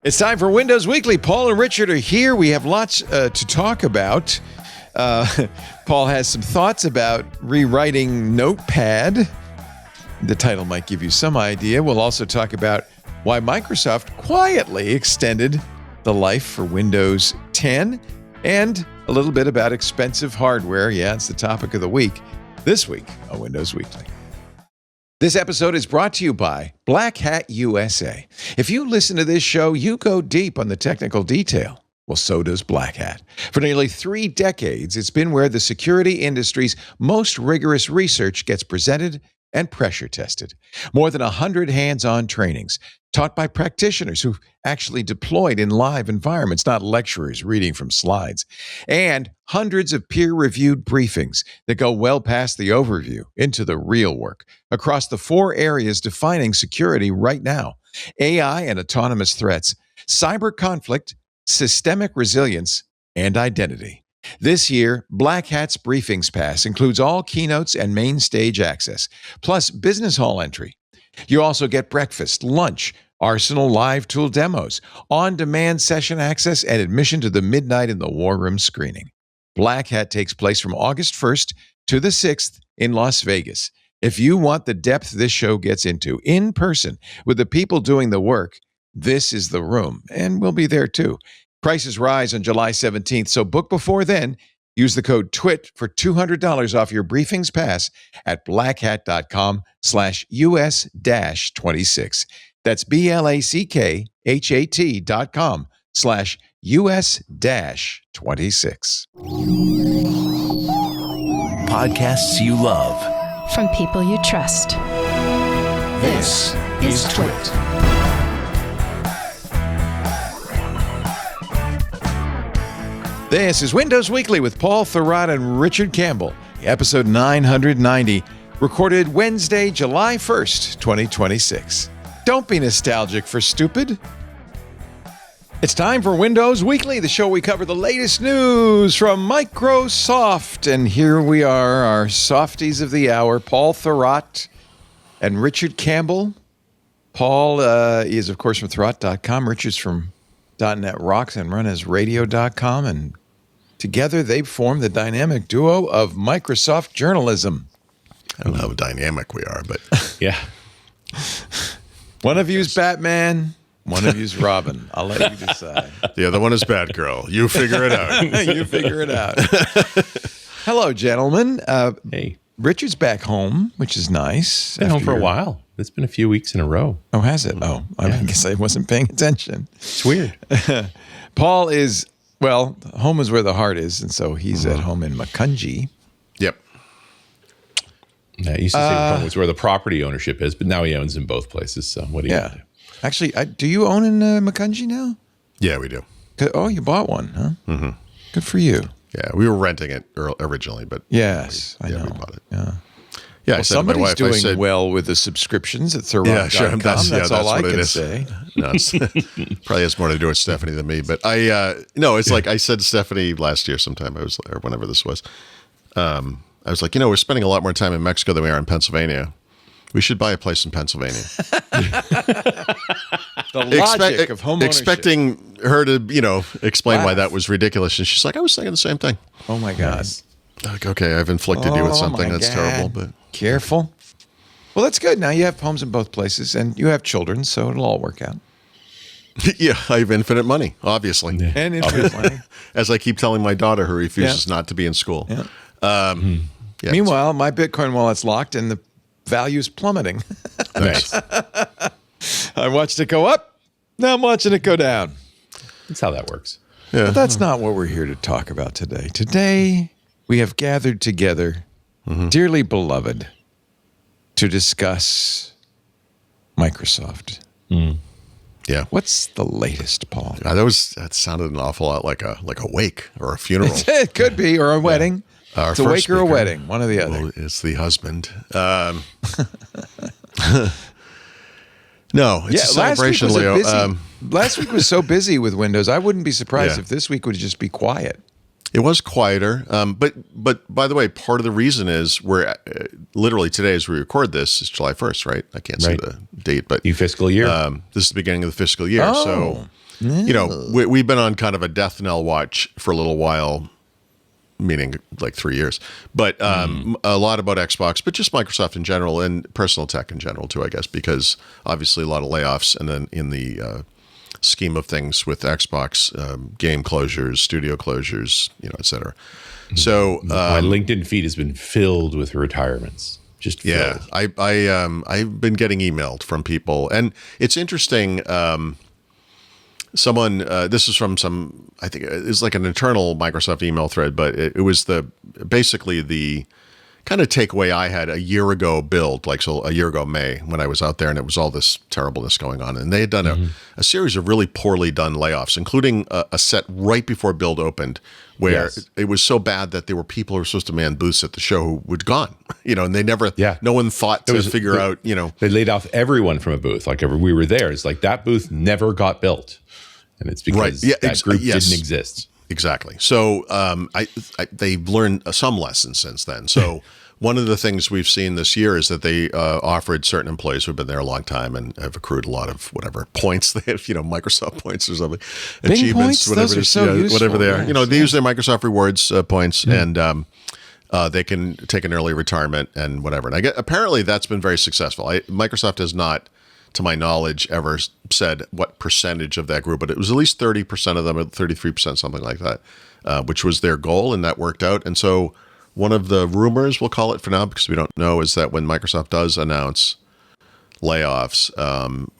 It's time for Windows Weekly. Paul and Richard are here. We have lots to talk about. Paul has some thoughts about rewriting Notepad. The title might give you some idea. We'll also talk about why Microsoft quietly extended the life for Windows 10 and a little bit about expensive hardware. Yeah, it's the topic of the week this week on Windows Weekly. This episode is brought to you by Black Hat USA. If you listen to this show, you go deep on the technical detail. Well, so does Black Hat. For nearly 3 decades, it's been where the security industry's most rigorous research gets presented and pressure tested. More than 100 hands-on trainings taught by practitioners who actually deployed in live environments, not lecturers reading from slides. And hundreds of peer-reviewed briefings that go well past the overview into the real work across the 4 areas defining security right now: AI and autonomous threats, cyber conflict, systemic resilience, and identity. This year, Black Hat's Briefings Pass includes all keynotes and main stage access, plus business hall entry. You also get breakfast, lunch, Arsenal live tool demos, on-demand session access, and admission to the Midnight in the War Room screening. Black Hat takes place from August 1st to the 6th in Las Vegas. If you want the depth this show gets into in person with the people doing the work, this is the room, and we'll be there too. Prices rise on July 17th, so book before then. Use the code TWIT for $200 off your Briefings Pass at blackhat.com/US-26. That's BLACKHAT.com/US-26. Podcasts you love. From people you trust. This is Twit. This is Windows Weekly with Paul Thurrott and Richard Campbell, episode 990, recorded Wednesday, July 1st, 2026. Don't be nostalgic for stupid. It's time for Windows Weekly, the show we cover the latest news from Microsoft. And here we are, our softies of the hour, Paul Thurrott and Richard Campbell. Paul is, of course, from Thurrott.com. Richard's from .NET Rocks and RunAsRadio.com, and together they form the dynamic duo of Microsoft journalism. I don't know how dynamic we are, but yeah. One of you's Batman, one of you's Robin. I'll let you decide. The other one is Batgirl. You figure it out. You figure it out. Hello, gentlemen. Hey. Richard's back home, which is nice. Been home for a while. It's been a few weeks in a row. Oh, has it? Oh, I guess I wasn't paying attention. It's weird. Paul is, well, home is where the heart is, and so he's at home in Macungie. Yep. Yeah, he used to say home was where the property ownership is, but now he owns in both places. So what do you do? Actually, do you own in Macungie now? Yeah, we do. Oh, you bought one, huh? Mm-hmm. Good for you. Yeah, we were renting it originally, but yes, I know. We bought it. Yeah. Yeah, well, I said to my somebody's wife, doing well with the subscriptions at Thurrott.com. Yeah, sure. That's all I can say. No, probably has more to do with Stephanie than me. But it's like I said to Stephanie last year sometime, or whenever this was, I was like, we're spending a lot more time in Mexico than we are in Pennsylvania. We should buy a place in Pennsylvania. The logic of home ownership. Expecting her to, explain why that was ridiculous. And she's like, I was thinking the same thing. Oh, my God. Like, okay, I've inflicted you with something that's terrible, but careful. Well, that's good. Now you have homes in both places, and you have children, so it'll all work out. Yeah, I have infinite money, obviously. Yeah. And infinite money. As I keep telling my daughter who refuses not to be in school. Yeah. Yeah, meanwhile, my Bitcoin wallet's locked, and the value's plummeting. Nice. I watched it go up. Now I'm watching it go down. That's how that works. Yeah. But that's not what we're here to talk about today. Today, we have gathered together, dearly beloved, to discuss Microsoft. Yeah. What's the latest, Paul? That sounded an awful lot like a wake or a funeral. It could be, or a wedding. Our It's a first wake or a speaker, wedding, one or the other. well, it's the husband. No, it's a celebration, Leo. Last week was so busy with Windows. I wouldn't be surprised Yeah. if this week would just be quiet. It was quieter, but by the way, part of the reason is we're literally today as we record this is July 1st, right? I can't say Right. the date, but New fiscal year. this is the beginning of the fiscal year. Oh. So we've been on kind of a death knell watch for a little while, meaning like 3 years, but a lot about Xbox, but just Microsoft in general and personal tech in general too, I guess, because obviously a lot of layoffs, and then in the scheme of things with Xbox, game closures, studio closures, et cetera. So my LinkedIn feed has been filled with retirements. Just filled. I've been getting emailed from people, and it's interesting. Someone, this is from I think it's like an internal Microsoft email thread, but it was basically the kind of takeaway I had a year ago build, like so a year ago May, when I was out there and it was all this terribleness going on. And they had done a series of really poorly done layoffs, including a set right before build opened where it was so bad that there were people who were supposed to man booths at the show who were gone, and they never, no one thought to figure out, They laid off everyone from a booth. Like we were there. It's like that booth never got built. And it's because that group didn't exist. Exactly. So they've learned some lessons since then. So one of the things we've seen this year is that they offered certain employees who've been there a long time and have accrued a lot of whatever points they have, Microsoft points or something, Bing achievements, points? whatever Those it are is, so useful, whatever they are. yes, They use their Microsoft Rewards points, and they can take an early retirement and whatever. And apparently that's been very successful. Microsoft has not, to my knowledge, ever said what percentage of that group, but it was at least 30% of them, or 33%, something like that, which was their goal, and that worked out. And so one of the rumors, we'll call it for now because we don't know, is that when Microsoft does announce layoffs,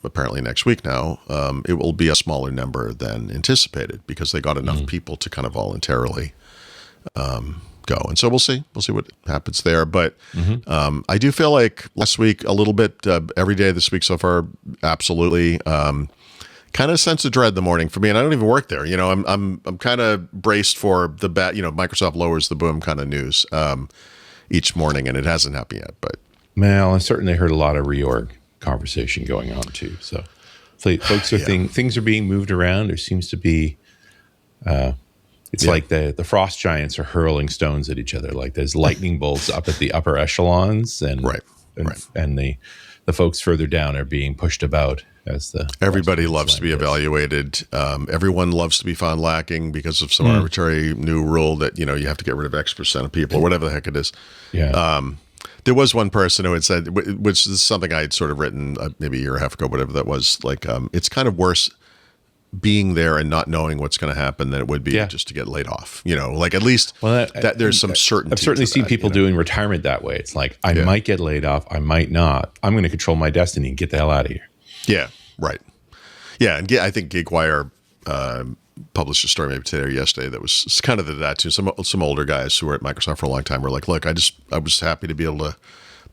apparently next week now, it will be a smaller number than anticipated because they got enough people to kind of voluntarily go. And so we'll see what happens there. But I do feel like last week a little bit, every day this week so far, absolutely kind of sense of dread in the morning for me. And I don't even work there. I'm kind of braced for the bad, Microsoft lowers the boom kind of news each morning, and it hasn't happened yet. But well, I certainly heard a lot of reorg conversation going on too. So folks are things are being moved around. There seems to be it's like the frost giants are hurling stones at each other. Like there's lightning bolts up at the upper echelons, and and the folks further down are being pushed about as everybody loves to be evaluated. Everyone loves to be found lacking because of some arbitrary new rule that you have to get rid of X% of people or whatever the heck it is. Yeah. There was one person who had said, which is something I had sort of written maybe a year and a half ago, whatever that was. Like it's kind of worse being there and not knowing what's going to happen than it would be just to get laid off. Like at least that there's some certainty. I've certainly seen people doing retirement that way. It's like, I might get laid off. I might not. I'm going to control my destiny and get the hell out of here. Yeah. Right. Yeah. And I think GeekWire published a story maybe today or yesterday that was kind of that too. Some older guys who were at Microsoft for a long time were like, look, I was happy to be able to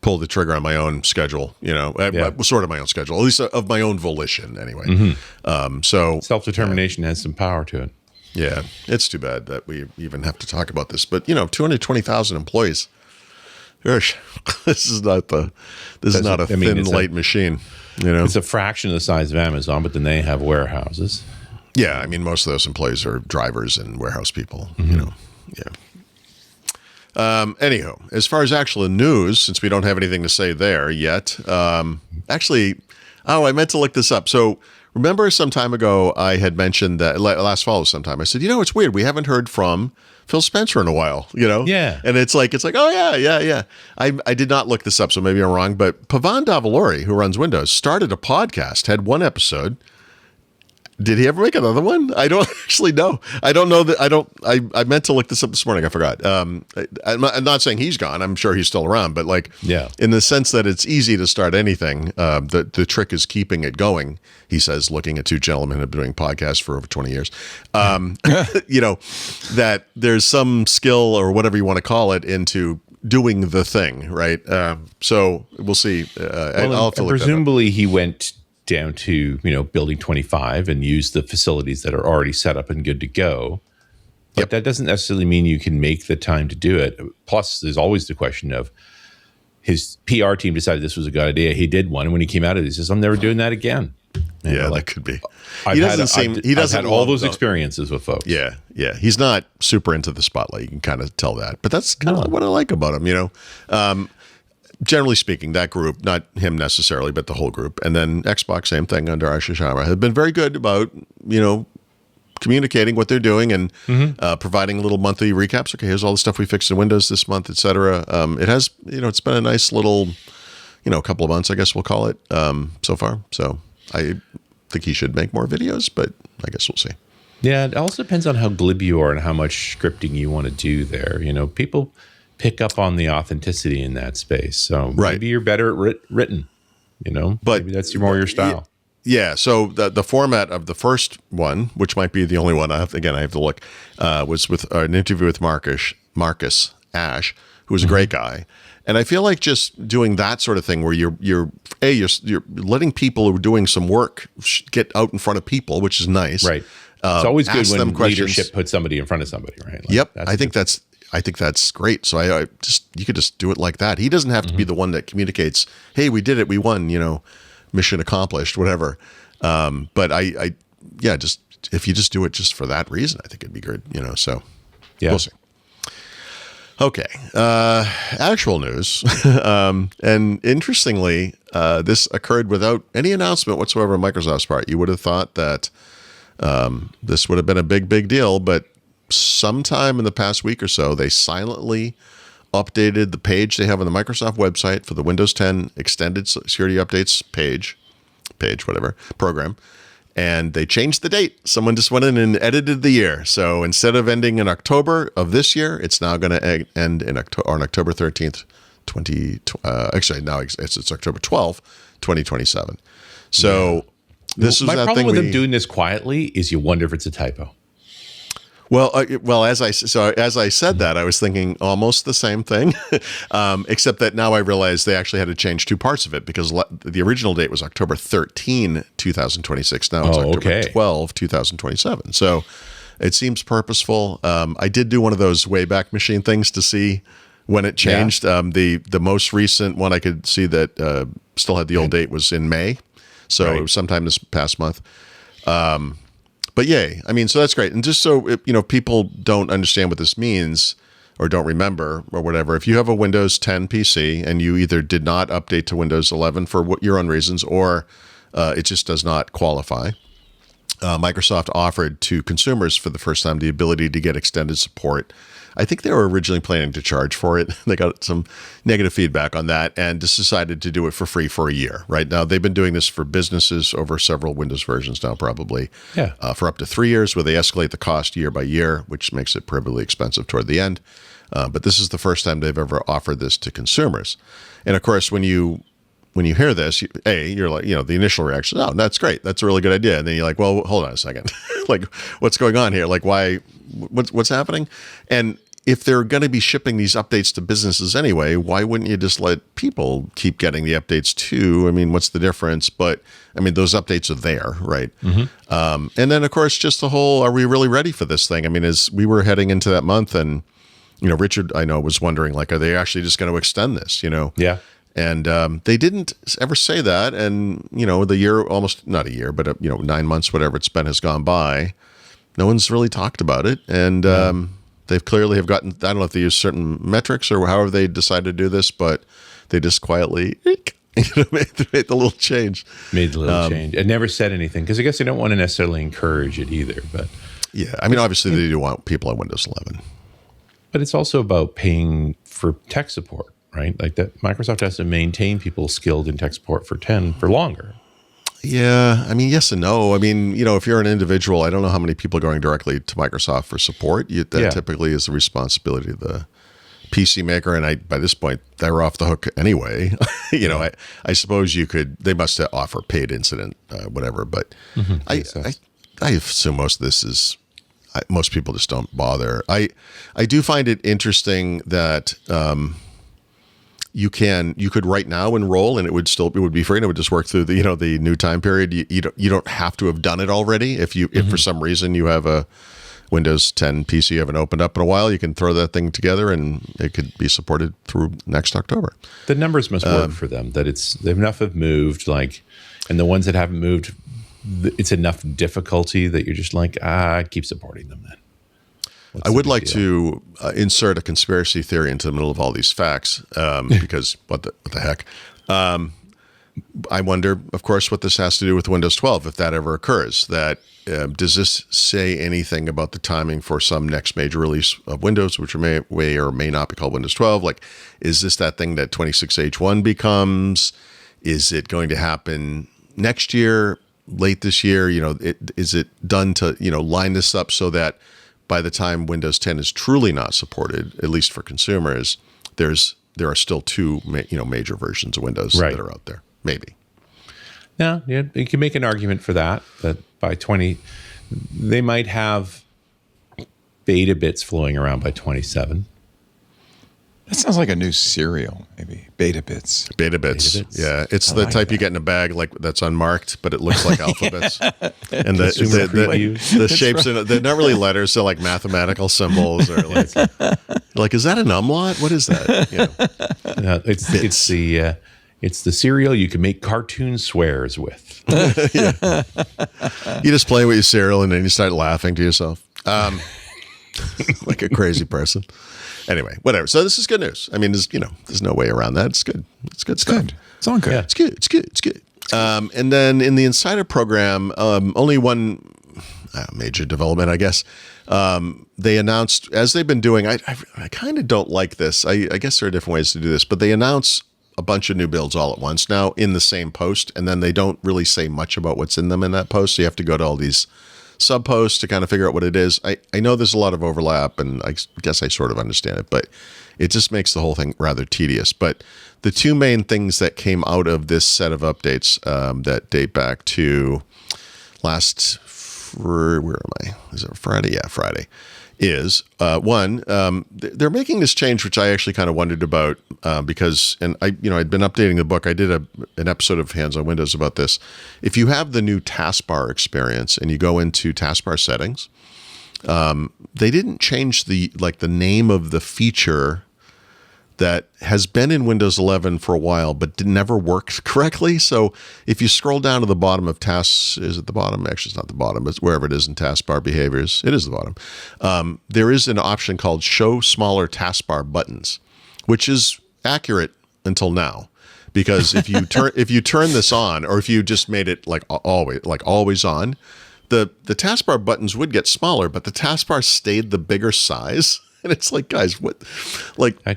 pull the trigger on my own schedule, sort of my own schedule, at least of my own volition anyway. So self-determination has some power to it. Yeah. It's too bad that we even have to talk about this, but 220,000 employees. Gosh, this is not a thin, light machine. It's a fraction of the size of Amazon, but then they have warehouses. Yeah. I mean, most of those employees are drivers and warehouse people, Yeah. Anyhow, as far as actual news, since we don't have anything to say there yet, I meant to look this up. So remember some time ago, I had mentioned that last fall sometime, I said, it's weird. We haven't heard from Phil Spencer in a while, Yeah. And it's like, oh yeah. I did not look this up, so maybe I'm wrong, but Pavan Davalori, who runs Windows, started a podcast, had one episode. Did he ever make another one? I don't actually know. I don't know that. I meant to look this up this morning. I forgot. I'm not saying he's gone. I'm sure he's still around. But in the sense that it's easy to start anything, the trick is keeping it going. He says, looking at two gentlemen who have been doing podcasts for over 20 years. That there's some skill or whatever you want to call it into doing the thing, right? So we'll see. I'll have to look presumably he went down to building 25 and use the facilities that are already set up and good to go. But that doesn't necessarily mean you can make the time to do it. Plus, there's always the question of his PR team decided this was a good idea. He did one, and when he came out of it, he says, "I'm never doing that again." And that could be. I've had all those experiences with folks. Yeah. He's not super into the spotlight. You can kind of tell that, but that's kind of what I like about him. generally speaking, that group, not him necessarily, but the whole group. And then Xbox, same thing under Asha Sharma, have been very good about, communicating what they're doing and providing little monthly recaps. Okay, here's all the stuff we fixed in Windows this month, etc. It has, it's been a nice little, couple of months, I guess we'll call it, so far. So I think he should make more videos, but I guess we'll see. Yeah, it also depends on how glib you are and how much scripting you want to do there. People pick up on the authenticity in that space. So maybe you're better at written, but maybe that's more your style. Yeah. So the format of the first one, which might be the only one, I have to look, was with an interview with Marcus Ash, who was a great guy. And I feel like just doing that sort of thing where you're letting people who are doing some work get out in front of people, which is nice. Right. It's always good when questions. Leadership puts somebody in front of somebody, right? I think that's great. So you could just do it like that. He doesn't have to be the one that communicates, hey, we did it, we won, mission accomplished, whatever. But just if you just do it just for that reason, I think it'd be good, so we'll see. Okay. Actual news. And interestingly, this occurred without any announcement whatsoever on Microsoft's part. You would have thought that this would have been a big deal, but sometime in the past week or so, they silently updated the page they have on the Microsoft website for the Windows 10 Extended Security Updates program, and they changed the date. Someone just went in and edited the year. So instead of ending in October of this year, it's now going to end on October 13th, it's October 12th, 2027. So this is my that problem thing with them doing this quietly is you wonder if it's a typo. Well, as I said that, I was thinking almost the same thing, except that now I realize they actually had to change two parts of it because the original date was October 13, 2026. Now it's October 12, 2027. So it seems purposeful. I did do one of those Wayback Machine things to see when it changed. Yeah. The most recent one I could see that still had the old date was in May. So it was sometime this past month. But yay. I mean, so that's great. And just so, people don't understand what this means or don't remember or whatever, if you have a Windows 10 PC and you either did not update to Windows 11 for your own reasons or it just does not qualify, Microsoft offered to consumers for the first time the ability to get extended support. I think they were originally planning to charge for it. They got some negative feedback on that and just decided to do it for free for a year. Right now, they've been doing this for businesses over several Windows versions now, probably for up to 3 years, where they escalate the cost year by year, which makes it prohibitively expensive toward the end. But this is the first time they've ever offered this to consumers. And of course, when you hear this, you're like, the initial reaction, oh, that's great. That's a really good idea. And then you're like, well, hold on a second. Like, what's going on here? Like, why, what's happening? And if they're going to be shipping these updates to businesses anyway, why wouldn't you just let people keep getting the updates too? I mean, what's the difference? But I mean, those updates are there, right? Mm-hmm. And then, of course, just the whole, are we really ready for this thing? I mean, as we were heading into that month and, Richard, I know, was wondering, like, are they actually just going to extend this, Yeah. And they didn't ever say that. And, the year, almost not a year, but, 9 months, whatever it's been, has gone by. No one's really talked about it. And they've clearly have gotten, I don't know if they use certain metrics or however they decided to do this, but they just quietly made the little change. Made the little change. And never said anything because I guess they don't want to necessarily encourage it either. But yeah, I mean, obviously they do want people on Windows 11. But it's also about paying for tech support, right? Like that Microsoft has to maintain people skilled in tech support for 10 for longer. Yeah, I mean, yes and no. I mean, if you're an individual, I don't know how many people are going directly to Microsoft for support. That typically is the responsibility of the PC maker, and by this point, they're off the hook anyway. I suppose they must offer paid incident, whatever. But I assume most of this is most people just don't bother. I do find it interesting that. You could right now enroll and it would be free and it would just work through the new time period. You don't have to have done it already. If for some reason you have a Windows 10 PC you haven't opened up in a while, you can throw that thing together and it could be supported through next October. The numbers must work for them that enough have moved, and the ones that haven't moved, it's enough difficulty that you're just like, keep supporting them then. I would like to insert a conspiracy theory into the middle of all these facts because what the heck? I wonder, of course, what this has to do with Windows 12, if that ever occurs. That does this say anything about the timing for some next major release of Windows, which may or may not be called Windows 12? Like, is this that thing that 26H1 becomes? Is it going to happen next year, late this year? Is it done to line this up so that by the time Windows 10 is truly not supported, at least for consumers, there are still two major versions of Windows that are out there. Maybe. Yeah, you can make an argument for that by 20, they might have beta bits flowing around by 27. That sounds like a new cereal, maybe. Beta bits. Beta bits. Yeah, it's the type you get in a bag that's unmarked, but it looks like alphabets. And the shapes, they're not really letters, they're like mathematical symbols or like is that an umlaut? What is that? It's the cereal you can make cartoon swears with. You just play with your cereal and then you start laughing to yourself. Like a crazy person. Anyway, whatever. So this is good news. I mean, there's no way around that. It's good. It's good stuff. Good. It's all good. Yeah. It's good. And then in the Insider program, only one major development, I guess. They announced, as they've been doing, I kind of don't like this. I guess there are different ways to do this, but they announce a bunch of new builds all at once now in the same post, and then they don't really say much about what's in them in that post. So you have to go to all these sub posts to kind of figure out what it is. I know there's a lot of overlap, and I guess I sort of understand it, but it just makes the whole thing rather tedious. But the two main things that came out of this set of updates that date back to where am I? Is it Friday? Yeah, Friday. Is one, they're making this change, which I actually kind of wondered about because, and I'd been updating the book. I did an episode of Hands on Windows about this. If you have the new Taskbar experience and you go into Taskbar settings, they didn't change the name of the feature that has been in Windows 11 for a while, but never worked correctly. So if you scroll down to the bottom of tasks, is it the bottom? Actually, it's not the bottom. It's wherever it is in taskbar behaviors. It is the bottom. There is an option called Show Smaller Taskbar Buttons, which is accurate until now. Because if you turn this on, or if you just made it always on, the taskbar buttons would get smaller, but the taskbar stayed the bigger size. And it's like, guys, what? What's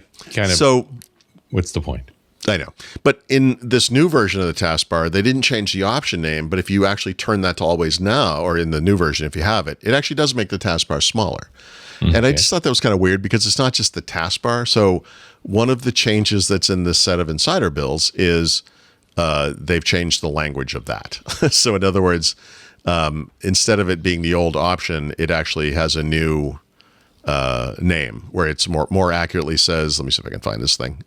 the point? I know. But in this new version of the taskbar, they didn't change the option name. But if you actually turn that to always now, or in the new version, if you have it, it actually does make the taskbar smaller. Okay. And I just thought that was kind of weird because it's not just the taskbar. So one of the changes that's in this set of Insider builds is they've changed the language of that. So in other words, instead of it being the old option, it actually has a new name where it's more accurately says, let me see if I can find this thing.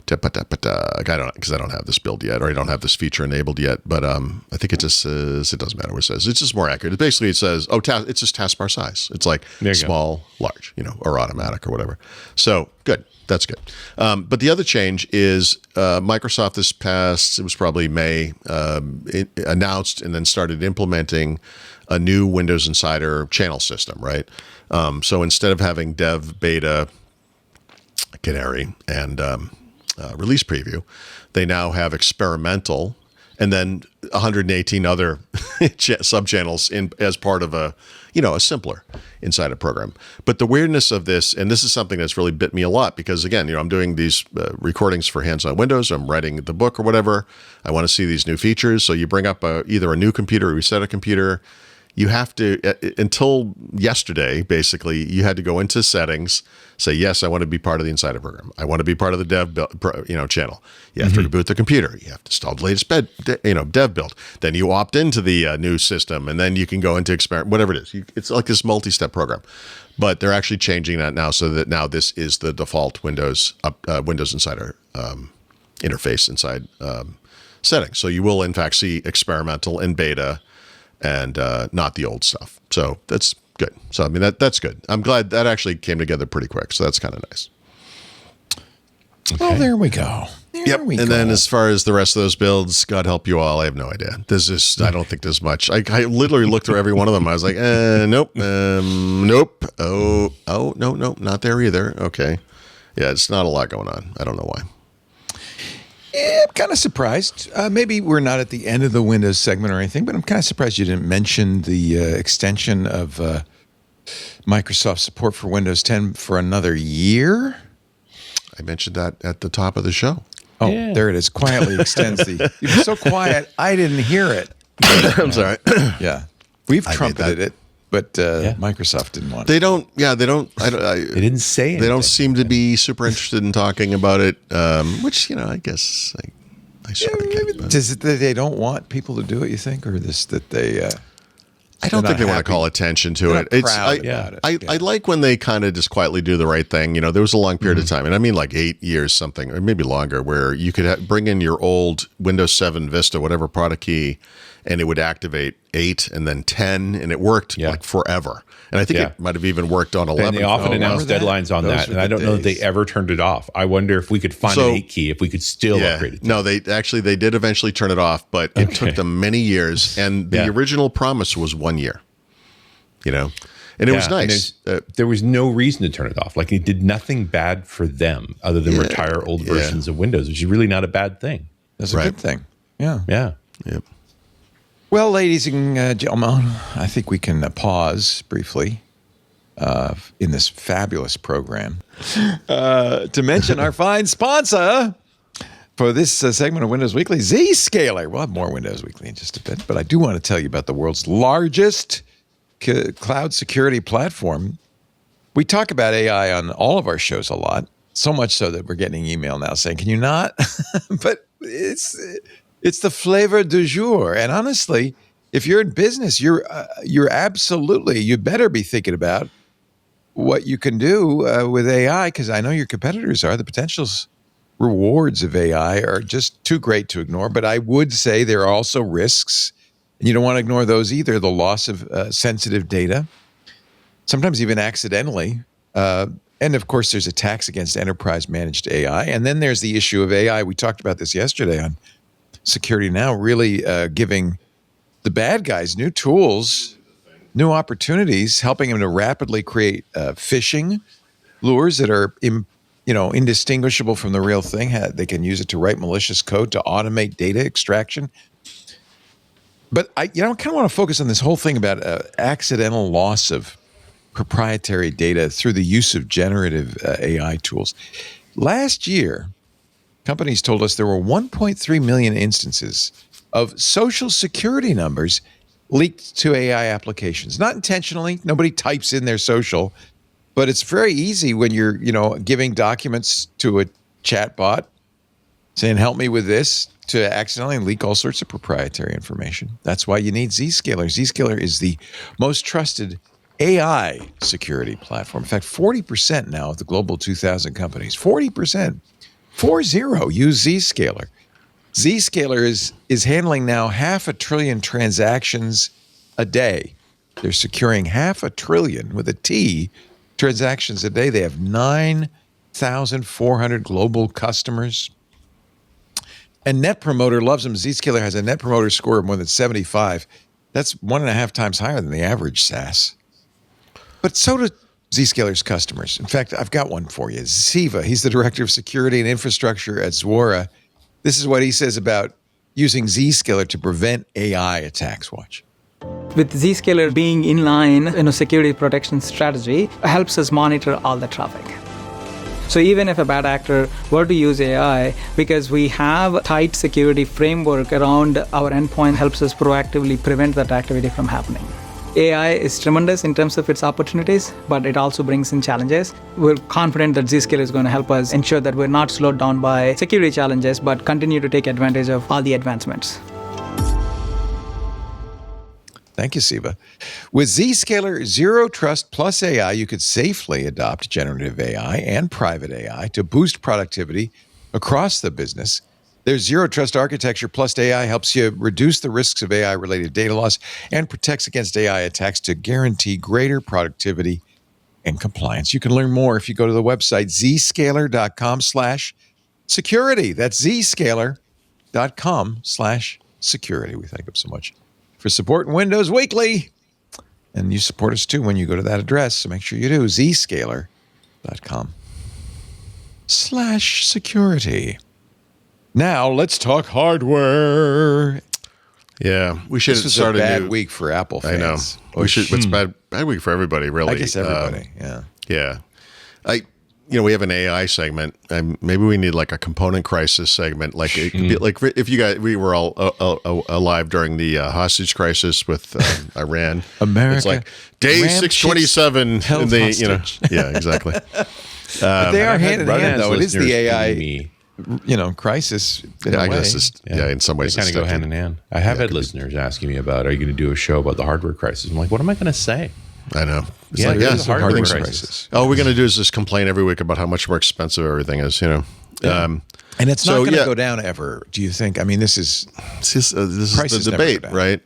Because I don't have this build yet, or I don't have this feature enabled yet, but I think it just says, it doesn't matter what it says. It's just more accurate. Basically, it says, it's just taskbar size. It's like small, large, or automatic or whatever. So good. That's good. But the other change is Microsoft this past, it was probably May, announced and then started implementing a new Windows Insider channel system, right? So instead of having dev, beta, canary, and release preview, they now have experimental and then 118 other sub-channels as part of a simpler Insider program. But the weirdness of this, and this is something that's really bit me a lot because, again, I'm doing these recordings for Hands on Windows, I'm writing the book or whatever, I want to see these new features. So you bring up either a new computer or reset a computer. You have to, until yesterday, basically, you had to go into settings, say, yes, I want to be part of the Insider program. I want to be part of the dev build, channel. You have to reboot the computer. You have to install the latest dev build. Then you opt into the new system, and then you can go into experiment, whatever it is. It's like this multi-step program. But they're actually changing that now so that now this is the default Windows Insider interface inside settings. So you will, in fact, see experimental and beta and not the old stuff. So that's good. So, I mean, that's good. I'm glad that actually came together pretty quick. So that's kind of nice. Well, there we go. Yep. And then as far as the rest of those builds, God help you all, I have no idea. I don't think there's much. I literally looked through every one of them. I was like, nope, nope. Oh, no, not there either. Okay. Yeah, it's not a lot going on. I don't know why. I'm kind of surprised. Maybe we're not at the end of the Windows segment or anything, but I'm kind of surprised you didn't mention the extension of Microsoft support for Windows 10 for another year. I mentioned that at the top of the show. Oh, yeah. There it is. Quietly extends the. You're so quiet, I didn't hear it. I'm sorry. Yeah, we've trumpeted it, but Microsoft didn't want it. They don't. Yeah, they don't. They didn't say anything. They don't seem to be super interested in talking about it. Which I guess I sort of get. Is it that they don't want people to do it? You think, or this that they? I don't think they want to call attention to it. I like when they kind of just quietly do the right thing. There was a long period of time, and I mean like 8 years something, or maybe longer, where you could bring in your old Windows 7 Vista, whatever product key, and it would activate 8 and then 10, and it worked like forever. And I think it might have even worked on 11. And they often announce deadlines on that, and I don't know if they ever turned it off. I wonder if we could find an 8 key, if we could still upgrade it. No, they did eventually turn it off, but it took them many years, and the original promise was 1 year. And it was nice. There was no reason to turn it off. Like, it did nothing bad for them other than retire old versions of Windows, which is really not a bad thing. That's a good thing. Yeah. Yeah. Yep. Well, ladies and gentlemen, I think we can pause briefly in this fabulous program to mention our fine sponsor for this segment of Windows Weekly, Zscaler. We'll have more Windows Weekly in just a bit, but I do want to tell you about the world's largest cloud security platform. We talk about AI on all of our shows a lot, so much so that we're getting email now saying, can you not? But it's the flavor du jour. And honestly, if you're in business, you're absolutely, you better be thinking about what you can do with AI, because I know your competitors are. The potential rewards of AI are just too great to ignore. But I would say there are also risks, and you don't want to ignore those either. The loss of sensitive data, sometimes even accidentally. And of course, there's attacks against enterprise managed AI. And then there's the issue of AI. We talked about this yesterday on Security Now, really giving the bad guys new tools, new opportunities, helping them to rapidly create phishing lures that are indistinguishable from the real thing. They can use it to write malicious code to automate data extraction. But I kind of want to focus on this whole thing about accidental loss of proprietary data through the use of generative AI tools. Last year, companies told us there were 1.3 million instances of social security numbers leaked to AI applications. Not intentionally. Nobody types in their social, but it's very easy when you're, giving documents to a chat bot saying, help me with this, to accidentally leak all sorts of proprietary information. That's why you need Zscaler. Zscaler is the most trusted AI security platform. In fact, 40% now of the global 2,000 companies, 40%, 40 use Zscaler. Zscaler is handling now 500 billion transactions a day. They're securing 500 billion with a T transactions a day. They have 9,400 global customers. And Net Promoter loves them. Zscaler has a Net Promoter score of more than 75. That's 1.5 times higher than the average SaaS. But so do Zscaler's customers. In fact, I've got one for you. Siva, he's the Director of Security and Infrastructure at Zuora. This is what he says about using Zscaler to prevent AI attacks. Watch. With Zscaler being in line in a security protection strategy, helps us monitor all the traffic. So even if a bad actor were to use AI, because we have a tight security framework around our endpoint, helps us proactively prevent that activity from happening. AI is tremendous in terms of its opportunities, but it also brings in challenges. We're confident that Zscaler is going to help us ensure that we're not slowed down by security challenges, but continue to take advantage of all the advancements. Thank you, Siva. With Zscaler Zero Trust Plus AI, you could safely adopt generative AI and private AI to boost productivity across the business. Their Zero Trust Architecture Plus AI helps you reduce the risks of AI-related data loss and protects against AI attacks to guarantee greater productivity and compliance. You can learn more if you go to the website zscaler.com/ security. That's zscaler.com/security. We thank them so much for supporting Windows Weekly. And you support us too when you go to that address. So make sure you do. zscaler.com/security. Now let's talk hardware. Yeah, we should This was start a bad new week for Apple fans. I know. We should. It's bad week for everybody, really. I guess everybody. Yeah. Yeah. We have an AI segment, and maybe we need like a component crisis segment. Like it could be like if you guys, we were all alive during the hostage crisis with Iran. America, it's like day Ram 627. held hostage. Yeah, exactly. But they are hand in hand, though. It is the listeners AI, me. Crisis. In Yeah, a I way. guess in some ways They kind of go hand in hand. I have had listeners asking me about, are you going to do a show about the hardware crisis? I'm like, what am I going to say? I know. It's Yeah, like, it yeah, is a hardware everything's- crisis. All we're going to do is just complain every week about how much more expensive everything is, And it's not going to go down ever, do you think? I mean, this is this is Prices the never debate, go down. right?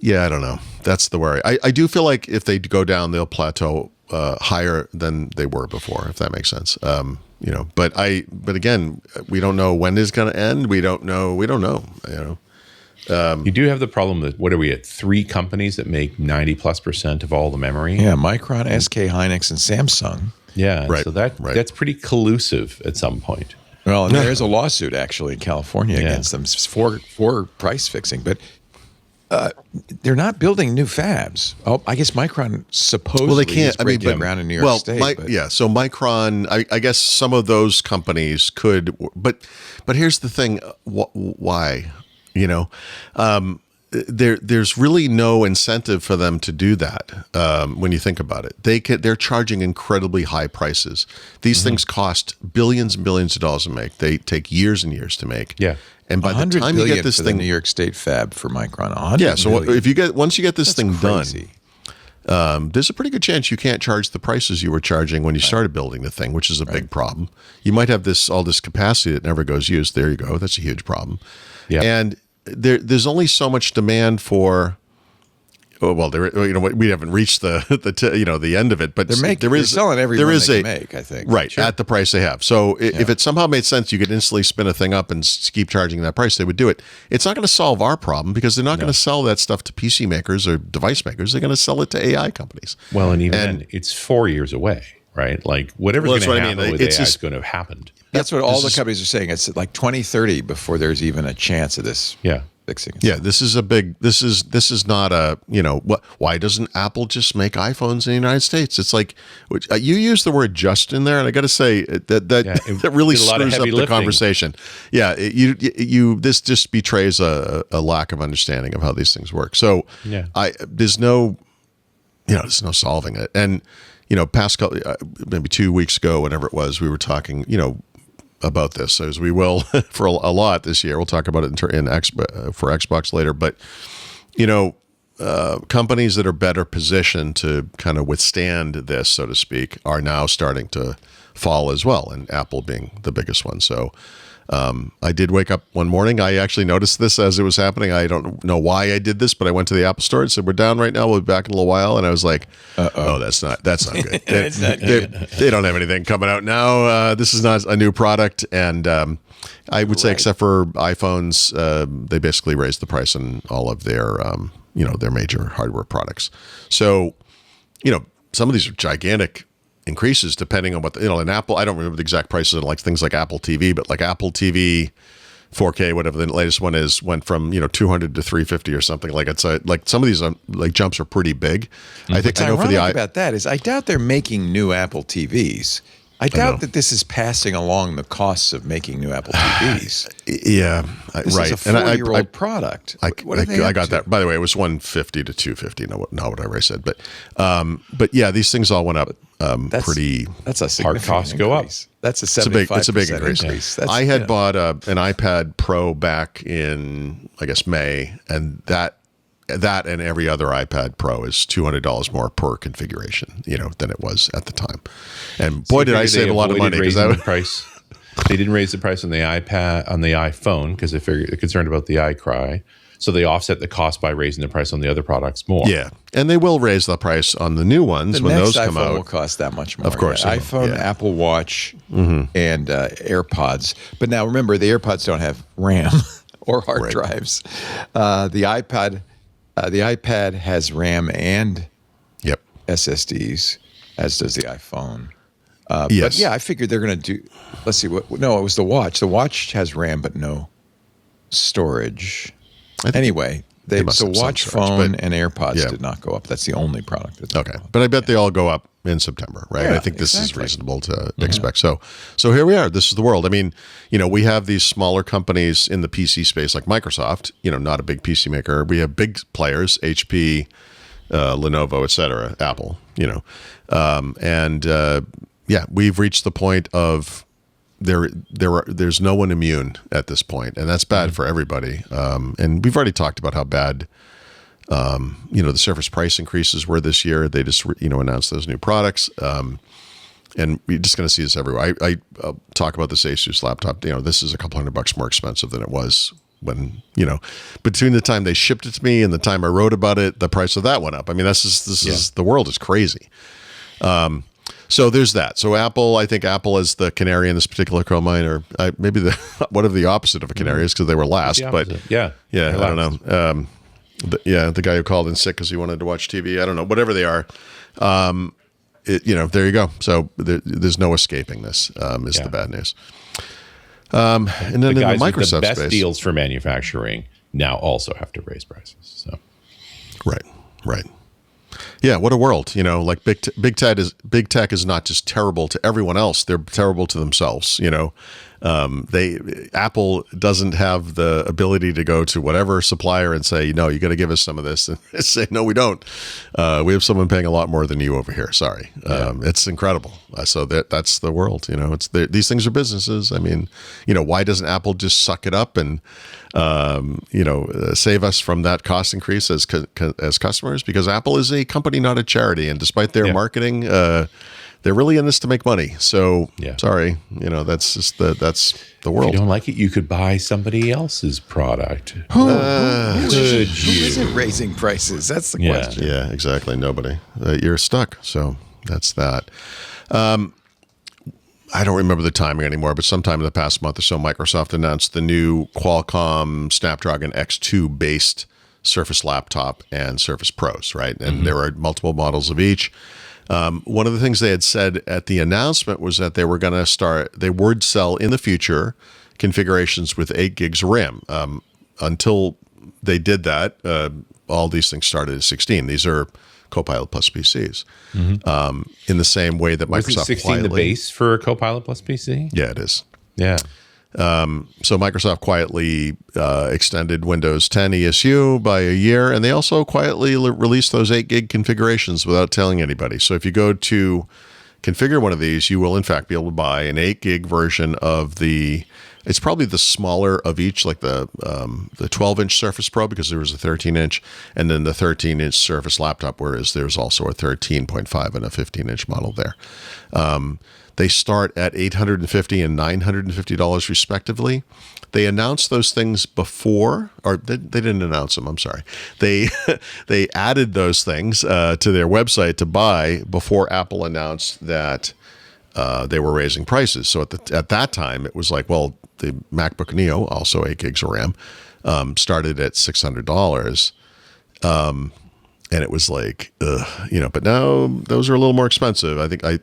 Yeah, I don't know. That's the worry. I do feel like if they go down, they'll plateau higher than they were before, if that makes sense. But again, we don't know when it's going to end. We don't know. You do have the problem that, what are we at? 3 companies that make 90+% of all the memory. Yeah, Micron, SK Hynix, and Samsung. Yeah. Right, So that's pretty collusive at some point. Well, and there is a lawsuit actually in California Yeah. against them for price fixing, but they're not building new fabs. Oh, I guess Micron supposedly is breaking ground in New York State. So Micron, I guess some of those companies could, but here's the thing: why? There's really no incentive for them to do that. When you think about it, they're charging incredibly high prices. These things cost billions and billions of dollars to make. They take years and years to make. Yeah. And by the $100 time you billion get this for thing, the New York State fab for Micron, 100 yeah. So million. if you once you get this thing Crazy. done, there's a pretty good chance you can't charge the prices you were charging when you started building the thing, which is a big problem. You might have all this capacity that never goes used. There you go. That's a huge problem. Yeah. And there's only so much demand for. We haven't reached the end of it, but they're selling every one they can make, I think. Right, at the price they have. So if it somehow made sense, you could instantly spin a thing up and keep charging that price, they would do it. It's not going to solve our problem because they're not going to sell that stuff to PC makers or device makers. They're going to sell it to AI companies. Well, and even then, it's 4 years away, right? Like whatever's going to happen with AI is going to have happened. That's what all the companies are saying. It's like 2030 before there's even a chance of this fixing. Yeah, this is not a, why doesn't Apple just make iPhones in the United States? It's like, you use the word just in there, and I got to say that really did a lot of screws up heavy the lifting. conversation. Yeah, this just betrays a lack of understanding of how these things work. So there's no solving it. And, past maybe 2 weeks ago, whenever it was, we were talking, about this, as we will for a lot this year. We'll talk about it for Xbox later. But companies that are better positioned to kind of withstand this, so to speak, are now starting to fall as well, and Apple being the biggest one. So I did wake up one morning. I actually noticed this as it was happening. I don't know why I did this, but I went to the Apple store and said, "We're down right now. We'll be back in a little while." And I was like, "Oh, that's not good. It's not good. They don't have anything coming out now. This is not a new product." And I would say, except for iPhones, they basically raised the price on all of their their major hardware products. So some of these are gigantic increases depending on what in Apple. I don't remember the exact prices on like things like Apple TV, but like Apple TV 4K, whatever the latest one is, went from 200 to 350 or something. Like it's like some of these like jumps are pretty big. I think I know for the about that is I doubt they're making new Apple TVs. I doubt that this is passing along the costs of making new Apple TVs. Yeah, This right. is a 40-year-old product. I got to? that. By the way, it was 150 to 250. Not whatever I said, but yeah, these things all went up pretty. That's a significant costs go up. increase. That's a 75%. It's a big increase. I had bought an iPad Pro back in I guess May, and that and every other iPad Pro is $200 more per configuration, than it was at the time. And boy, did I save a lot of money because the price. They didn't raise the price on the iPad, on the iPhone, because they're concerned about the iCry. So they offset the cost by raising the price on the other products more. Yeah, and they will raise the price on the new ones The when next those come iPhone out. will cost that much more. Of course Yeah. it will. iPhone, Yeah. Apple Watch, and AirPods. But now remember, the AirPods don't have RAM or hard Right. drives. The iPad has RAM and Yep. SSDs, as does the iPhone. Yes. But yeah, I figured they're going to do. Let's see. No, it was the watch. The watch has RAM but no storage. Anyway, must so have some watch, storage, phone, but- and AirPods yeah. did not go up. That's the only product that did Okay, go up. but I bet they all go up in September, right? Yeah, I think this is exactly. reasonable to expect. So here we are. This is the world. I mean, we have these smaller companies in the PC space like Microsoft. Not a big PC maker. We have big players: HP, Lenovo, etc. Apple. We've reached the point of there's no one immune at this point, and that's bad for everybody. And we've already talked about how bad the Surface price increases were this year. They just announced those new products, and we're just going to see this everywhere. I'll talk about this Asus laptop. This is a couple $100 more expensive than it was when between the time they shipped it to me and the time I wrote about it, the price of that went up. I mean, this is the world is crazy. So there's that. So I think Apple is the canary in this particular coal mine, or maybe one of the opposite of a canary is because they were last. The But opposite. Yeah, I they're don't last. know. The guy who called in sick because he wanted to watch TV. I don't know. Whatever they are, there you go. So there's no escaping this. Is the bad news. And then The in the guys with Microsoft the best space, deals for manufacturing now also have to raise prices. So right. Yeah, what a world! Like big tech is not just terrible to everyone else; they're terrible to themselves. Apple doesn't have the ability to go to whatever supplier and say, no, you got to give us some of this, and say, no, we don't. We have someone paying a lot more than you over here. Sorry, it's incredible. So that's the world. These things are businesses. I mean, why doesn't Apple just suck it up and save us from that cost increase as customers? Because Apple is a company, not a charity, and despite their marketing, they're really in this to make money. So sorry, that's just that's the if world. you don't like it, you could buy somebody else's product. Who Could you? isn't raising prices? That's the Yeah. question. Yeah, exactly. Nobody. You're stuck. So that's that. I don't remember the timing anymore, but sometime in the past month or so, Microsoft announced the new Qualcomm Snapdragon X2 based Surface laptop and Surface Pros, right? And there are multiple models of each. One of the things they had said at the announcement was that they would sell in the future configurations with 8 gigs of RAM. Until they did that, all these things started at 16. These are Copilot plus PCs. In the same way that Wasn't Microsoft 16 the base for Copilot plus PC? Yeah, it is. Yeah. So Microsoft quietly extended Windows 10 ESU by a year, and they also quietly released those 8 gig configurations without telling anybody. So if you go to configure one of these, you will in fact be able to buy an 8 gig version of it's probably the smaller of each, like the 12-inch Surface Pro, because there was a 13-inch, and then the 13-inch Surface laptop, whereas there's also a 13.5 and a 15-inch model there. They start at $850 and $950 respectively. They announced those things before, or they didn't announce them. I'm sorry. They added those things to their website to buy before Apple announced that they were raising prices. So at that time, it was like, well, the MacBook Neo, also 8 gigs of RAM, started at $600. And it was like, but now those are a little more expensive. I think I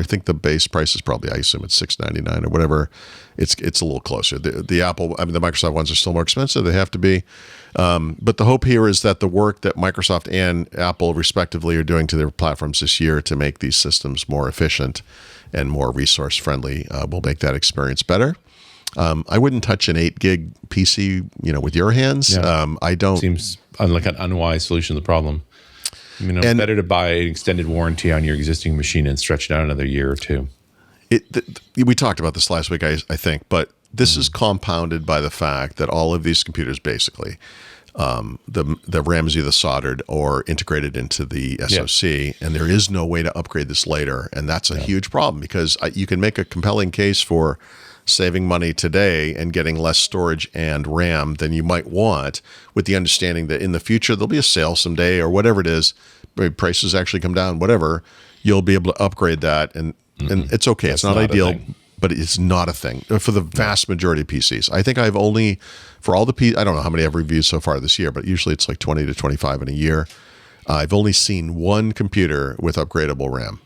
think the base price is probably, I assume it's $699 or whatever. It's a little closer. The Microsoft ones are still more expensive. They have to be. But the hope here is that the work that Microsoft and Apple respectively are doing to their platforms this year to make these systems more efficient and more resource friendly will make that experience better. I wouldn't touch an 8 gig PC, with your hands. Yeah. I don't. Seems like an unwise solution to the problem. It's better to buy an extended warranty on your existing machine and stretch it out another year or two. We talked about this last week, I think, but this is compounded by the fact that all of these computers basically, the RAM is either soldered or integrated into the SoC, and there is no way to upgrade this later. And that's a huge problem because you can make a compelling case for saving money today and getting less storage and RAM than you might want, with the understanding that in the future there'll be a sale someday or whatever it is, maybe prices actually come down, whatever, you'll be able to upgrade that. And it's okay. That's it's not not a ideal, thing. but it's not a thing for the vast majority of PCs. I think I've only, for all the I don't know how many I've reviewed so far this year, but usually it's like 20 to 25 in a year. I've only seen one computer with upgradable RAM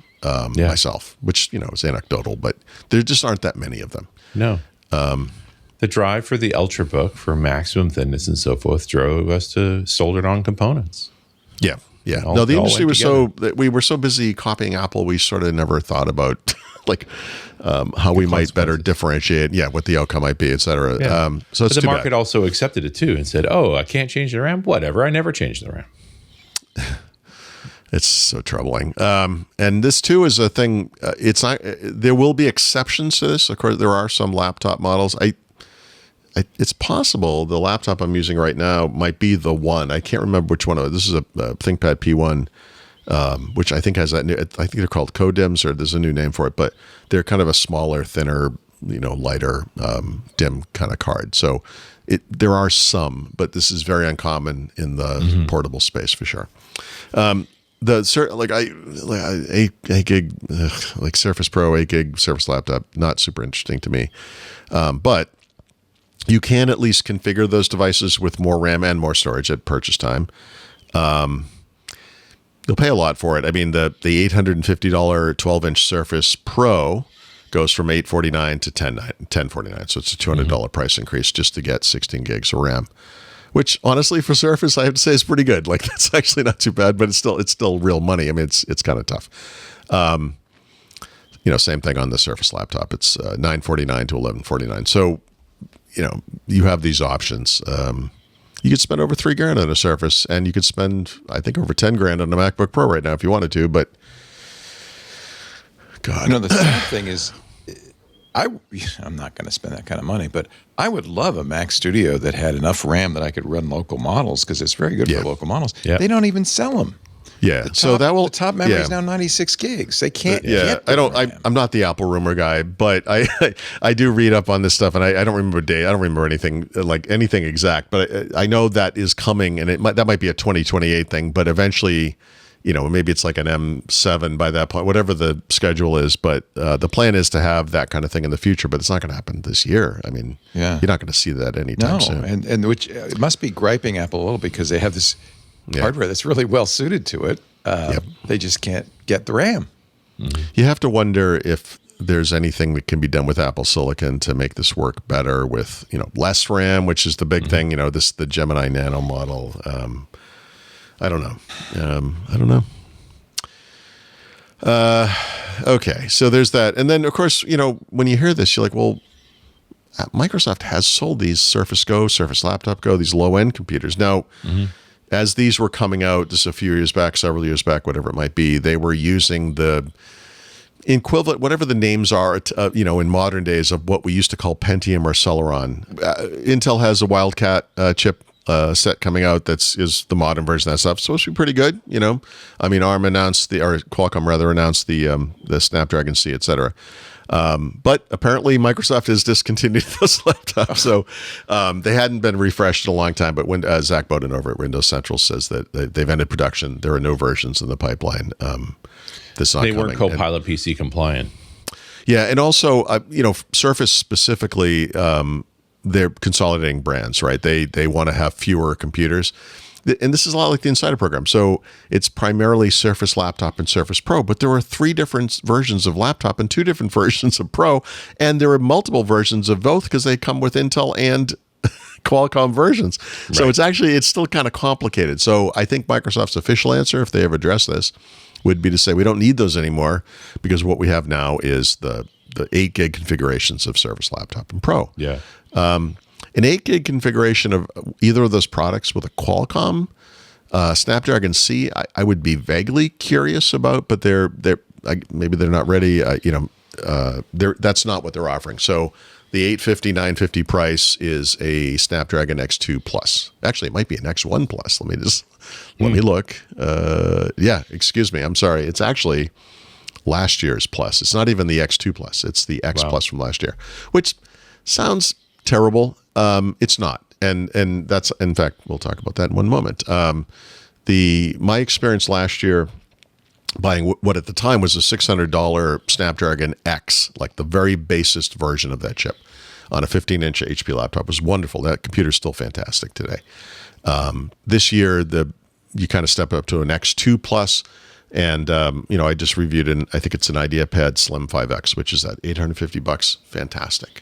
myself, which, is anecdotal, but there just aren't that many of them. No. The drive for the Ultrabook for maximum thickness and so forth drove us to soldered on components. Yeah. Yeah. All- No, the it all industry went was we were so busy copying Apple, we sort of never thought about how we might better differentiate, what the outcome might be, et cetera. Yeah. So it's But the too market bad. also accepted it too and said, "Oh, I can't change the RAM. Whatever. I never changed the RAM." It's so troubling. And this too is a thing. It's not. There will be exceptions to this. Of course, there are some laptop models. It's possible the laptop I'm using right now might be the one. I can't remember which one. This is a ThinkPad P1, which I think has that new. I think they're called CoDims, or there's a new name for it. But they're kind of a smaller, thinner, lighter, dim kind of card. So there are some, but this is very uncommon in the portable space for sure. The 8 gig like Surface Pro 8 gig Surface laptop, not super interesting to me, but you can at least configure those devices with more RAM and more storage at purchase time. You'll pay a lot for it. I mean, the $850 12-inch Surface Pro goes from $849 to $1049, so it's a $200 price increase just to get 16 gigs of RAM. Which honestly, for Surface, I have to say is pretty good. Like, that's actually not too bad, but it's still real money. I mean, it's kind of tough. Same thing on the Surface laptop. It's $949 to $1149. So, you have these options. You could spend over $3,000 on a Surface, and you could spend, I think, over $10,000 on a MacBook Pro right now if you wanted to. But God, The sad thing is, I'm not going to spend that kind of money, but I would love a Mac Studio that had enough RAM that I could run local models, because it's very good for local models. Yeah. They don't even sell them. yeah. So that will the top memory is now 96 gigs. They can't. Get the RAM. I'm not the Apple rumor guy, but I do read up on this stuff, and I don't remember date. I don't remember anything exact, but I know that is coming, and that might be a 2028 thing. But eventually, maybe it's like an M7 by that point, whatever the schedule is. But the plan is to have that kind of thing in the future, but it's not going to happen this year. I mean, you're not going to see that anytime soon. and which it must be griping Apple a little, because they have this hardware that's really well suited to it. They just can't get the RAM. You have to wonder if there's anything that can be done with Apple Silicon to make this work better with, less RAM, which is the big thing, the Gemini Nano model. I don't know. Okay, so there's that. And then, of course, when you hear this, you're like, well, Microsoft has sold these Surface Go, Surface Laptop Go, these low-end computers. Now, as these were coming out, just a few years back, several years back, whatever it might be, they were using the equivalent, whatever the names are, in modern days, of what we used to call Pentium or Celeron. Intel has a Wildcat chip set coming out is the modern version of that stuff. It's supposed to be pretty good, I mean, Qualcomm rather announced the Snapdragon C, et cetera. But apparently Microsoft has discontinued those laptops, so they hadn't been refreshed in a long time. But when Zach Bowden over at Windows Central says that they've ended production, there are no versions in the pipeline. They weren't Copilot PC compliant. Yeah, and also Surface specifically, they're consolidating brands, right? They want to have fewer computers. And this is a lot like the Insider program. So it's primarily Surface Laptop and Surface Pro, but there are 3 different versions of laptop and 2 different versions of Pro. And there are multiple versions of both because they come with Intel and Qualcomm versions. Right. So it's still kind of complicated. So I think Microsoft's official answer, if they ever address this, would be to say we don't need those anymore, because what we have now is the 8 gig configurations of Surface Laptop and Pro. Yeah. An 8 gig configuration of either of those products with a Qualcomm Snapdragon C, I would be vaguely curious about, but maybe they're not ready. That's not what they're offering. So the $850, $950 price is a Snapdragon X2 Plus. Actually, it might be an X1 Plus. Let me look. Excuse me. I'm sorry. It's actually last year's Plus. It's not even the X2 Plus. It's the X Plus from last year, which sounds terrible. It's not. And that's, in fact, we'll talk about that in one moment. My experience last year buying what at the time was a $600 Snapdragon X, like the very basest version of that chip on a 15-inch HP laptop, was wonderful. That computer's still fantastic today. This year, you kind of step up to an X2 Plus, and I just reviewed I think it's an IdeaPad Slim 5X, which is at $850. Fantastic,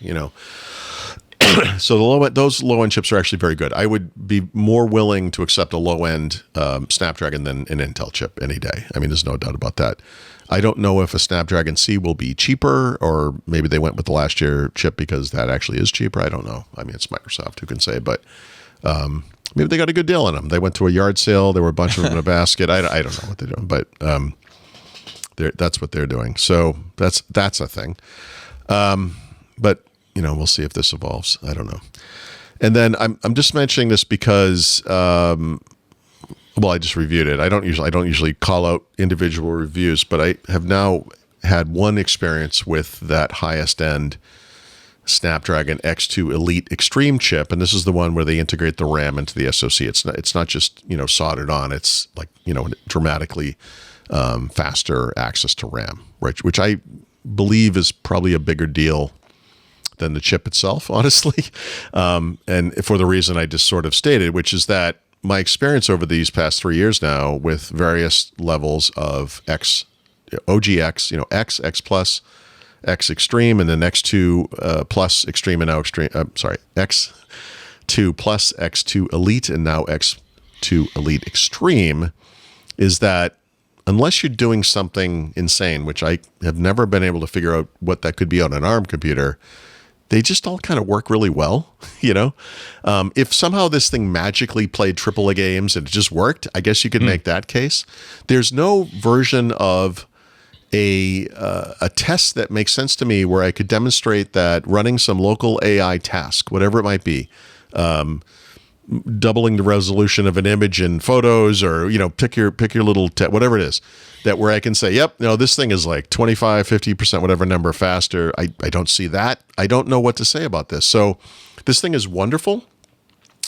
So those low-end chips are actually very good. I would be more willing to accept a low-end Snapdragon than an Intel chip any day. I mean, there's no doubt about that. I don't know if a Snapdragon C will be cheaper, or maybe they went with the last year chip because that actually is cheaper. I don't know. I mean, it's Microsoft, who can say? But maybe they got a good deal on them. They went to a yard sale. There were a bunch of them in a basket. I don't know what they're doing, but that's what they're doing. So that's a thing. But we'll see if this evolves. I don't know. And then I'm just mentioning this because, I just reviewed it. I don't usually call out individual reviews, but I have now had one experience with that highest end Snapdragon X2 Elite Extreme chip, and this is the one where they integrate the RAM into the SoC. It's not just soldered on. It's like dramatically faster access to RAM, right? Which I believe is probably a bigger deal than the chip itself, honestly. And for the reason I just sort of stated, which is that my experience over these past 3 years now with various levels of OGX, X Plus, X Extreme, and then X2 Plus Extreme, and now Extreme, X2 Plus, X2 Elite, and now X2 Elite Extreme, is that unless you're doing something insane, which I have never been able to figure out what that could be on an ARM computer, they just all kind of work really well, If somehow this thing magically played AAA games and it just worked, I guess you could make that case. There's no version of a test that makes sense to me where I could demonstrate that running some local AI task, whatever it might be, doubling the resolution of an image in photos, or pick your little whatever it is, that where I can say, yep, this thing is like 25, 50%, whatever number faster. I don't see that. I don't know what to say about this. So this thing is wonderful.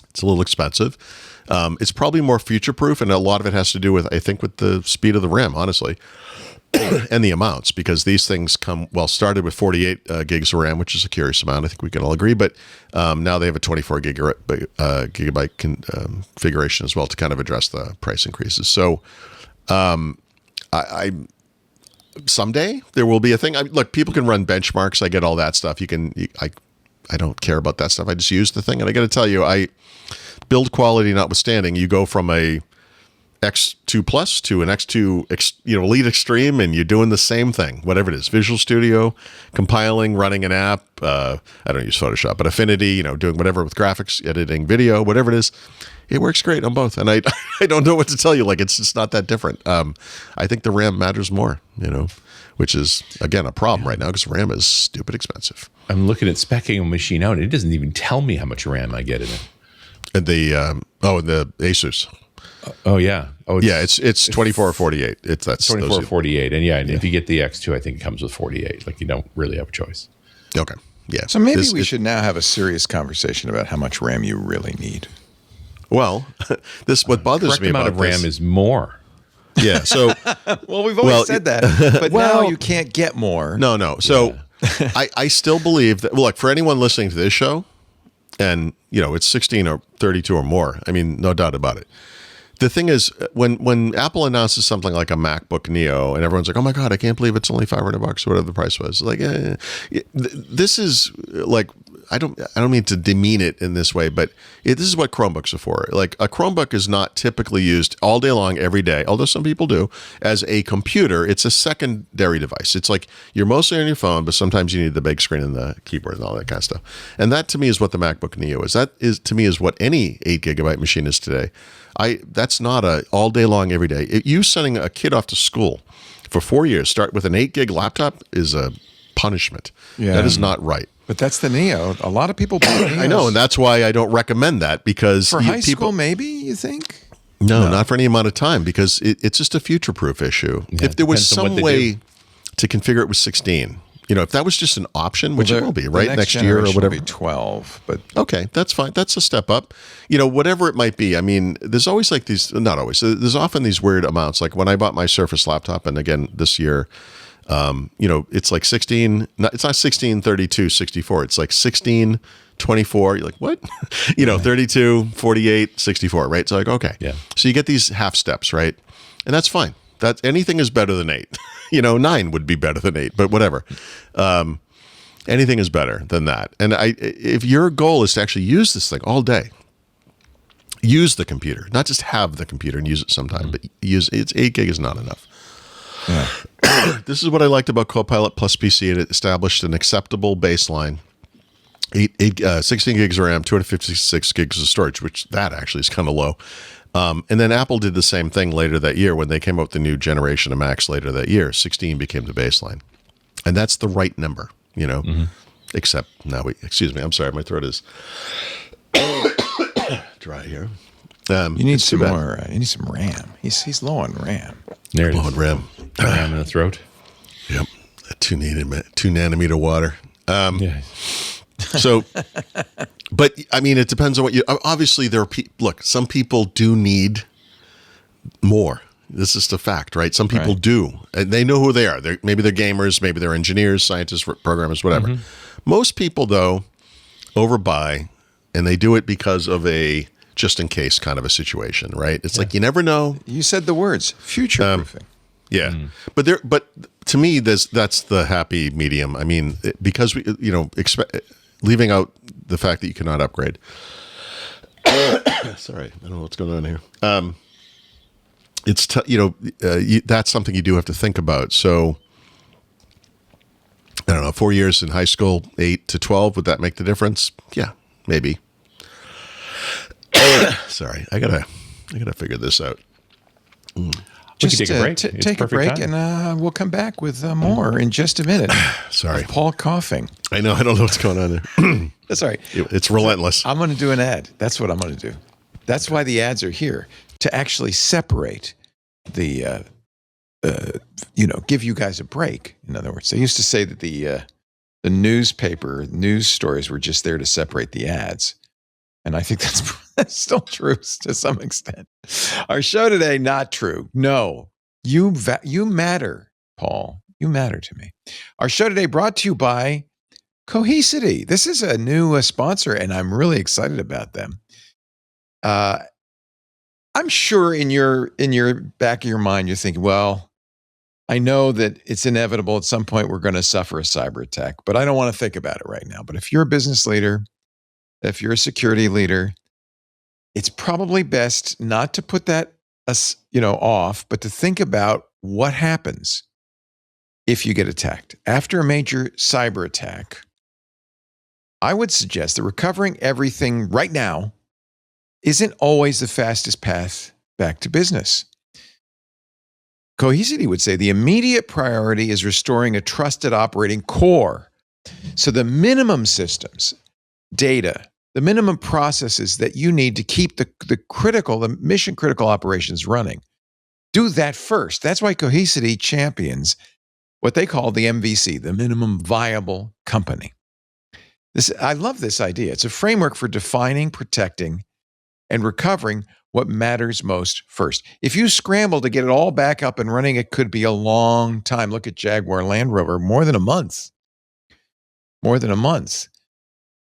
It's a little expensive. It's probably more future proof, and a lot of it has to do with, I think, with the speed of the RAM, honestly. And the amounts, because these things started with 48 gigs of RAM, which is a curious amount. I think we can all agree, but now they have a 24 gigabyte configuration as well to kind of address the price increases. So I someday there will be a thing. Look, people can run benchmarks. I get all that stuff. I don't care about that stuff. I just use the thing, and I got to tell you, build quality notwithstanding, you go from a X2 Plus to an X2 Elite Extreme, and you're doing the same thing, whatever it is. Visual Studio, compiling, running an app. I don't use Photoshop, but Affinity, doing whatever with graphics, editing video, whatever it is. It works great on both. And I don't know what to tell you. Like, it's just not that different. I think the RAM matters more, which is, again, a problem right now because RAM is stupid expensive. I'm looking at specking a machine out, and it doesn't even tell me how much RAM I get in it. And the Asus. Oh yeah. Oh yeah. It's 24 or 48. That's 24 or 48, and and if you get the X2, I think it comes with 48. Like, you don't really have a choice. Okay. Yeah. So maybe we should now have a serious conversation about how much RAM you really need. Well, what bothers me about amount of RAM is more. Yeah. So we've always said that, but now you can't get more. No. So I still believe that. Look, for anyone listening to this show, and it's 16 or 32 or more. I mean, no doubt about it. The thing is, when Apple announces something like a MacBook Neo, and everyone's like, "Oh my God, I can't believe it's only $500 or whatever the price was." Like, this is like, I don't mean to demean it in this way, but this is what Chromebooks are for. Like, a Chromebook is not typically used all day long, every day, although some people do, as a computer. It's a secondary device. It's like you're mostly on your phone, but sometimes you need the big screen and the keyboard and all that kind of stuff. And that, to me, is what the MacBook Neo is. That is, to me, is what any 8 gigabyte machine is today. That's not a all day long, every day. You sending a kid off to school for 4 years, start with an 8 gig laptop, is a punishment. Yeah. That is not right. But that's the Neo. A lot of people buy Neos. I know, and that's why I don't recommend that, because for high school, maybe, you think? No, not for any amount of time, because it's just a future-proof issue. Yeah, if there was some way to configure it with 16. If that was just an option, which it will be, right? The Next year or generation whatever. will be 12, but Okay, that's fine. That's a step up. Whatever it might be. I mean, there's always like these, not always, there's often these weird amounts. Like when I bought my Surface laptop, and again this year, it's like 16, it's not 16, 32, 64. It's like 16, 24. You're like, what? 32, 48, 64, right? So like, okay. Yeah. So you get these half steps, right? And that's fine. Anything is better than 8. 9 would be better than 8, but whatever. Anything is better than that. And if your goal is to actually use this thing all day, use the computer, not just have the computer and use it sometime, but use it's 8 gig is not enough. yeah. This is what I liked about Copilot Plus PC. It established an acceptable baseline. 16 gigs of RAM, 256 gigs of storage, which that actually is kind of low. And then Apple did the same thing later that year when they came out with the new generation of Macs later that year. 16 became the baseline. And that's the right number, except now excuse me, I'm sorry, my throat is dry here. You need it's too some bad. more. You need some RAM. He's low on RAM. There it Low is. on RAM. Ram in the throat. Yep. 2 nanometer water. Yeah. So, but I mean, it depends on what obviously there are look, some people do need more. This is the fact, right? Some people Right. do, and they know who they are. Maybe they're gamers, maybe they're engineers, scientists, programmers, whatever. Most people though overbuy, and they do it because of a just in case kind of a situation, right? It's like, you never know. You said the words future proofing. Yeah. But to me, that's the happy medium. I mean, because we, leaving out the fact that you cannot upgrade. Sorry, I don't know what's going on here. It's that's something you do have to think about. So I don't know, 4 years in high school, 8 to 12, would that make the difference? Yeah, maybe. Sorry, I gotta figure this out. Just take a break. Take It's a perfect break, time. and we'll come back with more in just a minute. Sorry, Paul coughing. I know. I don't know what's going on there. That's all right. It's relentless. I'm going to do an ad. That's what I'm going to do. That's why the ads are here, to actually separate the, give you guys a break. In other words, they used to say that the newspaper news stories were just there to separate the ads. And I think that's still true to some extent. Our show today, not true. No, you matter, Paul. You matter to me. Our show today brought to you by Cohesity. This is a new sponsor, and I'm really excited about them. I'm sure in your back of your mind, you're thinking, well, I know that it's inevitable at some point we're going to suffer a cyber attack, but I don't want to think about it right now. But if you're a business leader, if you're a security leader, it's probably best not to put that off, but to think about what happens if you get attacked. After a major cyber attack, I would suggest that recovering everything right now isn't always the fastest path back to business. Cohesity would say the immediate priority is restoring a trusted operating core. So the minimum systems, data, the minimum processes that you need to keep the mission critical operations running, do that first. That's why Cohesity champions what they call the MVC, the minimum viable company. I love this idea. It's a framework for defining, protecting, and recovering what matters most first. If you scramble to get it all back up and running, it could be a long time. Look at Jaguar Land Rover, more than a month. More than a month.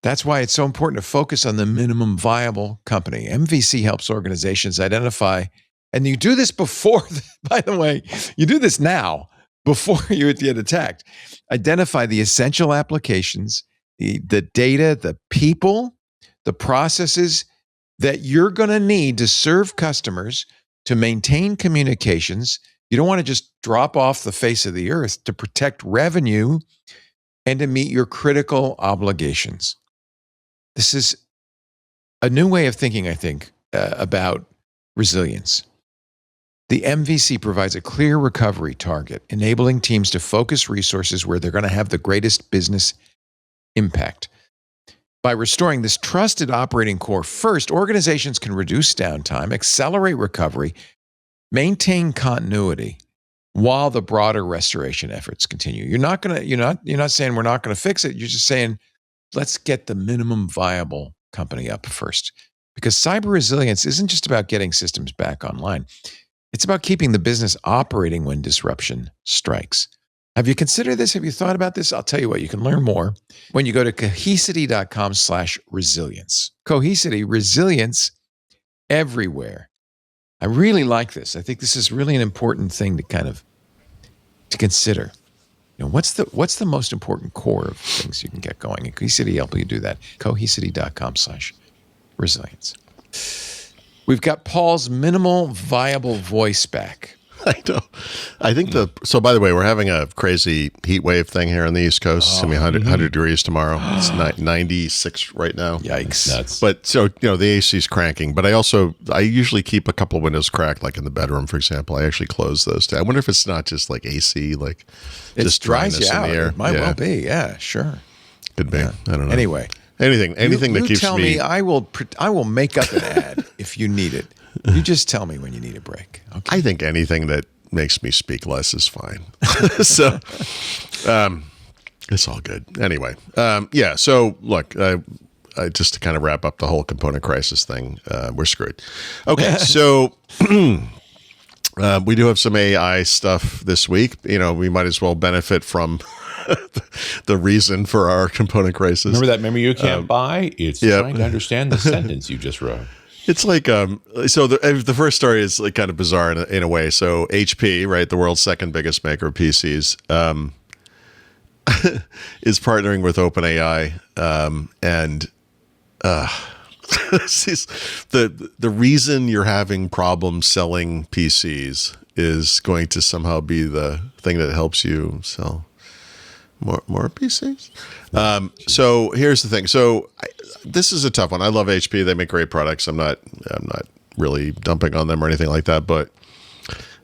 That's why it's so important to focus on the minimum viable company. MVC helps organizations identify, and you do this before, by the way, you do this now, before you get attacked. Identify the essential applications, the data, the people, the processes that you're going to need to serve customers, to maintain communications. You don't want to just drop off the face of the earth, to protect revenue and to meet your critical obligations. This is a new way of thinking, I think, about resilience. The MVC provides a clear recovery target, enabling teams to focus resources where they're going to have the greatest business impact. By restoring this trusted operating core first, organizations can reduce downtime, accelerate recovery, maintain continuity, while the broader restoration efforts continue. You're not saying we're not going to fix it. You're just saying, let's get the minimum viable company up first. Because cyber resilience isn't just about getting systems back online. It's about keeping the business operating when disruption strikes. Have you considered this? Have you thought about this? I'll tell you what, you can learn more when you go to cohesity.com/resilience. Cohesity, resilience everywhere. I really like this. I think this is really an important thing to consider. What's the most important core of things you can get going? And Cohesity help you do that. Cohesity.com/resilience. We've got Paul's minimal viable voice back. I know. I think so by the way, we're having a crazy heat wave thing here on the East Coast. It's going to be 100 degrees tomorrow. It's 96 right now. Yikes. Nuts. But so, the AC's cranking, but I usually keep a couple of windows cracked, like in the bedroom, for example. I actually close those. I wonder if it's not just like AC, like just dries dryness you out. in the air. It might well be. Yeah, sure. Could be. Yeah. I don't know. Anyway. Anything that keeps tell me, I will make up an ad if you need it. You just tell me when you need a break. Okay. I think anything that makes me speak less is fine. So, it's all good. Anyway, so look, just to kind of wrap up the whole component crisis thing, we're screwed. Okay, so we do have some AI stuff this week. We might as well benefit from the reason for our component crisis. Remember that memory you can't buy? It's trying to understand the sentence you just wrote. It's like, so the first story is like kind of bizarre in a way. So HP, right, the world's second biggest maker of PCs, is partnering with OpenAI, and the reason you're having problems selling PCs is going to somehow be the thing that helps you sell more PCs. So here's the thing. So this is a tough one. I love HP. They make great products. I'm not really dumping on them or anything like that. But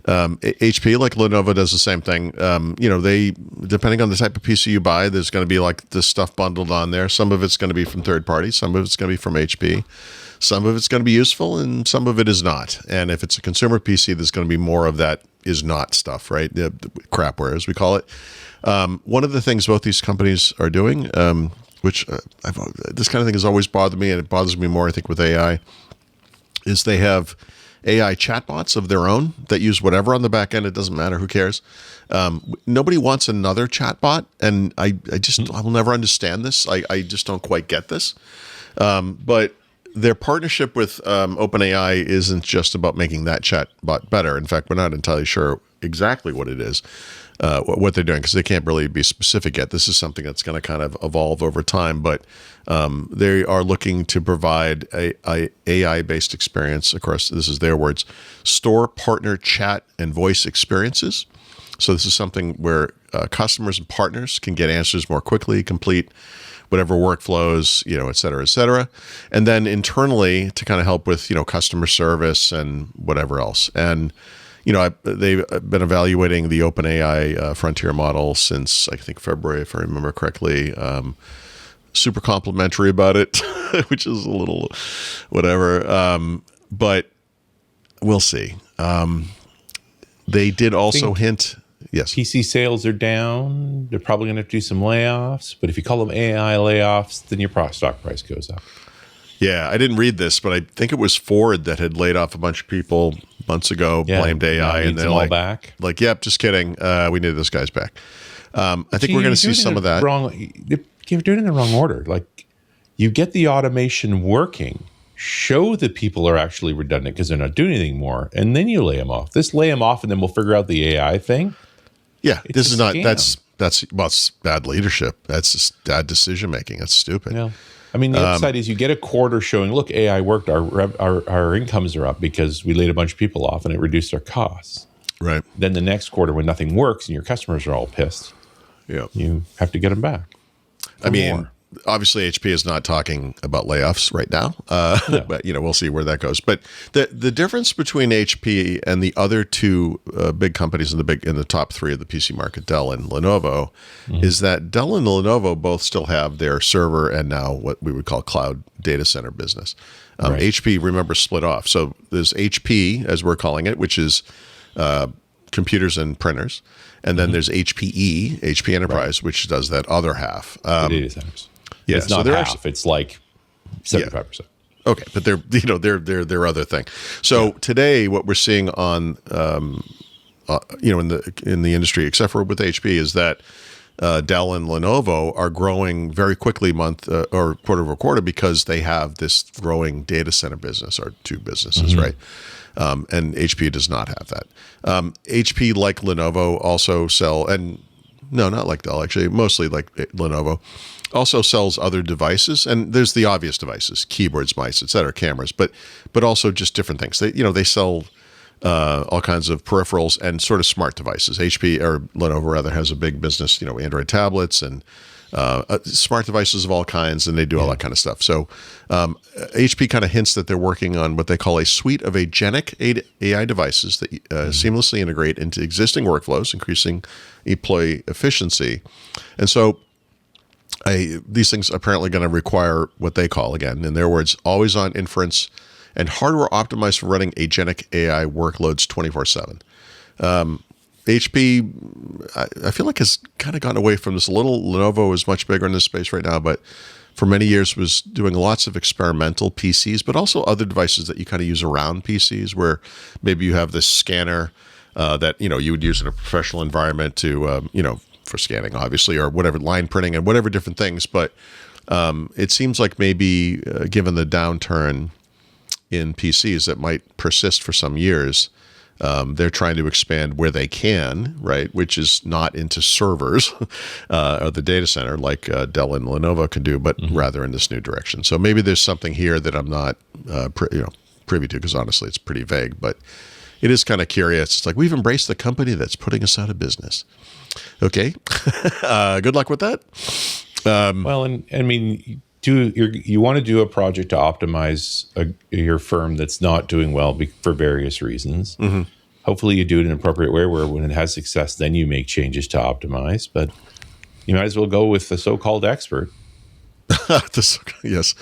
HP, like Lenovo, does the same thing. They, depending on the type of PC you buy, there's going to be like this stuff bundled on there. Some of it's going to be from third parties. Some of it's going to be from HP. Some of it's going to be useful, and some of it is not. And if it's a consumer PC, there's going to be more of that is not stuff, right? The crapware, as we call it. One of the things both these companies are doing, which this kind of thing has always bothered me, and it bothers me more, I think, with AI, is they have AI chatbots of their own that use whatever on the back end. It doesn't matter. Who cares? Nobody wants another chatbot, and I will never understand this. I just don't quite get this. But their partnership with OpenAI isn't just about making that chatbot better. In fact, we're not entirely sure exactly what it is. What they're doing, because they can't really be specific yet. This is something that's going to kind of evolve over time, but they are looking to provide a AI-based experience. Of course, this is their words: store, partner, chat, and voice experiences. So this is something where customers and partners can get answers more quickly, complete whatever workflows, et cetera, et cetera. And then internally to kind of help with, customer service and whatever else. And they've been evaluating the OpenAI frontier model since, I think, February, if I remember correctly. Super complimentary about it, which is a little whatever. But we'll see. They did also hint. Yes. PC sales are down. They're probably going to do some layoffs. But if you call them AI layoffs, then your stock price goes up. Yeah, I didn't read this, but I think it was Ford that had laid off a bunch of people months ago, blamed AI, and they're like, back. Yep, just kidding. We need those guys back. I think we're going to see some of that. You're doing it in the wrong order. Like, you get the automation working, show that people are actually redundant because they're not doing anything more, and then you lay them off. Lay them off, and then we'll figure out the AI thing. Yeah, It's this is not. scam. It's bad leadership. That's just bad decision making. That's stupid. Yeah. I mean, the upside is you get a quarter showing, look, AI worked, our incomes are up because we laid a bunch of people off and it reduced our costs. Right. Then the next quarter, when nothing works and your customers are all pissed, you have to get them back. I mean, obviously HP is not talking about layoffs right now, but we'll see where that goes. But the difference between HP and the other two big companies in the top three of the PC market, Dell and Lenovo, is that Dell and Lenovo both still have their server and now what we would call cloud data center business. Right. HP, remember, split off. So there's HP, as we're calling it, which is computers and printers, and then there's HPE, HP Enterprise, which does that other half. The data centers. Yeah, It's not half. It's like 75%. Okay, but they're their other thing. So today, what we're seeing on in the industry, except for with HP, is that Dell and Lenovo are growing very quickly month or quarter over quarter because they have this growing data center business, or two businesses, right? And HP does not have that. HP, like Lenovo, also sell, and no, not like Dell, actually, mostly like Lenovo, also sells other devices. And there's the obvious devices, keyboards, mice, et cetera, cameras, but also just different things. They sell all kinds of peripherals and sort of smart devices. HP, or Lenovo rather, has a big business, Android tablets and smart devices of all kinds, and they do all that kind of stuff. So HP kind of hints that they're working on what they call a suite of agentic AI devices that seamlessly integrate into existing workflows, increasing employee efficiency. And so these things are apparently going to require what they call, again, in their words, always-on inference and hardware optimized for running agentic AI workloads 24/7. HP, I feel like, has kind of gotten away from this a little. Lenovo is much bigger in this space right now, but for many years was doing lots of experimental PCs, but also other devices that you kind of use around PCs, where maybe you have this scanner that you would use in a professional environment to for scanning, obviously, or whatever, line printing and whatever different things. But it seems like maybe given the downturn in PCs that might persist for some years, they're trying to expand where they can, right? Which is not into servers or the data center like Dell and Lenovo can do, but rather in this new direction. So maybe there's something here that I'm not privy to, because honestly, it's pretty vague. But it is kind of curious. It's like, we've embraced the company that's putting us out of business. Okay, good luck with that. Well, and I mean, you want to do a project to optimize your firm that's not doing well for various reasons. Hopefully you do it in an appropriate way, where when it has success, then you make changes to optimize. But you might as well go with the so-called expert. Yes.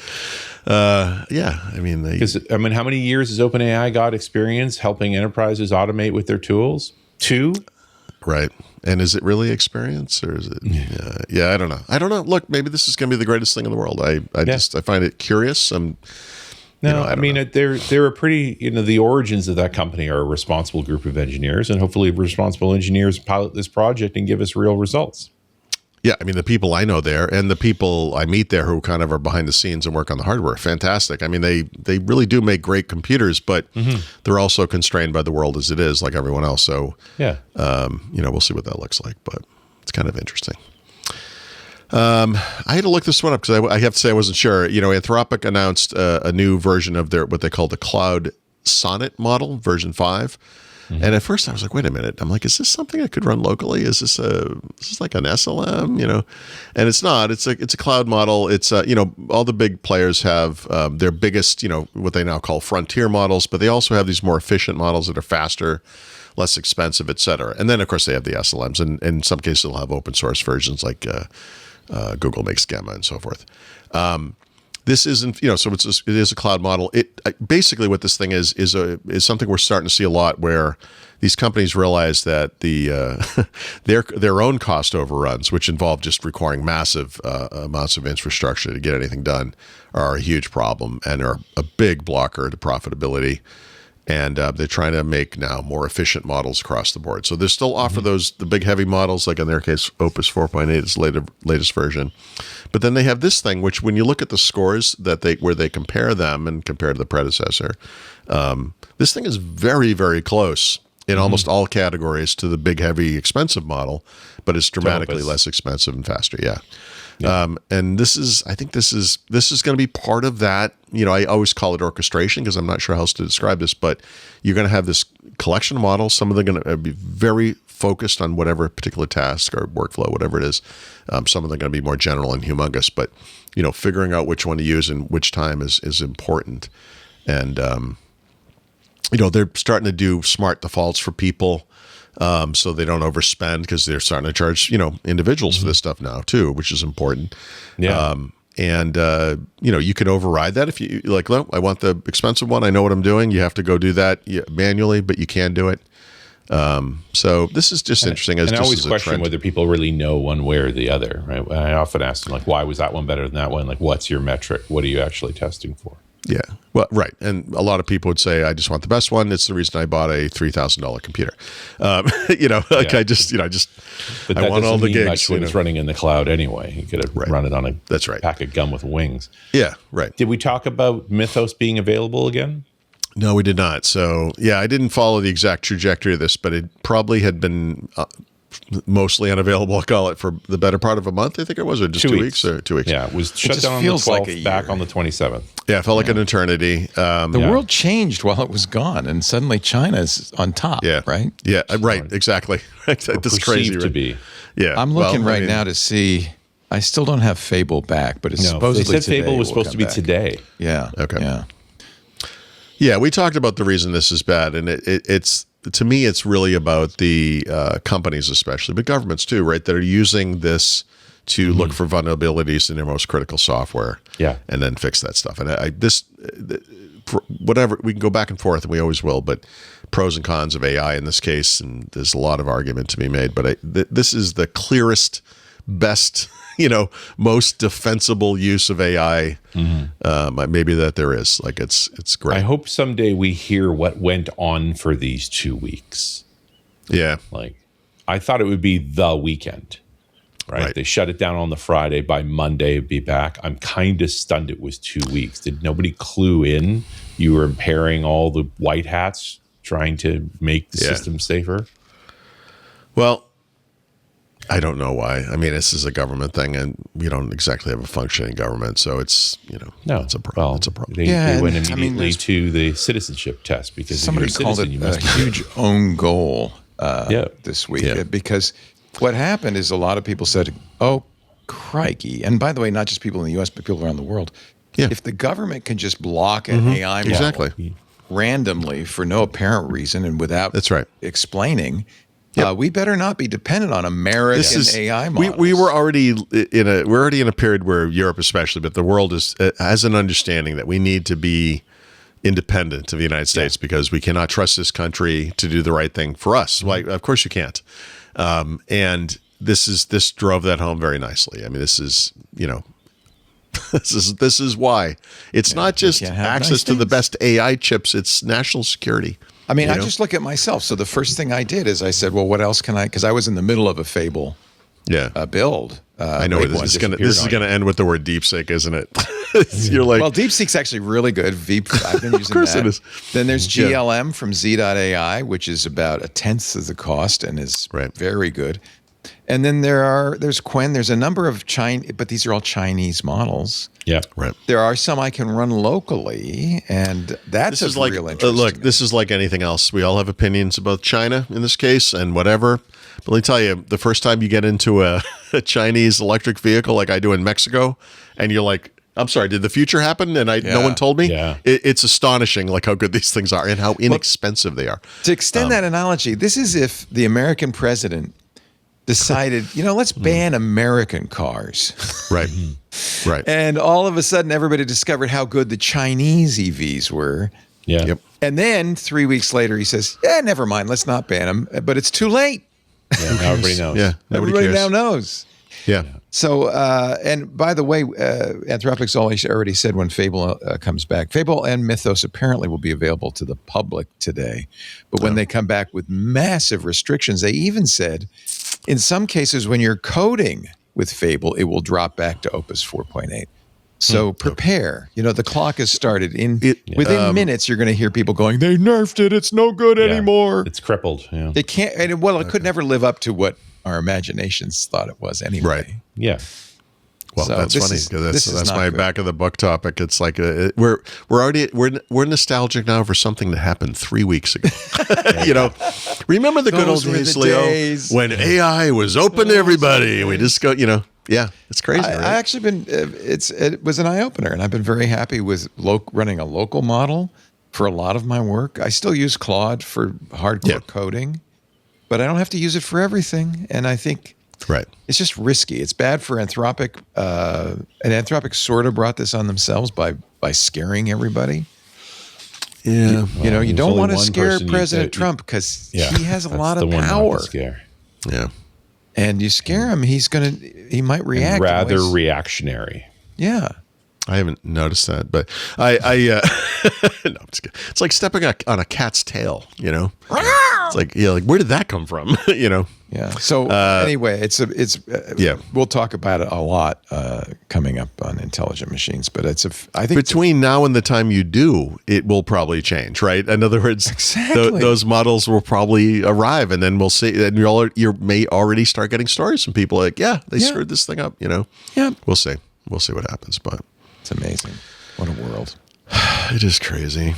Yeah. I mean, how many years has OpenAI got experience helping enterprises automate with their tools? 2? Right. And is it really experience, or is it? Yeah, I don't know. Look, maybe this is going to be the greatest thing in the world. I find it curious. They're a pretty, the origins of that company are a responsible group of engineers, and hopefully responsible engineers pilot this project and give us real results. Yeah, I mean, the people I know there and the people I meet there who kind of are behind the scenes and work on the hardware, fantastic. I mean, they really do make great computers, but they're also constrained by the world as it is, like everyone else. So, we'll see what that looks like, but it's kind of interesting. I had to look this one up because I have to say I wasn't sure. Anthropic announced a new version of their what they call the Cloud Sonnet model, version 5. And at first I was like, wait a minute. I'm like, is this something that could run locally? Is this like an SLM? And it's not. It's a cloud model. It's all the big players have their biggest, what they now call frontier models, but they also have these more efficient models that are faster, less expensive, et cetera. And then of course they have the SLMs, and in some cases they'll have open source versions like Google makes Gamma and so forth. This isn't, so it is a cloud model. Basically what this thing is something we're starting to see a lot, where these companies realize that their own cost overruns, which involve just requiring massive amounts of infrastructure to get anything done, are a huge problem and are a big blocker to profitability. And they're trying to make now more efficient models across the board. So they still offer the big heavy models, like in their case, Opus 4.8 is latest version. But then they have this thing, which when you look at the scores where they compare them and compare to the predecessor, this thing is very, very close in almost all categories to the big, heavy, expensive model, but it's dramatically less expensive and faster. Yeah. And I think this is going to be part of that. I always call it orchestration because I'm not sure how else to describe this, but you're going to have this collection of models. Some of them are going to be very focused on whatever particular task or workflow, whatever it is. Some of them are going to be more general and humongous, but figuring out which one to use and which time is important. And they're starting to do smart defaults for people. So they don't overspend, because they're starting to charge, individuals for this stuff now too, which is important. Yeah. You can override that if you like, no, I want the expensive one. I know what I'm doing. You have to go do that manually, but you can do it. So this is just interesting. As And I just always as a question trend. whether people really know one way or the other, right? I often ask them, like, why was that one better than that one? Like, what's your metric? What are you actually testing for? Yeah. Well, right. And a lot of people would say, I just want the best one. It's the reason I bought a $3,000 computer. Yeah. I just, But I that want doesn't all the mean gigs. much when it's running in the cloud anyway. You could have run it on a That's right. pack of gum with wings. Yeah. Right. Did we talk about Mythos being available again? No, we did not. So, yeah, I didn't follow the exact trajectory of this, but it probably had been mostly unavailable, I'll call it, for the better part of a month, I think it was, or just 2 weeks or 2 weeks. Yeah, it was shut just down on the feels 12th, like a back year. on the 27th. Yeah, it felt like an eternity. The world changed while it was gone, and suddenly China's on top, Yeah. right? Yeah, right. Exactly. That's Perceived crazy. to Right? be. Yeah. I'm looking now to see. I still don't have Fable back, but it's No, supposedly they said today Fable was it will supposed to come be back. today. Yeah. Okay. Yeah. Yeah, we talked about the reason this is bad, and it's to me, it's really about the companies, especially, but governments too, right? That are using this to look for vulnerabilities in their most critical software, and then fix that stuff. And whatever, we can go back and forth, and we always will. But pros and cons of AI in this case, and there's a lot of argument to be made. But this is the clearest, best, most defensible use of AI, maybe that there is. Like it's great. I hope someday we hear what went on for these 2 weeks. Yeah. Like, I thought it would be the weekend, right? They shut it down on the Friday. By Monday, it'd be back. I'm kind of stunned it was 2 weeks. Did nobody clue in? You were impairing all the white hats trying to make the system safer? Well, I don't know why. I mean, this is a government thing, and we don't exactly have a functioning government, so it's No, it's a problem. well, it's a problem. They went and, I mean, immediately to the citizenship test because Somebody if you're a called citizen, it you must a be huge own goal Yeah. this week Yeah. because what happened is a lot of people said, "Oh, crikey!" And by the way, not just people in the U.S., but people around the world. Yeah. If the government can just block an AI model Exactly. randomly for no apparent reason and without That's right. explaining, we better not be dependent on American AI models. We were already in a period where Europe, especially, but the world has an understanding that we need to be independent of the United States because we cannot trust this country to do the right thing for us. Like, of course you can't. And this drove that home very nicely. I mean, this is this is why it's not just can't have access nice to the things. best AI chips; it's national security. I mean, I just look at myself. So the first thing I did is I said, well, what else can I? Because I was in the middle of a Fable build. I know where big this one. is going to end with the word DeepSeek, isn't it? You're like, Well, DeepSeek's actually really good. Veep, I've been using course that. it is. Then there's GLM from Z.AI, which is about a tenth of the cost and is very good. And then there's Quen. There's a number of Chinese, but these are all Chinese models. Yeah. right. There are some I can run locally, and that's This is of like, real interest. look, to me. this is like anything else. We all have opinions about China in this case and whatever. But let me tell you, the first time you get into a Chinese electric vehicle like I do in Mexico, and you're like, I'm sorry, did the future happen? And no one told me? Yeah. It's astonishing like how good these things are and how inexpensive they are. To extend that analogy, this is if the American president decided, let's ban American cars. Right. Right. And all of a sudden, everybody discovered how good the Chinese EVs were. Yeah. Yep. And then 3 weeks later, he says, never mind, let's not ban them. But it's too late. Yeah, now everybody knows. Yeah. Nobody Everybody cares. now knows. Yeah. So, and by the way, Anthropic's already said when Fable comes back, Fable and Mythos apparently will be available to the public today. But when they come back with massive restrictions, they even said, in some cases, when you're coding with Fable, it will drop back to Opus 4.8. So prepare. The clock has started. Within minutes, you're going to hear people going, "They nerfed it. It's no good anymore." It's crippled. Yeah. They can't. And it could never live up to what our imaginations thought it was anyway. Right. Yeah. Well, So that's this funny is- because this is that's not my good. back of the book topic. It's like we're nostalgic now for something that happened 3 weeks ago. Remember the good old Those were days, the Leo, days. when AI was open to everybody, and we just go, it's crazy. I right? actually been. It was an eye opener, and I've been very happy with running a local model for a lot of my work. I still use Claude for hardcore coding, but I don't have to use it for everything. And I think Right. it's just risky. It's bad for Anthropic. And Anthropic sort of brought this on themselves by scaring everybody. Yeah. You know, you there's don't only want to one scare person President Trump because he has a that's lot the of one not to power. scare. Yeah. And you scare him, he might react. And rather in ways- reactionary. Yeah. I haven't noticed that, but I no, I'm just kidding. It's like stepping on a cat's tail, you know? It's like, like, where did that come from? You know? Yeah. So anyway, Yeah. We'll talk about it a lot coming up on intelligent machines, but I think Between now and the time you do, it will probably change, right? In other words, Exactly. those models will probably arrive, and then we'll see, and you may already start getting stories from people like, they screwed this thing up, you know? Yeah. We'll see. We'll see what happens, but it's amazing. What a world. it is crazy.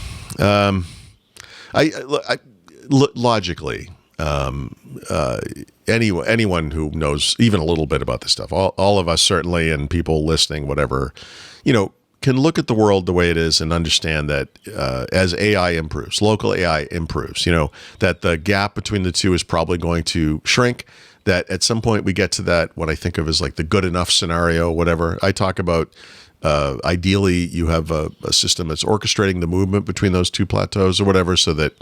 Logically, anyone who knows even a little bit about this stuff, all of us certainly, and people listening, whatever, you know, can look at the world the way it is and understand that as AI improves, local AI improves, you know, that the gap between the two is probably going to shrink. That at some point we get to that, what I think of as like the good enough scenario, whatever. I talk about ideally you have a system that's orchestrating the movement between those two plateaus or whatever, so that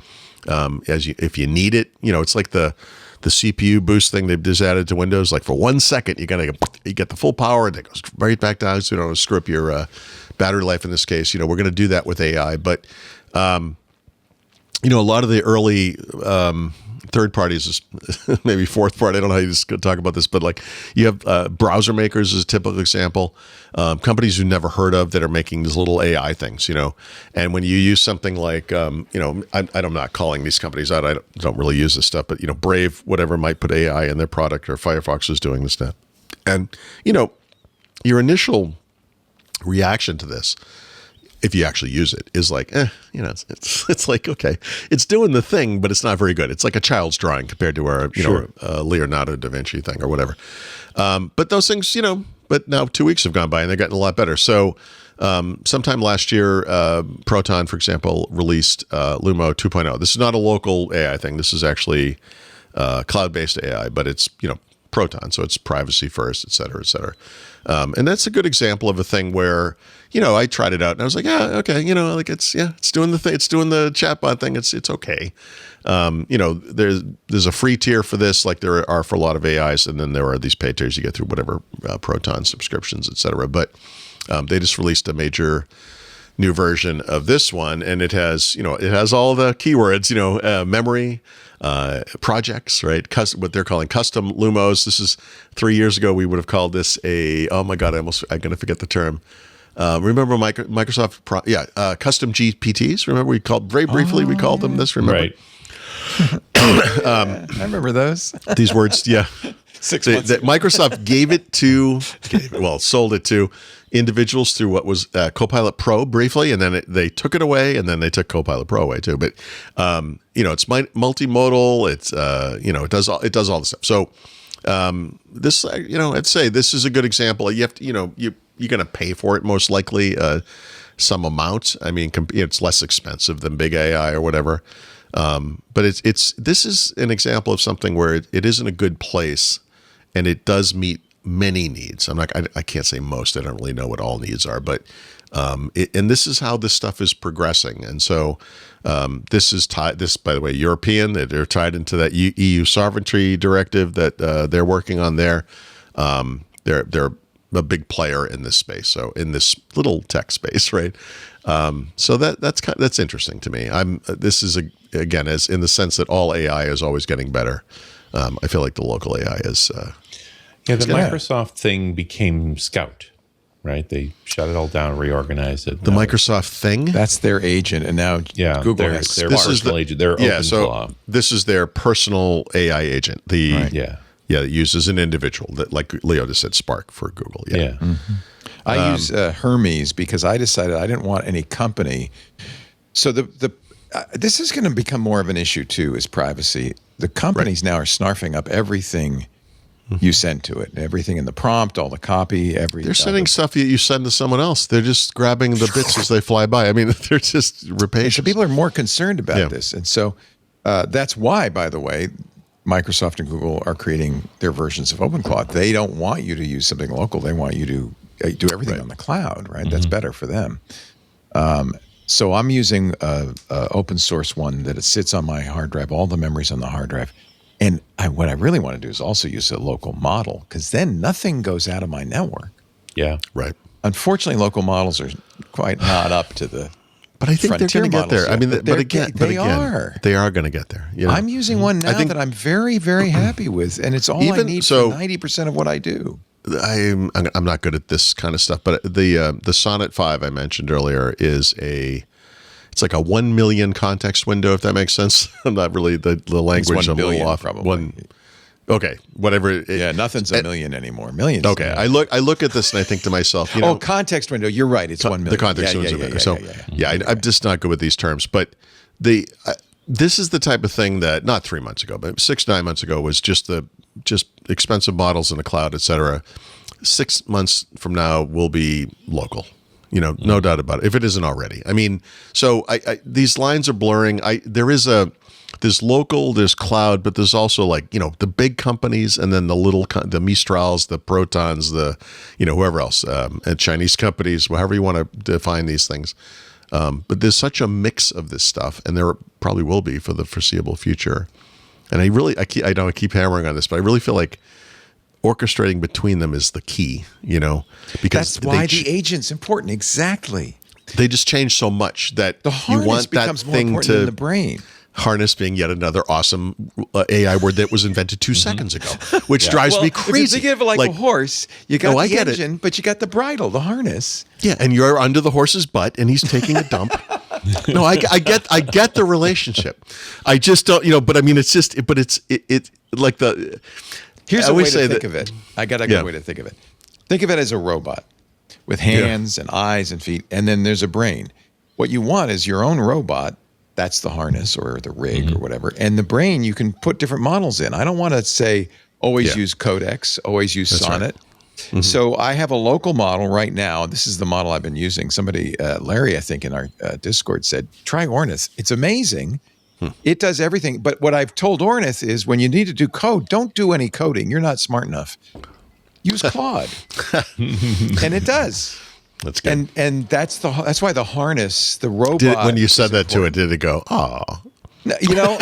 if you need it, you know, it's like the CPU boost thing they've just added to Windows. Like for 1 second, you get the full power and it goes right back down, so you don't screw up your battery life in this case. You know, we're going to do that with AI, but you know, a lot of the early third parties is maybe fourth part. I don't know how you just talk about this, but like you have browser makers is a typical example. Companies you've never heard of that are making these little AI things, you know. And when you use something like, you know, I'm not calling these companies out. I don't really use this stuff, but you know, Brave, whatever, might put AI in their product, or Firefox is doing this stuff. And you know, your initial reaction to this, if you actually use it, is like, you know, it's like, okay, it's doing the thing, but it's not very good. It's like a child's drawing compared to our, you know, Leonardo da Vinci thing or whatever. But those things, you know, but now 2 weeks have gone by and they're getting a lot better. So sometime last year, Proton, for example, released Lumo 2.0. This is not a local AI thing. This is actually cloud-based AI, but it's, you know, Proton, so it's privacy first, et cetera, et cetera. And that's a good example of a thing where, you know, I tried it out and I was like, okay, you know, like it's doing the thing, it's doing the chatbot thing, it's okay. You know, there's a free tier for this, like there are for a lot of AIs, and then there are these paid tiers you get through whatever Proton subscriptions, et cetera. But they just released a major new version of this one, and it has all the keywords, you know, memory, projects, right? What they're calling custom Lumos. This is 3 years ago. We would have called this oh my God, I'm going to forget the term. Remember Microsoft, custom GPTs? Remember we called, very briefly, we called them this, remember? Right. I remember those. These words, yeah. 6 So months that Microsoft sold it to individuals through what was Copilot Pro briefly, and then they took it away, and then they took Copilot Pro away too. But you know, it's multimodal. It's you know, it does all the stuff. So this, you know, I'd say this is a good example. You have to, you know, you're going to pay for it most likely some amount. I mean, it's less expensive than big AI or whatever. But this is an example of something where it is in a good place, and it does meet many needs. I can't say most. I don't really know what all needs are, but and this is how this stuff is progressing. And so this is tied. This, by the way, European. They're tied into that EU sovereignty directive that they're working on there. They're a big player in this space. So in this little tech space, right? So that's interesting to me. This is again, as in the sense that all AI is always getting better. I feel like the local AI is. The Microsoft thing became Scout, right? They shut it all down, reorganized it. The Microsoft thing? That's their agent, and now Google has their Spark. personal agent. Their OpenClaw. This is their personal AI agent. Right. It uses an individual, that, like Leo just said, Spark for Google. Yeah. Mm-hmm. I use Hermes because I decided I didn't want any company. So this is going to become more of an issue too, is privacy. The companies now are snarfing up everything you send to it, everything in the prompt, all the copy, They're sending stuff that you send to someone else. They're just grabbing the bits as they fly by. I mean, they're just rapacious. So people are more concerned about this. And so that's why, by the way, Microsoft and Google are creating their versions of OpenClaw. They don't want you to use something local. They want you to do everything on the cloud, right? Mm-hmm. That's better for them. So I'm using a open source one that it sits on my hard drive, all the memories on the hard drive. And what I really want to do is also use a local model, because then nothing goes out of my network. Yeah. Right. Unfortunately, local models are quite not up to the But I think they're going to get there. yet, I mean, but but again, they are. they are going to get there. You know? I'm using one now that I'm very, very happy with, and it's all I need for 90% of what I do. I'm not good at this kind of stuff, but the Sonnet 5 I mentioned earlier is it's like a 1 million context window, if that makes sense. I'm not really the language. It's 1 I'm a billion, little off. probably. Okay, whatever. Yeah, nothing's a million anymore. Millions. Okay, I look at this and I think to myself, you know, context window. You're right. It's 1 million. the context window. I'm just not good with these terms, but this is the type of thing that not 3 months ago, but 6-9 months ago was just expensive models in the cloud, et cetera. 6 months from now will be local. You know, no doubt about it. If it isn't already, I mean, so these lines are blurring. There's local, there's cloud, but there's also like, you know, the big companies and then the the Mistrals, the Protons, whoever else, and Chinese companies, however you want to define these things. But there's such a mix of this stuff, and there probably will be for the foreseeable future. And I keep hammering on this, but I really feel like orchestrating between them is the key, you know, because that's why the agent's important. Exactly. They just change so much that the harness you want becomes that more thing important than to the brain. Harness being yet another awesome AI word that was invented 2 seconds ago, which drives me crazy. If you think of it like a horse, you got the engine, it. but you got the bridle, the harness. Yeah, and you're under the horse's butt, and he's taking a dump. No, I get the relationship. I just don't, you know. But I mean, it's just, but it's like the. Here's a way to think of it. I got a good way to think of it. Think of it as a robot with hands and eyes and feet, and then there's a brain. What you want is your own robot. That's the harness or the rig or whatever. And the brain, you can put different models in. I don't want to say always use Codex, always use Sonnet. Right. So I have a local model right now. This is the model I've been using. Somebody, Larry, I think in our Discord said, try Ornith. It's amazing. It does everything. But what I've told Ornith is when you need to do code, don't do any coding. You're not smart enough. Use Claude. And it does. That's good. And that's why the harness, the robot. When you said that to it, did it go, oh? You know,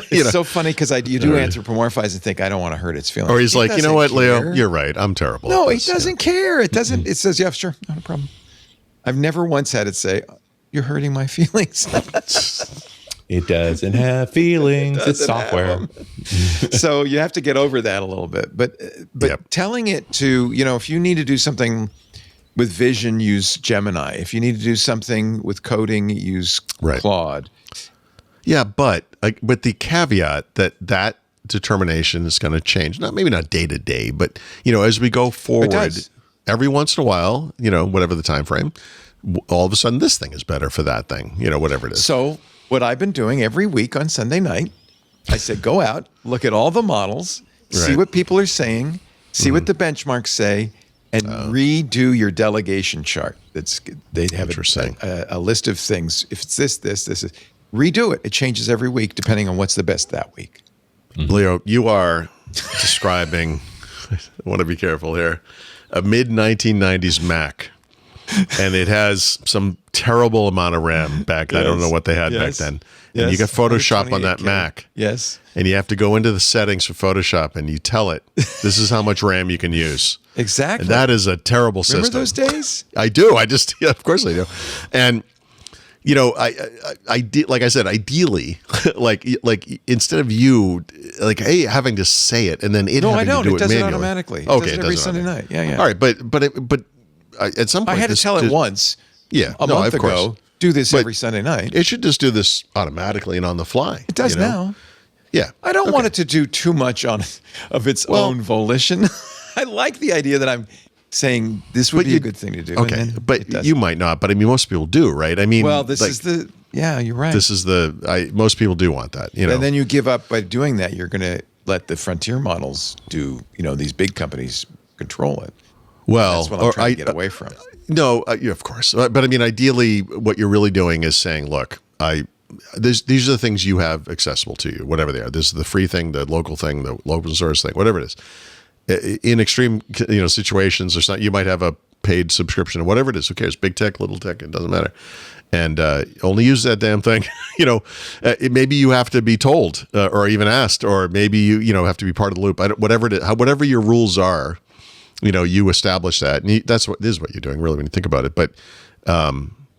it's so funny because you do anthropomorphize and think I don't want to hurt its feelings. Or he's like, you know what, Leo, you're right. I'm terrible. No, it doesn't care. It doesn't. It says, yeah, sure, not a problem. I've never once had it say, you're hurting my feelings. It doesn't have feelings. It's software. So you have to get over that a little bit. But telling it to, you know, if you need to do something with vision, use Gemini. If you need to do something with coding, use Claude. Yeah, but with the caveat that determination is going to change. Maybe not day to day, but you know, as we go forward, every once in a while, you know, whatever the time frame, all of a sudden this thing is better for that thing, you know, whatever it is. So what I've been doing every week on Sunday night, I said, go out, look at all the models, see what people are saying, see what the benchmarks say, and redo your delegation chart. They have a list of things. If it's this is. Redo it. It changes every week depending on what's the best that week. Leo, you are describing, I want to be careful here, a mid-1990s Mac. And it has some terrible amount of RAM back then. I don't know what they had back then. And you got Photoshop on that Mac. Yes. And you have to go into the settings for Photoshop and you tell it, this is how much RAM you can use. Exactly. And that is a terrible system. Remember those days? I do. Of course I do. And you know, like I said, ideally, like instead of you, like, hey, having to say it and then it having to do it manually. No, it does it automatically. It does it every Sunday night. Yeah. All right, but at some point, I had to tell it once. Yeah, a month ago. Do this every Sunday night. It should just do this automatically and on the fly. It does now. Yeah, I don't want it to do too much of its own volition. I like the idea that I'm saying this would be a good thing to do. Okay, but you might not. But I mean, most people do, right? I mean, well, you're right. This is most people do want that, you know. And then you give up by doing that. You're going to let the frontier models do, you know, these big companies control it. Well, that's what I'm trying to get away from. No, of course. But I mean, ideally, what you're really doing is saying, look, these are the things you have accessible to you, whatever they are. This is the free thing, the local thing, the open source thing, whatever it is. In extreme, you know, situations or something, you might have a paid subscription or whatever it is. Who cares? Big tech, little tech, it doesn't matter. and only use that damn thing. Maybe you have to be told or even asked, or maybe you have to be part of the loop. Whatever it is, whatever your rules are, you establish that, and this is what you're doing really when you think about it. But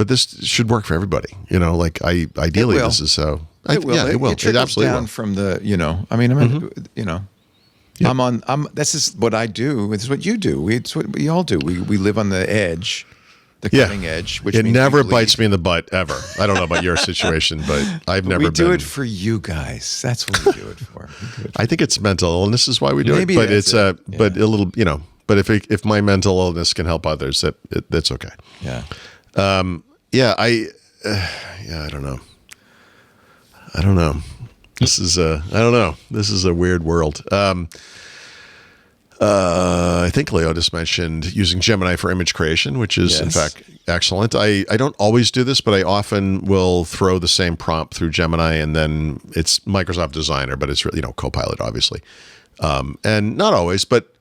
this should work for everybody. Ideally, this is so. It will. Yeah, it will. It trickles absolutely down will. from the. This is what I do. This is what you do. It's what we all do. We live on the edge, the cutting edge. Which it means never we bleed. bites me in the butt ever. I don't know about your situation, but I've never. We do been. it for you guys. That's what we do it for. I think it's mental illness is why we do Maybe it. But that's it's it. but a little, But if my mental illness can help others, that's okay. Yeah. I don't know. This is I don't know. This is a weird world. I think Leo just mentioned using Gemini for image creation, which is in fact excellent. I don't always do this, but I often will throw the same prompt through Gemini, and then it's Microsoft Designer, but it's Copilot, obviously, and not always, but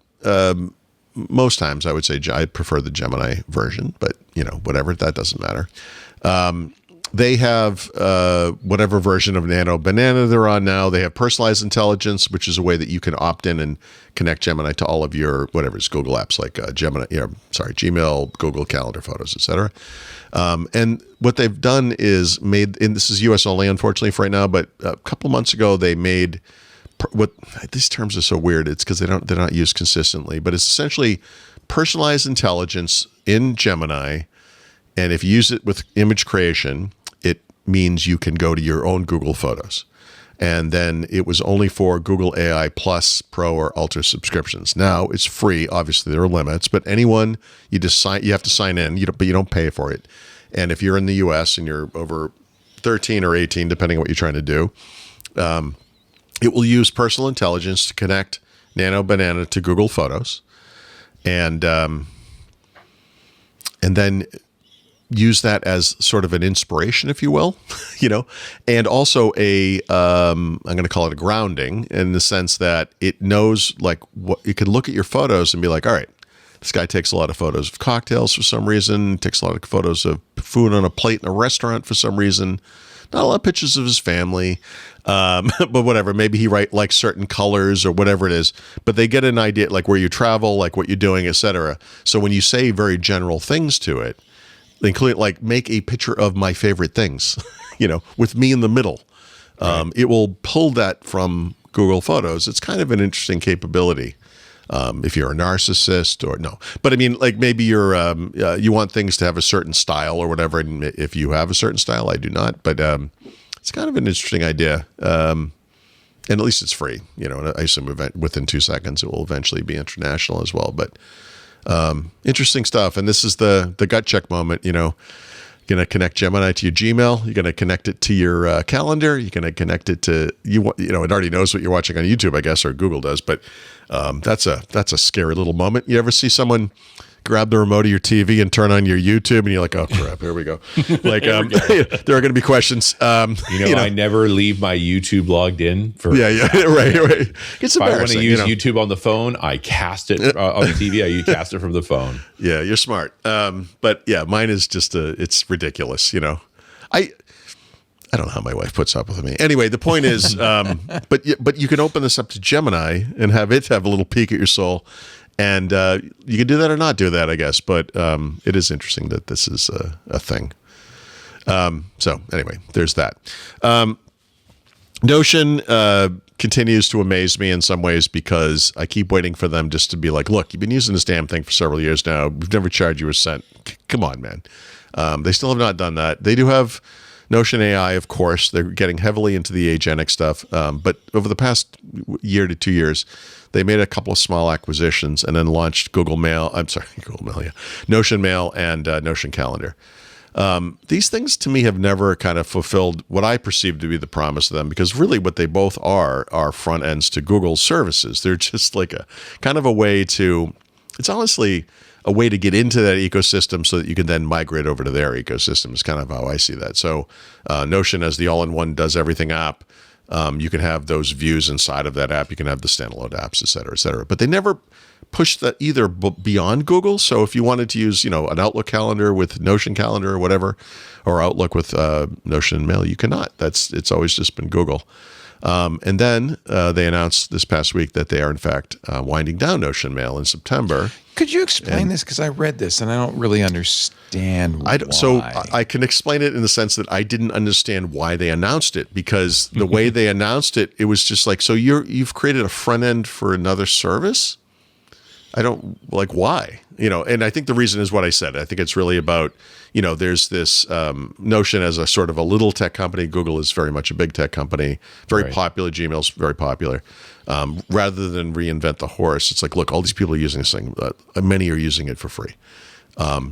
most times I would say I prefer the Gemini version. But whatever, that doesn't matter. They have whatever version of Nano Banana they're on now. They have personalized intelligence, which is a way that you can opt in and connect Gemini to all of your Google apps like Gmail, Google Calendar, Photos, etc. And what they've done is and this is US only, unfortunately, for right now. But a couple of months ago, they made what these terms are so weird. It's because they're not used consistently, but it's essentially personalized intelligence in Gemini. And if you use it with image creation, it means you can go to your own Google Photos. And then it was only for Google AI Plus, Pro, or Ultra subscriptions. Now it's free. Obviously, there are limits, but anyone you have to sign in. But you don't pay for it. And if you're in the U.S. and you're over 13 or 18, depending on what you're trying to do, it will use personal intelligence to connect Nano Banana to Google Photos, and then use that as sort of an inspiration, if you will, and also I'm going to call it a grounding, in the sense that it knows what you can look at your photos and be like, all right, this guy takes a lot of photos of cocktails for some reason, takes a lot of photos of food on a plate in a restaurant for some reason, not a lot of pictures of his family, but whatever, maybe he likes certain colors or whatever it is, but they get an idea like where you travel, like what you're doing, etc. So when you say very general things to it, including make a picture of my favorite things, with me in the middle. Right. It will pull that from Google Photos. It's kind of an interesting capability. If you're a narcissist or no, but I mean, maybe you're you want things to have a certain style or whatever. And if you have a certain style, I do not. But it's kind of an interesting idea. And at least it's free. And I assume within 2 seconds it will eventually be international as well. But interesting stuff. And this is the gut check moment. You're going to connect Gemini to your Gmail. You're going to connect it to your calendar. You're going to connect it to it already knows what you're watching on YouTube, I guess, or Google does. But that's a scary little moment. You ever see someone grab the remote of your TV and turn on your YouTube, and you're like, oh crap, here we go. There are going to be questions. I never leave my YouTube logged in for. Yeah, right. It's if I want embarrassing. to use YouTube on the phone, I cast it on the TV. I cast it from the phone. Yeah, you're smart. But yeah, mine is just it's ridiculous. I don't know how my wife puts up with me. Anyway, the point is, but you can open this up to Gemini and have it have a little peek at your soul. And you can do that or not do that, I guess. But it is interesting that this is a thing. So anyway, there's that. Notion continues to amaze me in some ways because I keep waiting for them just to be like, look, you've been using this damn thing for several years now. We've never charged you a cent. Come on, man. They still have not done that. They do have Notion AI, of course. They're getting heavily into the agentic stuff. But over the past year to 2 years, they made a couple of small acquisitions and then launched Notion Mail, and Notion Calendar. These things to me have never kind of fulfilled what I perceive to be the promise of them, because really what they both are front ends to Google's services. They're just like a kind of a way to, it's honestly a way to get into that ecosystem so that you can then migrate over to their ecosystem is kind of how I see that. So Notion as the all-in-one does everything app You can have those views inside of that app. You can have the standalone apps, et cetera, et cetera. But they never pushed that either beyond Google. So if you wanted to use, an Outlook calendar with Notion calendar or whatever, or Outlook with Notion Mail, you cannot. It's always just been Google. And then they announced this past week that they are, in fact, winding down Notion Mail in September. Could you explain this? Because I read this and I don't really understand why. So I can explain it in the sense that I didn't understand why they announced it, because the way they announced it, it was just like, so you've created a front end for another service? I don't like why, and I think the reason is what I said. I think it's really about, there's this Notion as a sort of a little tech company. Google is very much a big tech company, very popular. Gmail's very popular. Rather than reinvent the horse, it's like, look, all these people are using this thing. Many are using it for free.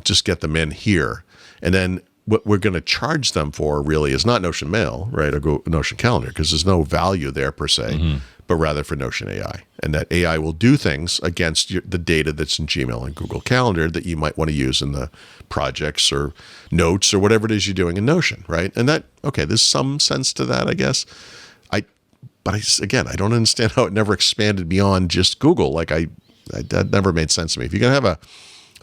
Just get them in here. And then what we're going to charge them for really is not Notion Mail, right, or Notion Calendar, because there's no value there per se, but rather for Notion AI. And that AI will do things against the data that's in Gmail and Google Calendar that you might want to use in the projects or notes or whatever it is you're doing in Notion, right? And that, okay, there's some sense to that, I guess. But I don't understand how it never expanded beyond just Google. That never made sense to me. If you're going to have a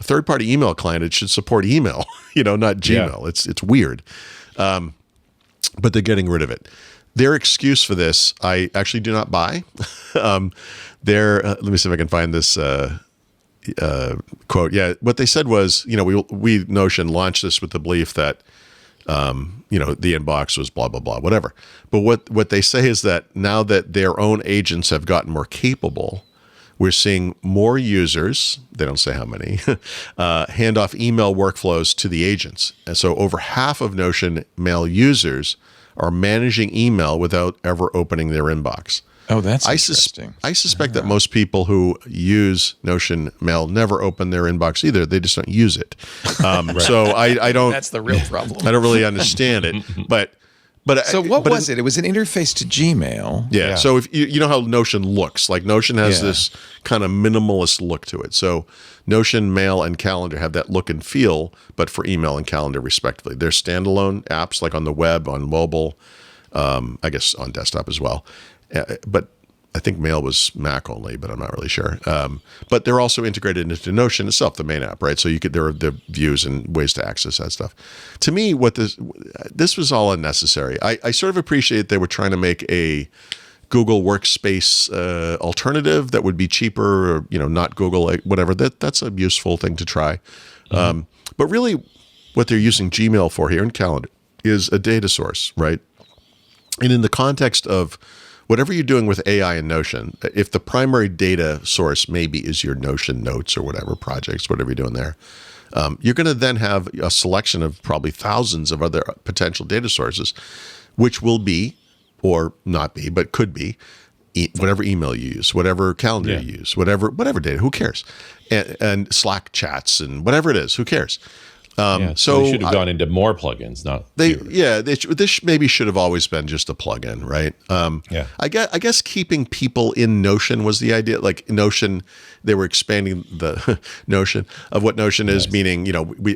third-party email client, it should support email, not Gmail. Yeah. It's weird. But they're getting rid of it. Their excuse for this, I actually do not buy. Let me see if I can find this quote. Yeah, what they said was, we Notion launched this with the belief that, the inbox was blah, blah, blah, whatever. But what they say is that now that their own agents have gotten more capable, we're seeing more users, they don't say how many, hand off email workflows to the agents. And so over half of Notion Mail users are managing email without ever opening their inbox. Oh, that's interesting. I suspect that most people who use Notion Mail never open their inbox either. They just don't use it. So I don't. That's the real problem. I don't really understand it. But so what was it? It was an interface to Gmail. Yeah. So if you know how Notion looks, like Notion has this kind of minimalist look to it. So Notion Mail and Calendar have that look and feel, but for email and calendar respectively. They're standalone apps, like on the web, on mobile, I guess on desktop as well. But I think Mail was Mac only, but I'm not really sure. But they're also integrated into Notion itself, the main app, right? So there are the views and ways to access that stuff. To me, what this was all unnecessary. I sort of appreciate they were trying to make a Google Workspace alternative that would be cheaper, or not Google, whatever. That's a useful thing to try. But really, what they're using Gmail for here in Calendar is a data source, right? And in the context of whatever you're doing with AI and Notion, if the primary data source maybe is your Notion notes or whatever projects, whatever you're doing there, you're going to then have a selection of probably thousands of other potential data sources, which will be, or not be, but could be, whatever email you use, whatever calendar you use, whatever data, who cares? And Slack chats and whatever it is, who cares? So they should have gone into more plugins, not fewer. This maybe should have always been just a plugin, right? I guess keeping people in Notion was the idea. Like Notion, they were expanding the notion of what Notion is, meaning we're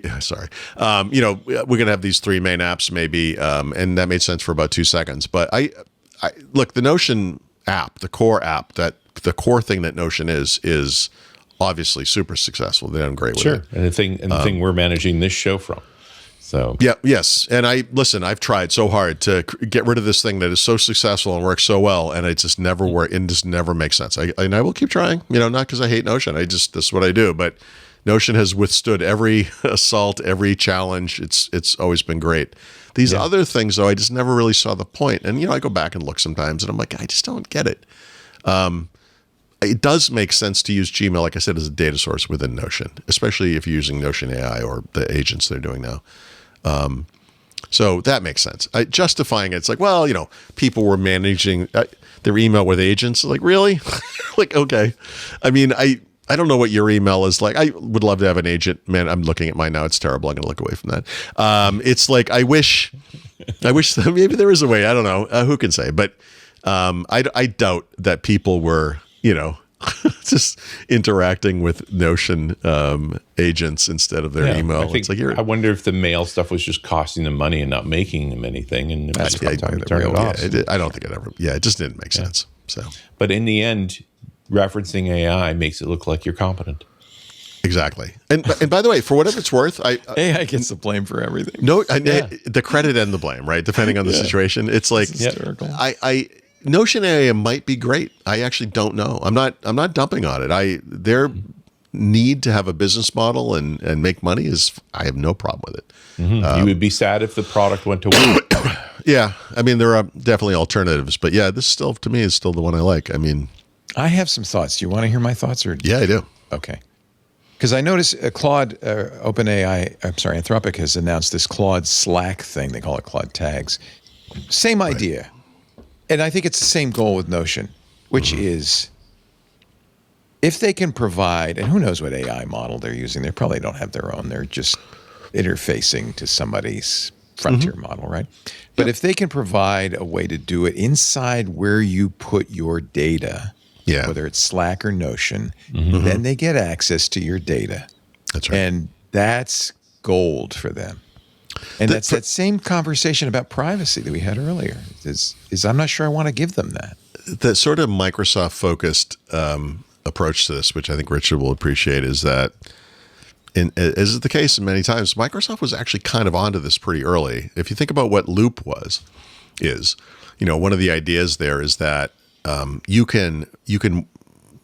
gonna have these three main apps maybe, and that made sense for about 2 seconds. But I look, the Notion app, the core app, that the core thing that Notion is obviously super successful. They're doing great with it. And the thing we're managing this show from. So yes. And I've tried so hard to get rid of this thing that is so successful and works so well, and it just never works. It just never makes sense. I will keep trying. Not because I hate Notion. This is what I do. But Notion has withstood every assault, every challenge. It's always been great. These other things, though, I just never really saw the point. And I go back and look sometimes, and I'm like, I just don't get it. It does make sense to use Gmail, like I said, as a data source within Notion, especially if you're using Notion AI or the agents they're doing now. So that makes sense. Justifying it's like, well, people were managing their email with agents. Like, really? Like, okay. I mean, I don't know what your email is like. I would love to have an agent. Man, I'm looking at mine now. It's terrible. I'm going to look away from that. It's like, I wish that maybe there is a way. I don't know. Who can say? But I doubt that people were, just interacting with Notion agents instead of their email. I think, I wonder if the mail stuff was just costing them money and not making them anything, and that's probably time to turn it off. I don't think it ever. Yeah, it just didn't make sense. So, but in the end, referencing AI makes it look like you're competent. Exactly. And by the way, for whatever it's worth, AI gets the blame for everything. The credit and the blame, right? Depending on the situation. It's like Notion AI might be great. I actually don't know. I'm not dumping on it. Their need to have a business model and make money I have no problem with it. Mm-hmm. You would be sad if the product went to work. Yeah. I mean, there are definitely alternatives, but yeah, this still, to me, is still the one I like. I mean, I have some thoughts. Do you want to hear my thoughts? Yeah, I do. Okay. Because I noticed Anthropic has announced this Claude Slack thing. They call it Claude Tags. Same idea. And I think it's the same goal with Notion, which is if they can provide, and who knows what AI model they're using. They probably don't have their own. They're just interfacing to somebody's frontier model, right? But if they can provide a way to do it inside where you put your data, whether it's Slack or Notion, then they get access to your data. That's right. And that's gold for them. And that's that same conversation about privacy that we had earlier. Is I'm not sure I want to give them that. The sort of Microsoft-focused approach to this, which I think Richard will appreciate, is that, as is the case many times, Microsoft was actually kind of onto this pretty early. If you think about what Loop is, one of the ideas there is that you can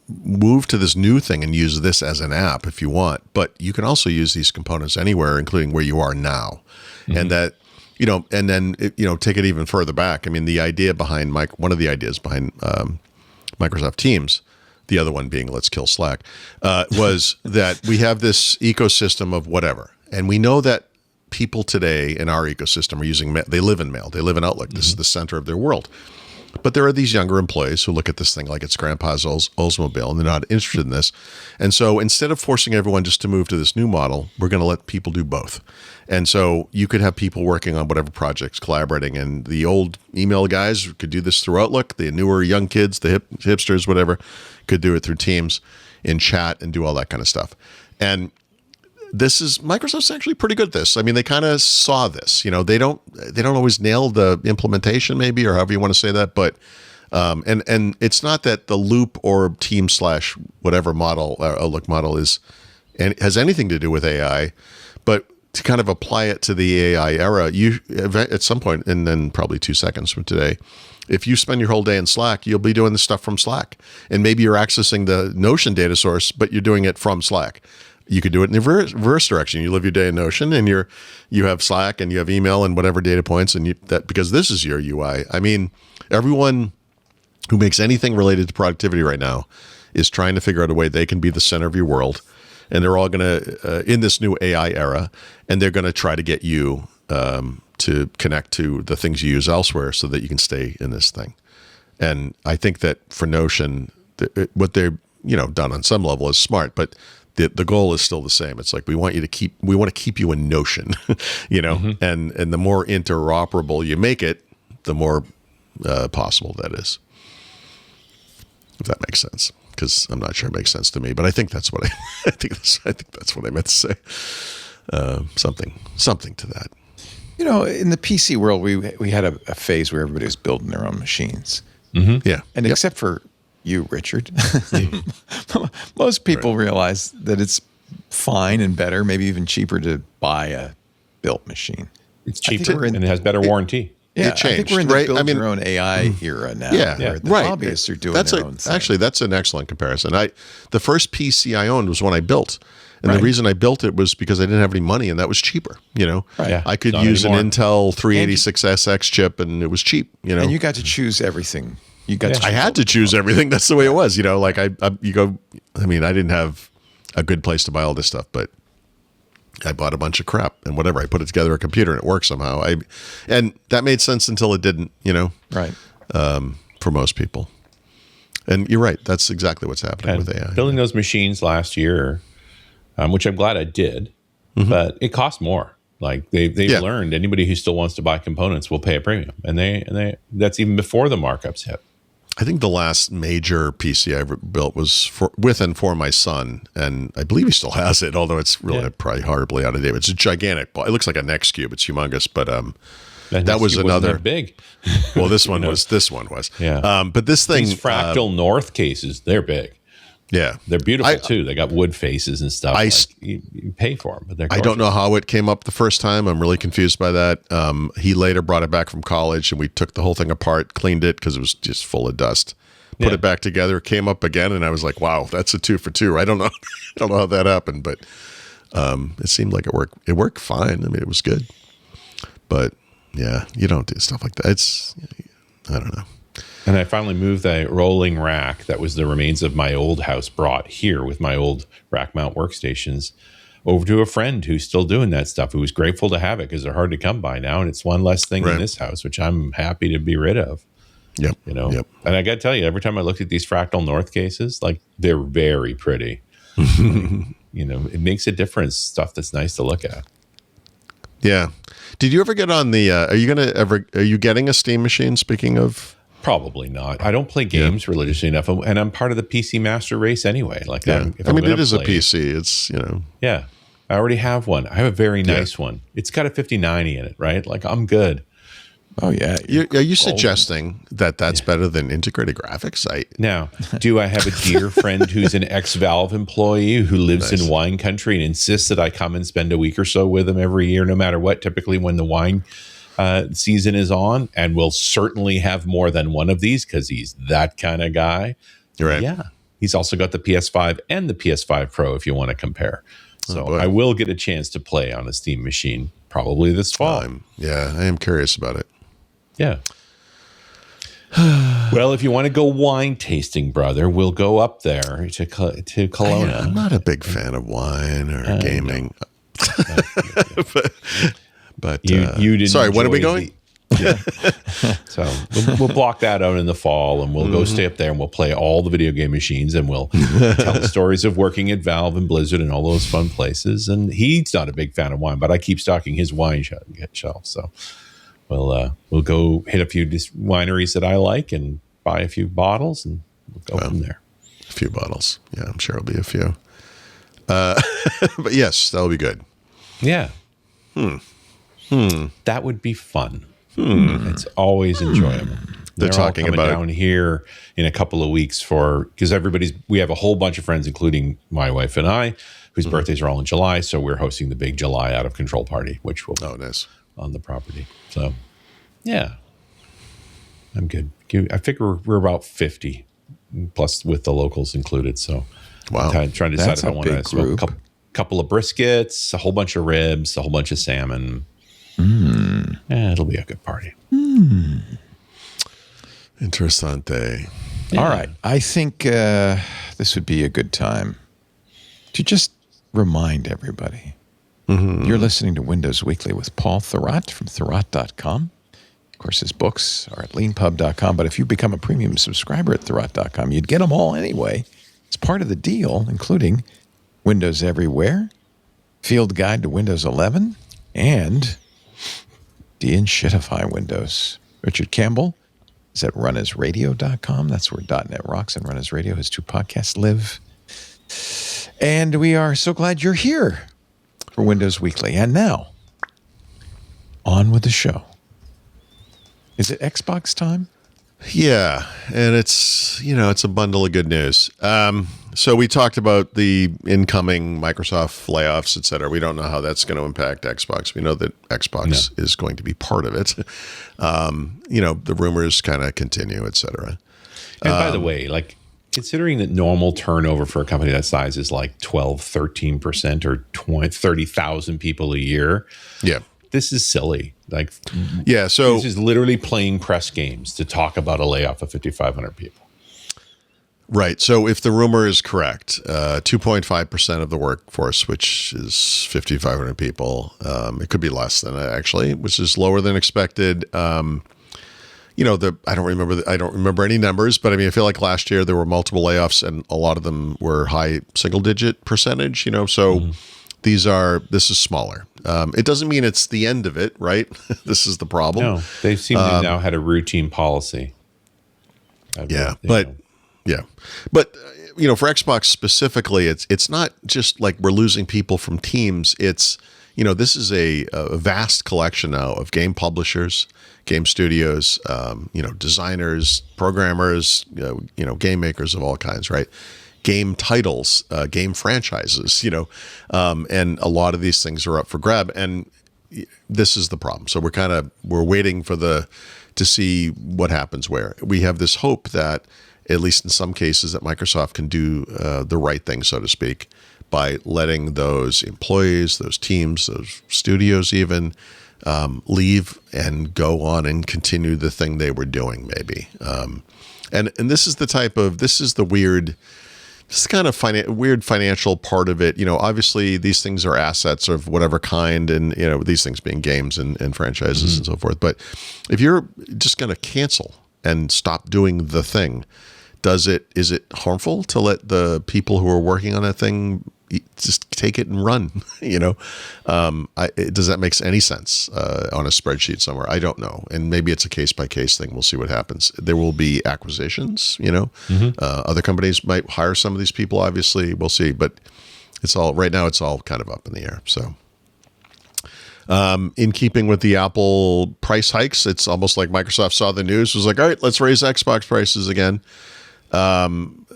move to this new thing and use this as an app if you want, but you can also use these components anywhere, including where you are now. And that, and then, take it even further back. I mean, the idea behind one of the ideas behind Microsoft Teams, the other one being let's kill Slack, was that we have this ecosystem of whatever. And we know that people today in our ecosystem are using, they live in mail, they live in Outlook. This is the center of their world. But there are these younger employees who look at this thing like it's grandpa's Oldsmobile, and they're not interested in this. And so instead of forcing everyone just to move to this new model, we're going to let people do both. And so you could have people working on whatever projects, collaborating, and the old email guys could do this through Outlook. The newer young kids, the hipsters, whatever, could do it through Teams in chat and do all that kind of stuff. And Microsoft's actually pretty good at this. I mean, they kind of saw this. They don't always nail the implementation, maybe, or however you want to say that. But and it's not that the Loop or Team/whatever model, Outlook model has anything to do with AI, but to kind of apply it to the AI era, you at some point, and then probably 2 seconds from today, if you spend your whole day in Slack, you'll be doing this stuff from Slack, and maybe you're accessing the Notion data source, but you're doing it from Slack. You could do it in the reverse direction. You live your day in Notion, and you have Slack, and you have email and whatever data points, and because this is your UI. I mean, everyone who makes anything related to productivity right now is trying to figure out a way they can be the center of your world, and they're all going to in this new AI era, and they're going to try to get you to connect to the things you use elsewhere so that you can stay in this thing. And I think that for Notion, what they've done on some level is smart, but the goal is still the same. It's like we want to keep you in Notion, and the more interoperable you make it, the more possible that is. If that makes sense, because I'm not sure it makes sense to me, but I think that's what I think that's what I meant to say. Something to that. In the PC world, we had a phase where everybody was building their own machines. Yeah, and except for you, Richard, most people realize that it's fine and better, maybe even cheaper to buy a built machine. It's cheaper and it has better warranty. Yeah, it changed, I think we're in the right? build your own AI era now. Yeah, where the right. hobbyists are doing their own thing. Actually, that's an excellent comparison. The first PC I owned was one I built. And the reason I built it was because I didn't have any money, and that was cheaper. Right. Yeah, I could use an Intel 386SX chip, and it was cheap. And you got to choose everything. I had to choose everything. That's the way it was. Like I didn't have a good place to buy all this stuff, but I bought a bunch of crap and whatever. I put it together a computer and it worked somehow. And that made sense until it didn't. Right. For most people. And you're right. That's exactly what's happening with AI. Building those machines last year, which I'm glad I did, but it cost more. Like they've learned anybody who still wants to buy components will pay a premium, and they that's even before the markups hit. I think the last major PC I ever built was with and for my son, and I believe he still has it, although it's really probably horribly out of date. It's a gigantic ball. It looks like a Next Cube. It's humongous, but that was another big. Well, this one was. This one was. Yeah. But this thing, these Fractal North cases, they're big. Yeah, they're beautiful too. They got wood faces and stuff. You pay for them, but they're gorgeous. I don't know how it came up the first time. I'm really confused by that. He later brought it back from college, and we took the whole thing apart, cleaned it because it was just full of dust. Put it back together. It came up again, and I was like, "Wow, that's a 2 for 2." I don't know, I don't know how that happened, but it seemed like it worked. It worked fine. I mean, it was good, but yeah, you don't do stuff like that. It's I don't know. And I finally moved a rolling rack that was the remains of my old house brought here with my old rack mount workstations over to a friend who's still doing that stuff, who was grateful to have it because they're hard to come by now. And it's one less thing in this house, which I'm happy to be rid of. Yep. You know, and I got to tell you, every time I looked at these Fractal North cases, like they're very pretty. You know, it makes a difference. Stuff that's nice to look at. Yeah. Did you ever get on the, are you getting a Steam machine? Speaking of, probably not. I don't play games religiously enough, and I'm part of the PC Master Race anyway. Like, I mean, it is a PC. It's, you know. Yeah, I already have one. I have a very nice one. It's got a 5090 in it, right? Like, I'm good. Oh yeah. Are you suggesting that that's better than integrated graphics? Now, do I have a dear friend who's an ex-Valve employee who lives in wine country and insists that I come and spend a week or so with him every year, no matter what? Typically, when the wine season is on, and will certainly have more than one of these because he's that kind of guy. Right. Yeah. He's also got the PS5 and the PS5 Pro if you want to compare. So I will get a chance to play on a Steam machine probably this fall. I am curious about it. Yeah. Well, if you want to go wine tasting, brother, we'll go up there to Kelowna. I'm not a big fan of wine or gaming. But you didn't. Sorry, when are we going? So we'll block that out in the fall, and we'll go stay up there, and we'll play all the video game machines, and we'll tell the stories of working at Valve and Blizzard and all those fun places. And he's not a big fan of wine, but I keep stocking his wine shelf. So we'll go hit a few wineries that I like and buy a few bottles, and we'll go from there. A few bottles, yeah, I'm sure it'll be a few. But yes, that'll be good. Yeah. That would be fun. It's always enjoyable. They're talking all coming about down here in a couple of weeks because we have a whole bunch of friends, including my wife and I, whose birthdays are all in July. So we're hosting the big July out of control party, which will be nice on the property. So yeah, I'm good. I figure we're about 50 plus with the locals included. So I'm trying to decide if I want to smoke a couple of briskets, a whole bunch of ribs, a whole bunch of salmon. Yeah, it'll be a good party. Interessante. Yeah. All right. I think this would be a good time to just remind everybody. You're listening to Windows Weekly with Paul Thurrott from Thurrott.com. Of course, his books are at leanpub.com. But if you become a premium subscriber at Thurrott.com, you'd get them all anyway. It's part of the deal, including Windows Everywhere, Field Guide to Windows 11, and de-shitify Windows. Richard Campbell is at runisradio.com. That's where .NET Rocks and Run as Radio, his two podcasts, live. And we are so glad you're here for Windows Weekly. And now, on with the show. Is it Xbox time? Yeah, and it's a bundle of good news. So we talked about the incoming Microsoft layoffs, et cetera. We don't know how that's going to impact Xbox. We know that Xbox is going to be part of it. The rumors kind of continue, et cetera. And by the way, like considering that normal turnover for a company that size is like 12, 13% or 30,000 people a year. Yeah. This is silly. So this is literally playing press games to talk about a layoff of 5,500 people. Right. So if the rumor is correct, 2.5% of the workforce, which is 5,500 people, it could be less than that actually, which is lower than expected. I don't remember any numbers, but I mean, I feel like last year there were multiple layoffs, and a lot of them were high single-digit percentage. This is smaller. It doesn't mean it's the end of it, right? This is the problem. No, they seem to have now had a routine policy. But for Xbox specifically, it's not just like we're losing people from teams. It's this is a vast collection now of game publishers, game studios, designers, programmers, game makers of all kinds, right? Game titles, game franchises, and a lot of these things are up for grab. And this is the problem. So we're waiting to see what happens where. We have this hope that, at least in some cases, that Microsoft can do the right thing, so to speak, by letting those employees, those teams, those studios even leave and go on and continue the thing they were doing, maybe. And this is the weird. It's kind of weird financial part of it. Obviously these things are assets of whatever kind, and these things being games and franchises and so forth. But if you're just going to cancel and stop doing the thing, is it harmful to let the people who are working on that thing just take it and run? Does that make any sense on a spreadsheet somewhere? I don't know. And maybe it's a case by case thing. We'll see what happens. There will be acquisitions, other companies might hire some of these people. Obviously we'll see, but right now it's all kind of up in the air. So, in keeping with the Apple price hikes, it's almost like Microsoft saw the news, was like, all right, let's raise Xbox prices again.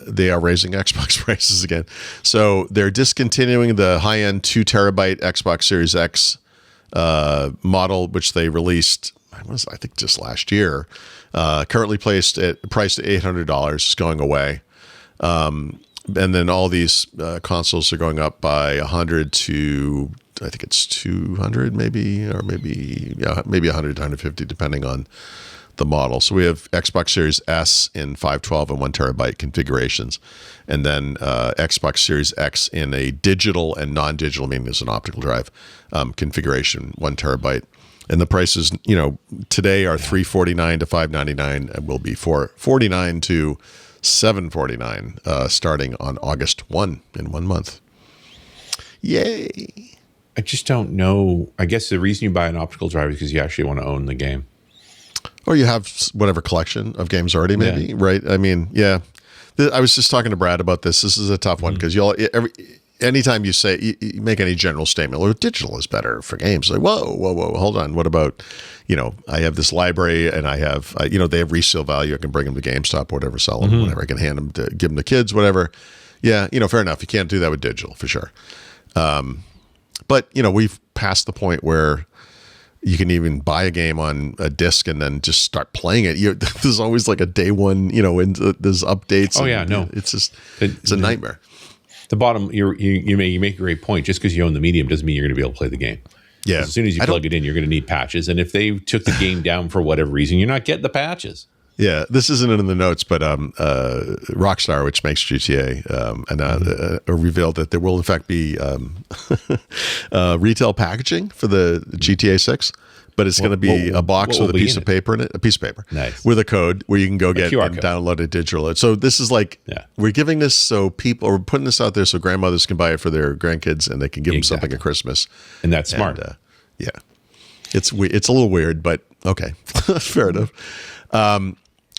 They are raising Xbox prices again. So they're discontinuing the high-end 2 terabyte Xbox Series X model, which they released, I think just last year. Currently priced at $800, is going away. And then all these consoles are going up by 100 to, I think it's 200 maybe, or maybe 100 to 150, depending on the model. So we have Xbox Series S in 512 and 1 terabyte configurations, and then Xbox Series X in a digital and non-digital, meaning there's an optical drive, configuration, 1 terabyte. And the prices, today are $349 to $599, and will be $449 to $749 starting on August 1, in 1 month. Yay! I just don't know. I guess the reason you buy an optical drive is because you actually want to own the game. Or you have whatever collection of games already, maybe, right? I mean, yeah. I was just talking to Brad about this. This is a tough one because anytime you say you make any general statement, well, digital is better for games. Like, whoa, hold on. What about, I have this library and I have, they have resale value. I can bring them to GameStop, whatever, sell them, whatever. I can hand them to give them to kids, whatever. Yeah, fair enough. You can't do that with digital for sure. But we've passed the point where you can even buy a game on a disc and then just start playing it. There's always like a day one, and there's updates. Oh yeah, no, it's just it's a nightmare. The bottom, you make a great point. Just because you own the medium doesn't mean you're going to be able to play the game. Yeah, as soon as you plug it in, you're going to need patches. And if they took the game down for whatever reason, you're not getting the patches. Yeah, this isn't in the notes, but Rockstar, which makes GTA, revealed that there will in fact be retail packaging for the GTA 6, but it's going to be a box with a piece of paper in it, nice, with a code where you can go get and download it digital. So this is like we're giving this so people, or we're putting this out there so grandmothers can buy it for their grandkids and they can give them something at Christmas, and that's smart. Yeah, it's a little weird, but okay, fair enough.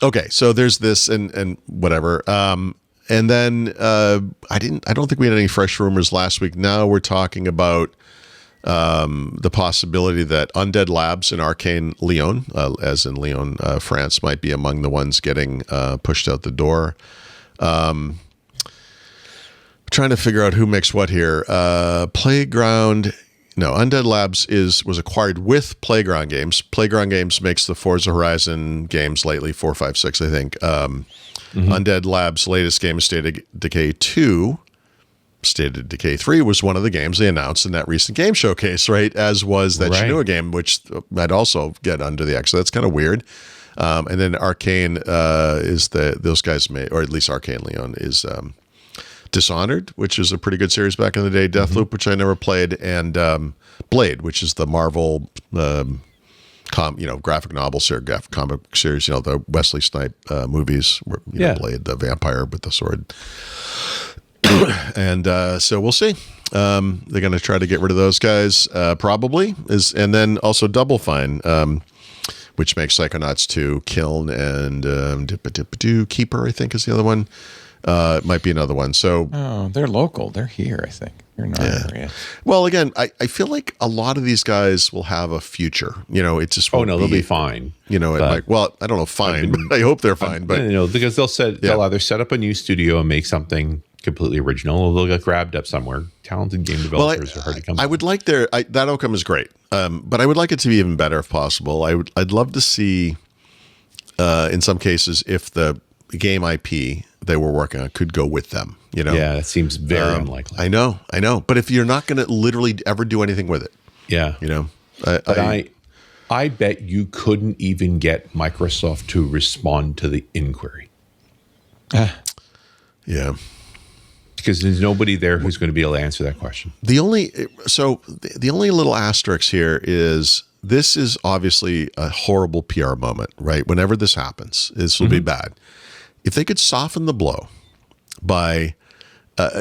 Okay, so there's this and whatever. And then I don't think we had any fresh rumors last week. Now we're talking about the possibility that Undead Labs in Arcane Lyon, as in Lyon, France, might be among the ones getting pushed out the door. Trying to figure out who makes what here. Undead Labs was acquired with Playground Games. Playground Games makes the Forza Horizon games lately, 4, 5, 6, I think. Undead Labs' latest game is State of Decay 2. State of Decay 3 was one of the games they announced in that recent game showcase, right? As was that Shenmue game, which might also get under the X. So that's kind of weird. And then Arcane is those guys made, or at least Arcane Lyon is Dishonored, which is a pretty good series back in the day. Deathloop, which I never played, and Blade, which is the Marvel graphic novel series, graphic comic series. The Wesley Snipes movies, where Blade, the vampire with the sword. And so we'll see. They're going to try to get rid of those guys, probably. And then also Double Fine, which makes Psychonauts 2, Kiln, and Keeper, I think, is the other one. It might be another one. So, Oh, they're local. They're here, I think. They're in our area. well, again, I feel like a lot of these guys will have a future. It just Oh won't no, they'll be fine. It might, well, I don't know, fine, but I hope they're fine. But Because they'll either set up a new studio and make something completely original, or they'll get grabbed up somewhere. Talented game developers are hard to come. I would like that outcome is great, but I would like it to be even better if possible. I'd love to see, in some cases, if the game IP they were working on could go with them. Yeah, that seems very unlikely. I know, but if you're not going to literally ever do anything with it, Yeah, I bet you couldn't even get Microsoft to respond to the inquiry. Yeah. Because there's nobody there who's going to be able to answer that question. The only little asterisk here is this is obviously a horrible PR moment, right? Whenever this happens, this will be bad. If they could soften the blow by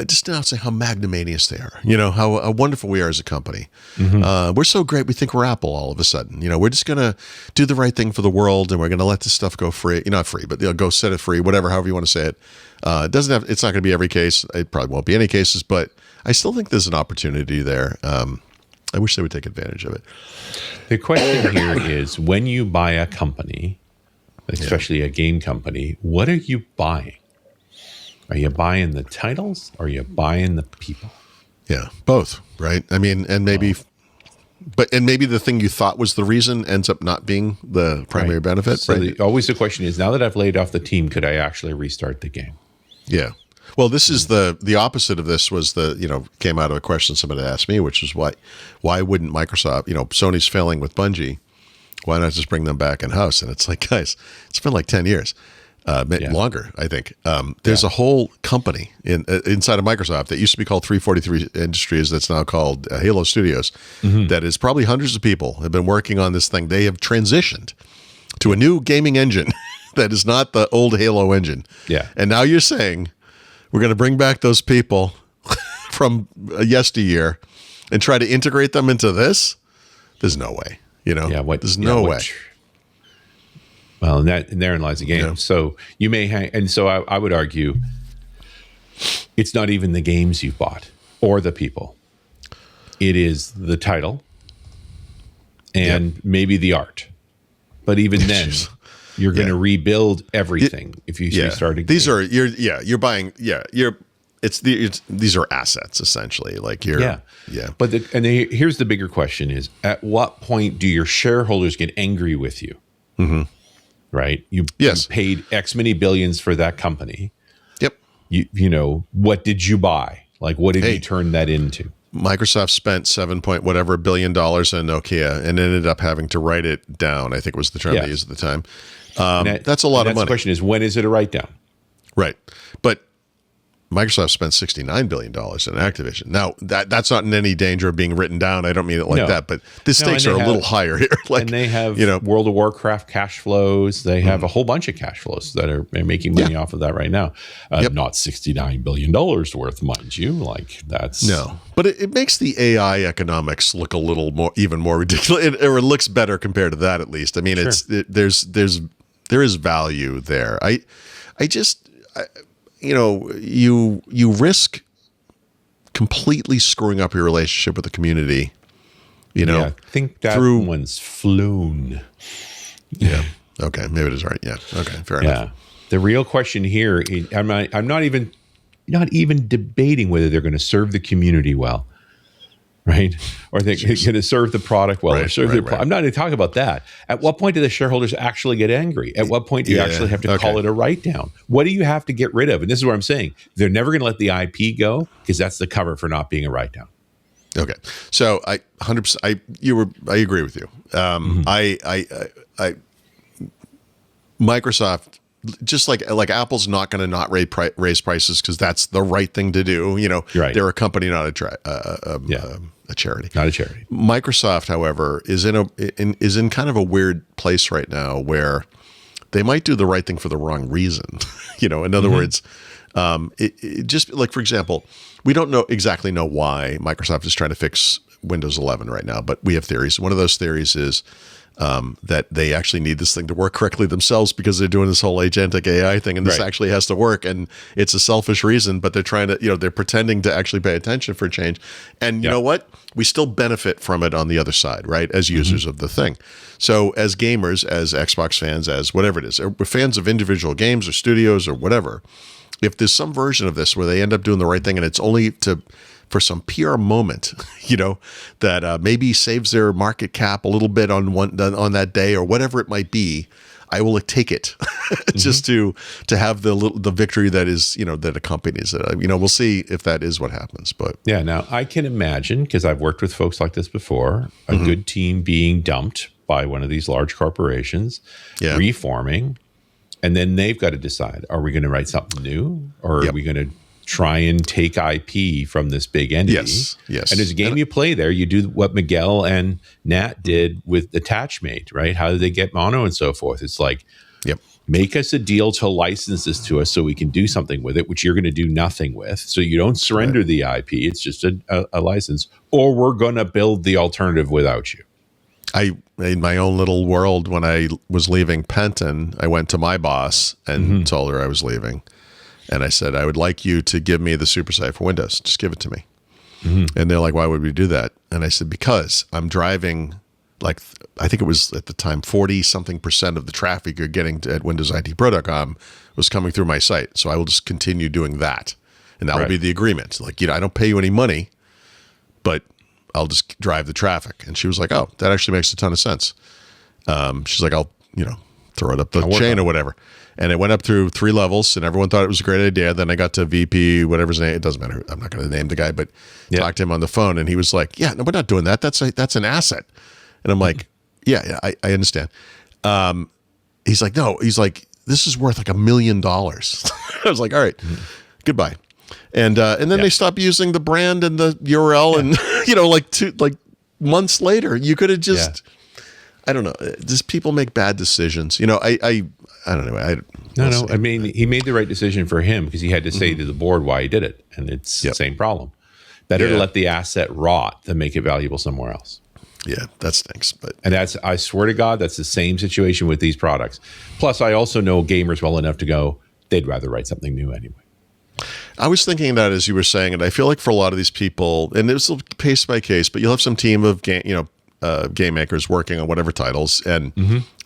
just announcing how magnanimous they are, how wonderful we are as a company. We're so great. We think we're Apple all of a sudden. We're just going to do the right thing for the world, and we're going to let this stuff go free. Not free, but go set it free, whatever, however you want to say it. It's not going to be every case. It probably won't be any cases, but I still think there's an opportunity there. I wish they would take advantage of it. The question here is, when you buy a company, especially a game company, what are you buying? Are you buying the titles or are you buying the people? Yeah, both, right? I mean, and maybe the thing you thought was the reason ends up not being the primary benefit. So right? Always the question is, now that I've laid off the team, could I actually restart the game? Yeah. Well, this is the opposite of this was came out of a question somebody asked me, which is why wouldn't Microsoft, Sony's failing with Bungie, why not just bring them back in house? And it's like, guys, it's been like 10 years. Longer, I think. There's a whole company inside of Microsoft that used to be called 343 Industries that's now called Halo Studios. That is probably hundreds of people have been working on this thing. They have transitioned to a new gaming engine that is not the old Halo engine. Yeah. And now you're saying we're going to bring back those people from yesteryear and try to integrate them into this? There's no way. There's no way. Well, and therein lies the game. Yeah. So you may hang, and so I would argue it's not even the games you've bought or the people. It is the title and maybe the art. But even then, you're going to rebuild everything if you restart again. These are you're buying these are assets essentially. Like But here's the bigger question: is at what point do your shareholders get angry with you? Mm-hmm. Right? You paid X many billions for that company. Yep. What did you buy? Like, what did you turn that into? Microsoft spent $7 whatever billion on Nokia and ended up having to write it down. I think was the term they used at the time. That's a lot of money. The question is, when is it a write down? Right. But Microsoft spent $69 billion in Activision. Now, that's not in any danger of being written down. I don't mean it like that, but the stakes are a little higher here. And they have World of Warcraft cash flows. They have a whole bunch of cash flows that are making money off of that right now. Not $69 billion worth, mind you. Like, that's... No. But it makes the AI economics look a little even more ridiculous, or it looks better compared to that, at least. I mean, there is value there. You risk completely screwing up your relationship with the community. I think that one's flown. Yeah. Okay. Maybe it is right. Yeah. Okay. Fair enough. The real question here, I'm not even debating whether they're going to serve the community well, right? Or they're going to serve the product well. I'm not even talking about that. At what point do the shareholders actually get angry? At what point do you actually have to call it a write-down? What do you have to get rid of? And this is what I'm saying. They're never going to let the IP go because that's the cover for not being a write-down. Okay. So I 100%, I agree with you. Microsoft, just like Apple's not going to not raise prices because that's the right thing to do. They're a company, not a charity. Not a charity. Microsoft, however, is in kind of a weird place right now where they might do the right thing for the wrong reason. In other words, it just like, for example, we don't exactly know why Microsoft is trying to fix Windows 11 right now, but we have theories. One of those theories is that they actually need this thing to work correctly themselves because they're doing this whole agentic AI thing, and this Right. actually has to work, and it's a selfish reason, but they're trying to, they're pretending to actually pay attention for change. And you know what? We still benefit from it on the other side, right? As users of the thing. So as gamers, as Xbox fans, as whatever it is, or fans of individual games or studios or whatever, if there's some version of this where they end up doing the right thing and it's only for some PR moment, that maybe saves their market cap a little bit on that day or whatever it might be, I will take it just to have the victory that is, that accompanies it. We'll see if that is what happens. But Yeah. Now I can imagine, because I've worked with folks like this before, a good team being dumped by one of these large corporations, reforming, and then they've got to decide: are we going to write something new, or are we going to try and take IP from this big entity? Yes. And there's a game you play there. You do what Miguel and Nat did with Attachmate, right? How did they get mono and so forth? It's like, make us a deal to license this to us so we can do something with it, which you're going to do nothing with. So you don't surrender the IP. It's just a license, or we're going to build the alternative without you. I made my own little world when I was leaving Penton. I went to my boss and told her I was leaving. And I said, I would like you to give me the supersite for Windows. Just give it to me. And they're like, why would we do that? And I said, because I'm driving, I think it was at the time 40-something% of the traffic you're getting at WindowsITPro.com was coming through my site. So I will just continue doing that. And that will be the agreement. I don't pay you any money, but I'll just drive the traffic. And she was like, oh, that actually makes a ton of sense. She's like, I'll, throw it up the chain or whatever. And it went up through 3 levels, and everyone thought it was a great idea. Then I got to VP, whatever's name. It doesn't matter. I'm not going to name the guy, but talked to him on the phone, and he was like, "Yeah, no, we're not doing that. That's an asset." And I'm like, "Yeah, I understand." He's like, "No." He's like, "This is worth like $1 million." I was like, "All right, goodbye." And then they stopped using the brand and the URL, and like months later, you could have just. I don't know. Just people make bad decisions. I don't know. No. I mean, he made the right decision for him because he had to say to the board why he did it, and it's the same problem. Better to let the asset rot than make it valuable somewhere else. Yeah, that stinks. And I swear to God, that's the same situation with these products. Plus, I also know gamers well enough to go, they'd rather write something new anyway. I was thinking that as you were saying it, I feel like for a lot of these people, and it was case by case, but you'll have some team of game makers working on whatever titles, and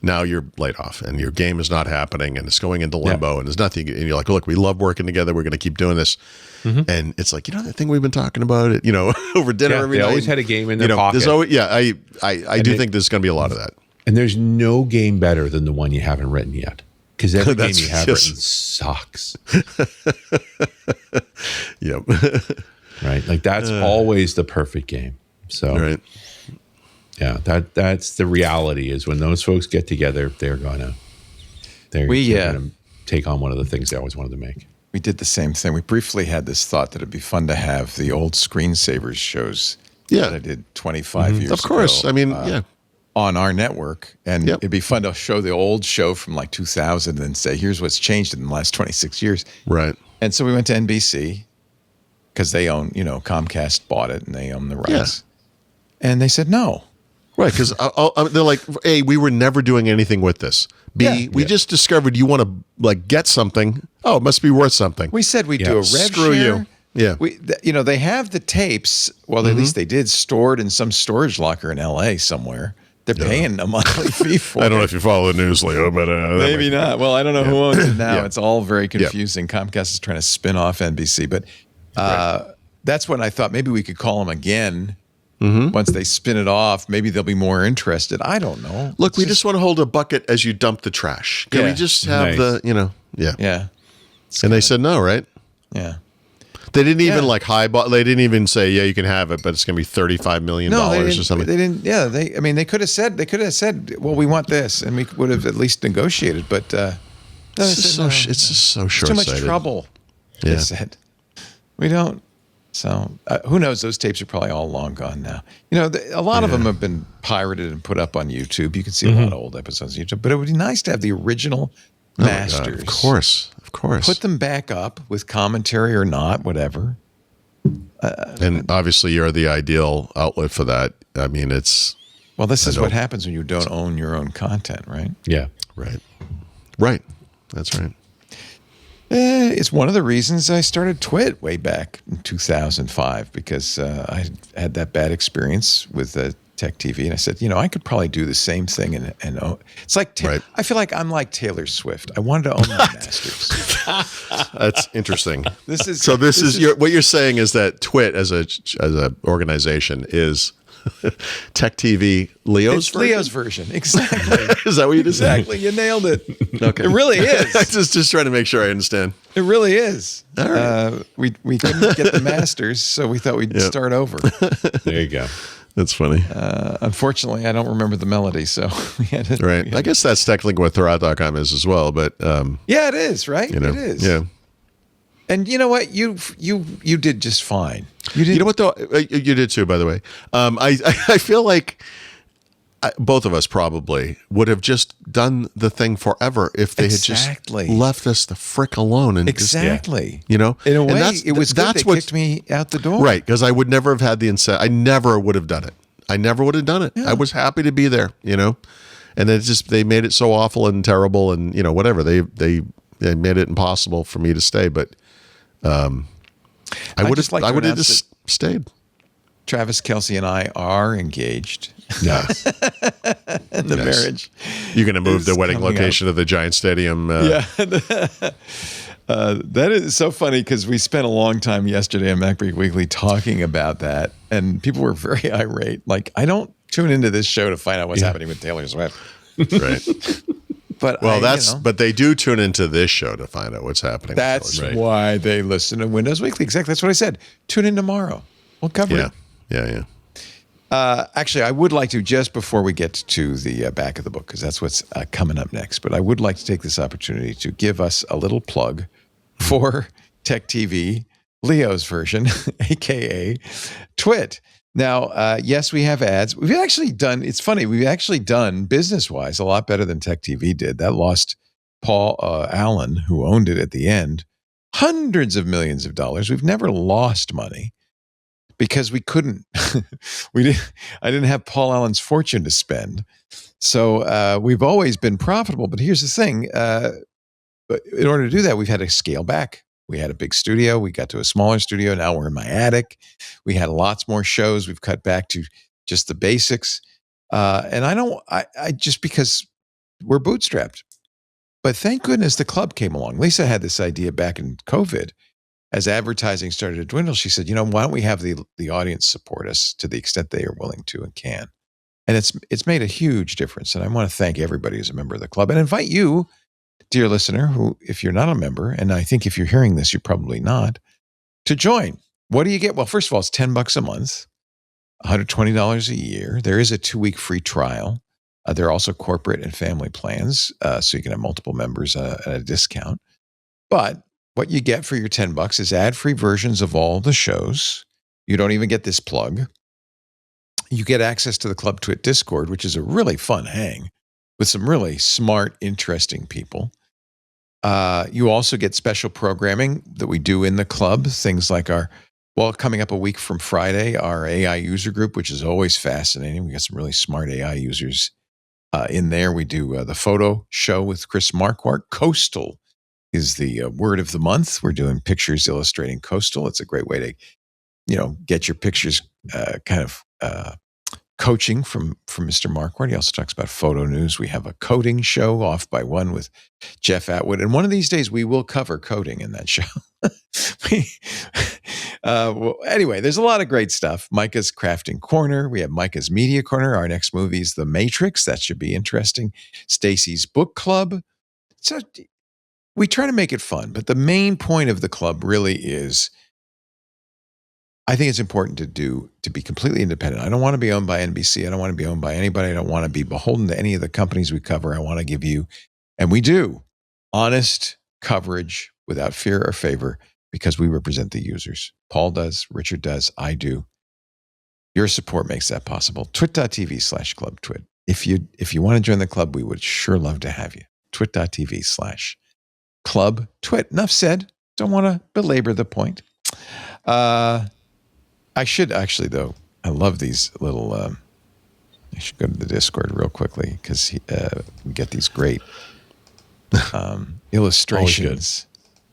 now you're laid off, and your game is not happening, and it's going into limbo, and there's nothing. And you're like, look, we love working together. We're going to keep doing this. And it's like, that thing we've been talking about it, over dinner every night. They always had a game in their pocket. There's always, I do think there's going to be a lot of that. And there's no game better than the one you haven't written yet, because every game you have written sucks. Yep. Right. Like that's always the perfect game. So. Right. Yeah, that's the reality is when those folks get together, they're gonna take on one of the things they always wanted to make. We did the same thing. We briefly had this thought that it'd be fun to have the old screensavers shows that I did 25 years ago. Of course. I mean, on our network. And it'd be fun to show the old show from like 2000 and say, here's what's changed in the last 26 years. Right. And so we went to NBC because they own, Comcast bought it and they own the rights. And they said no. Right, because they're like, A, we were never doing anything with this. B, we just discovered you want to get something. Oh, it must be worth something. We said we'd do a rev Screw share. you. Yeah. They have the tapes. Well, at least they did stored in some storage locker in LA somewhere. They're paying a monthly fee for it. I don't know if you follow the news, Leo, but maybe not. Well, I don't know who owns it now. It's all very confusing. Comcast is trying to spin off NBC, but that's when I thought maybe we could call them again. Once they spin it off, maybe they'll be more interested. I don't know. Look, we just want to hold a bucket as you dump the trash. Can we just have Yeah. And they said no, right? Yeah. They didn't even they didn't even say, you can have it, but it's going to be $35 million or something. They didn't. Yeah. They could have said, well, we want this, and we would have at least negotiated. But it's just so short-sighted. Too much trouble. They said we don't. So who knows? Those tapes are probably all long gone now. A lot of them have been pirated and put up on YouTube. You can see a lot of old episodes on YouTube. But it would be nice to have the original masters. God, of course. Put them back up with commentary or not, whatever. And obviously, you're the ideal outlet for that. I mean, it's Well, this is what happens when you don't own your own content, right? Yeah. Right. That's right. It's one of the reasons I started Twit way back in 2005 because I had that bad experience with Tech TV, and I said, I could probably do the same thing, and it's like I feel like I'm like Taylor Swift. I wanted to own my masters. That's interesting. This is what you're saying is that Twit as a organization is Tech TV Leo's version? Leo's version. Exactly. Is that what you just said? Exactly. You nailed it. Okay. It really is. I just trying to make sure I understand. It really is. All right. We couldn't get the masters, so we thought we'd start over. There you go. That's funny. Unfortunately, I don't remember the melody, so we had to. Right. I guess that's technically what Thurrott.com is as well, but yeah, it is, right? It is. Yeah. And you know what? You did just fine. You know what though? You did too, by the way. I feel like both of us probably would have just done the thing forever if they had just left us the frick alone. And exactly. In a way, it was good they kicked me out the door. Right, because I would never have had the incentive. I never would have done it. Yeah. I was happy to be there, and then they made it so awful and terrible and, whatever. They made it impossible for me to stay, but I would have just stayed. Travis Kelce and I are engaged. Yes. And the marriage. You're going to move the wedding location of the Giant Stadium. Yeah. That is so funny because we spent a long time yesterday on MacBreak Weekly talking about that, and people were very irate. Like, I don't tune into this show to find out what's happening with Taylor Swift. Right. But but they do tune into this show to find out what's happening. That's why they listen to Windows Weekly. Exactly. That's what I said. Tune in tomorrow. We'll cover it. Yeah. Actually, I would like to, just before we get to the back of the book, because that's what's coming up next, but I would like to take this opportunity to give us a little plug for Tech TV, Leo's version, a.k.a. Twit. Now, yes, we have ads. We've actually done business-wise a lot better than Tech TV did. That lost Paul Allen, who owned it at the end, hundreds of millions of dollars. We've never lost money because we couldn't. I didn't have Paul Allen's fortune to spend. So we've always been profitable. But here's the thing. But in order to do that, we've had to scale back. We had a big studio. We got to a smaller studio. Now we're in my attic. We had lots more shows. We've cut back to just the basics. And I just because we're bootstrapped. But thank goodness the club came along. Lisa had this idea back in COVID. As advertising started to dwindle, she said, why don't we have the audience support us to the extent they are willing to and can? And it's made a huge difference. And I want to thank everybody who's a member of the club and invite you, dear listener, who, if you're not a member, and I think if you're hearing this, you're probably not, to join. What do you get? Well, first of all, it's $10 a month, $120 a year. There is a 2-week free trial. There are also corporate and family plans, so you can have multiple members at a discount. But what you get for your $10 is ad-free versions of all the shows. You don't even get this plug. You get access to the Club Twit Discord, which is a really fun hang with some really smart, interesting people. You also get special programming that we do in the club, things like coming up a week from Friday, our AI user group, which is always fascinating. We got some really smart AI users in there. We do the photo show with Chris Marquardt. Coastal is the word of the month. We're doing pictures illustrating coastal. It's a great way to, get your pictures coaching from Mr. Marquardt. He also talks about photo news. We have a coding show, Off by One, with Jeff Atwood. And one of these days we will cover coding in that show. Anyway, there's a lot of great stuff. Micah's Crafting Corner. We have Micah's Media Corner. Our next movie is The Matrix. That should be interesting. Stacy's Book Club. So we try to make it fun, but the main point of the club really is, I think it's important to be completely independent. I don't want to be owned by NBC. I don't want to be owned by anybody. I don't want to be beholden to any of the companies we cover. I want to give you, and we do, honest coverage without fear or favor because we represent the users. Paul does, Richard does, I do. Your support makes that possible. Twit.tv/clubtwit. If you want to join the club, we would sure love to have you. Twit.tv/clubtwit. Enough said. Don't want to belabor the point. I should actually, though, I love these little I should go to the Discord real quickly because we get these great illustrations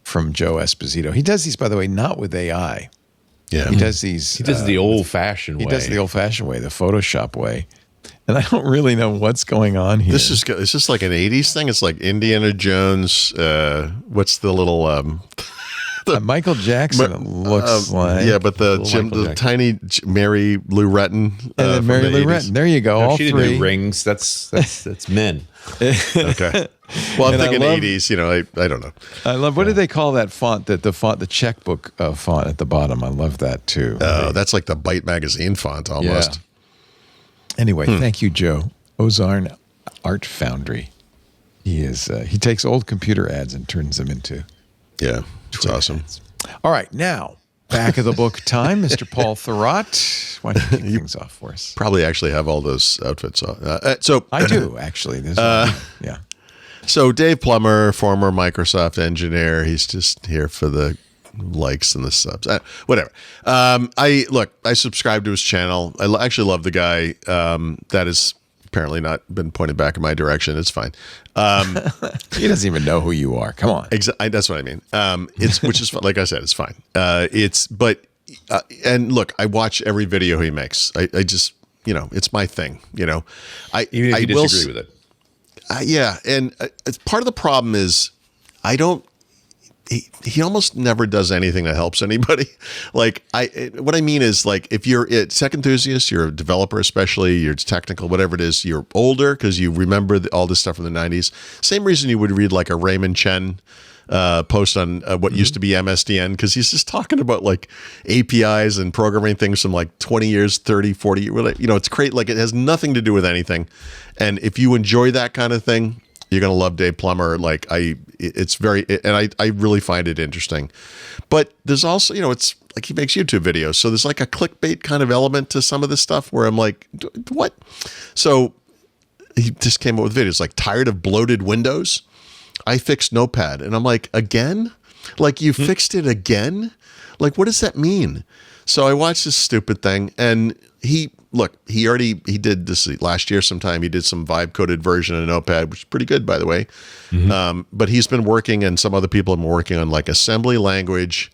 from Joe Esposito. He does these, by the way, not with AI. Yeah. He does these. He does it the old-fashioned way. He does it the old-fashioned way, the Photoshop way. And I don't really know what's going on here. Is this like an 80s thing? It's like Indiana Jones. What's the little Michael Jackson, it looks like. Yeah, but the tiny Mary Lou Retton. And then Mary Lou Retton. There you go. No, all she three. didn't do rings. That's men. Okay. Well, I'm And I thinking love- 80s. You know, I don't know. I love, what do they call that font? The checkbook font at the bottom. I love that too. Oh, that's like the Byte magazine font almost. Yeah. Anyway, thank you, Joe. Ozarn Art Foundry. He takes old computer ads and turns them into. Yeah, it's awesome. All right, now back of the book time, Mr. Paul Thurrott. Why don't you kick things off for us? Probably actually have all those outfits on. So I do actually. Yeah. So Dave Plummer, former Microsoft engineer, he's just here for the likes and the subs. Whatever. I subscribe to his channel. I actually love the guy. That has apparently not been pointed back in my direction. It's fine. He doesn't even know who you are. Come on. That's what I mean. Which is like I said, it's fine. And look, I watch every video he makes. I just, it's my thing. Even if you disagree with it. Yeah, and part of the problem is he almost never does anything that helps anybody. What I mean is, like, if you're a tech enthusiast, you're a developer, especially, you're technical, whatever it is, you're older because you remember all this stuff from the 90s. Same reason you would read like a Raymond Chen post on what used to be MSDN, because he's just talking about like APIs and programming things from like 20 years, 30, 40 years. It's great. Like, it has nothing to do with anything. And if you enjoy that kind of thing, you're going to love Dave Plummer. I really find it interesting. But there's also, it's like he makes YouTube videos. So there's like a clickbait kind of element to some of this stuff where I'm like, what? So he just came up with videos like, tired of bloated windows? I fixed Notepad. And I'm like, again? Like, you fixed it again? Like, what does that mean? So I watched this stupid thing, and he did this last year sometime. He did some vibe coded version of Notepad, which is pretty good, by the way. But he's been working, and some other people have been working on like assembly language,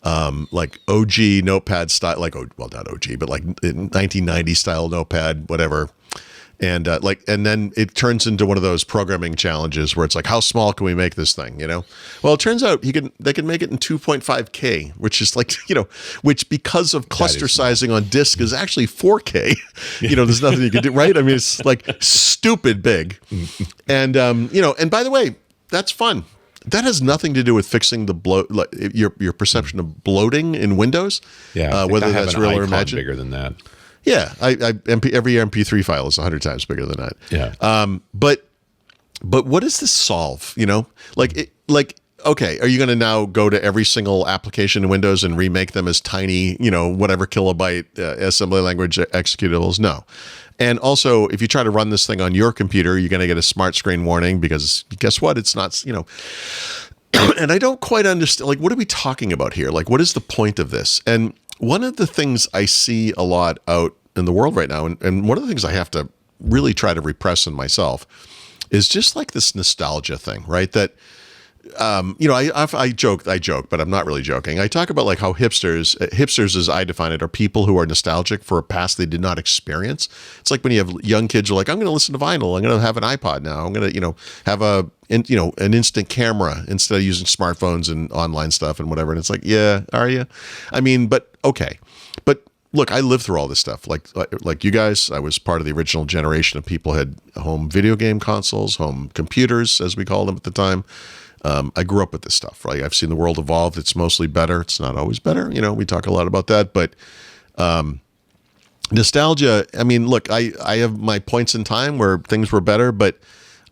like OG Notepad style, not OG, but like 1990 style Notepad, whatever. And and then it turns into one of those programming challenges where it's like, how small can we make this thing? Well, it turns out they can make it in 2.5K, which is like, which because of cluster sizing on disk is actually 4K. There's nothing you can do, right? I mean, it's like stupid big. And and by the way, that's fun. That has nothing to do with fixing the your perception of bloating in Windows. Yeah, whether that's real or imagined. Bigger than that. Yeah, every MP3 file is 100 times bigger than that. Yeah. But what does this solve? Okay, are you going to now go to every single application in Windows and remake them as tiny, whatever kilobyte assembly language executables? No. And also, if you try to run this thing on your computer, you're going to get a smart screen warning because guess what? It's not, and I don't quite understand, like, what are we talking about here? Like, what is the point of this? And one of the things I see a lot out in the world right now, and one of the things I have to really try to repress in myself, is just like this nostalgia thing, right? That, I joke, but I'm not really joking. I talk about like how hipsters as I define it, are people who are nostalgic for a past they did not experience. It's like when you have young kids who are like, I'm going to listen to vinyl. I'm going to have an iPod now. I'm going to, have an instant camera instead of using smartphones and online stuff and whatever. And it's like, yeah, are you? I mean, but okay. But look, I lived through all this stuff. Like you guys, I was part of the original generation of people who had home video game consoles, home computers, as we called them at the time. I grew up with this stuff, right? I've seen the world evolve. It's mostly better. It's not always better. We talk a lot about that, but nostalgia, I mean, look, I have my points in time where things were better, but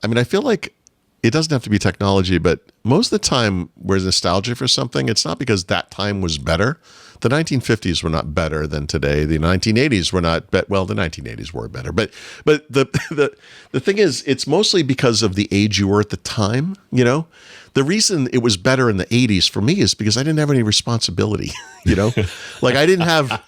I mean, I feel like it doesn't have to be technology, but most of the time we're nostalgic for something, it's not because that time was better. The 1950s were not better than today. The 1980s were not well, the 1980s were better. But the thing is, it's mostly because of the age you were at the time, you know? The reason it was better in the 80s for me is because I didn't have any responsibility, you know? Like I didn't have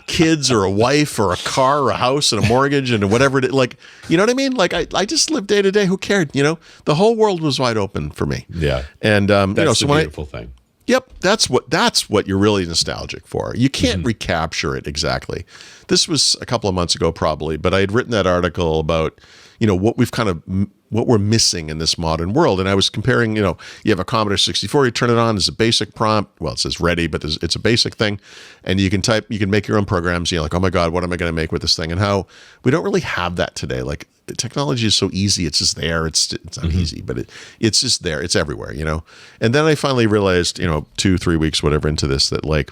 kids or a wife or a car or a house and a mortgage and whatever. Like, you know what I mean? Like I just lived day to day. Who cared? You know, the whole world was wide open for me. Yeah. And, That's you know, so the when beautiful thing. Yep, that's what you're really nostalgic for. You can't recapture it exactly. This was a couple of months ago probably, but I had written that article about, you know, what we're missing in this modern world. And I was comparing, you know, you have a Commodore 64, you turn it on, there's a basic prompt. Well, it says ready, but it's a basic thing. And you can make your own programs. You're like, oh my God, what am I going to make with this thing? And how we don't really have that today. Like technology is so easy. It's just there. It's not easy, but it's just there. It's everywhere, you know? And then I finally realized, you know, 2-3 weeks, whatever into this, that like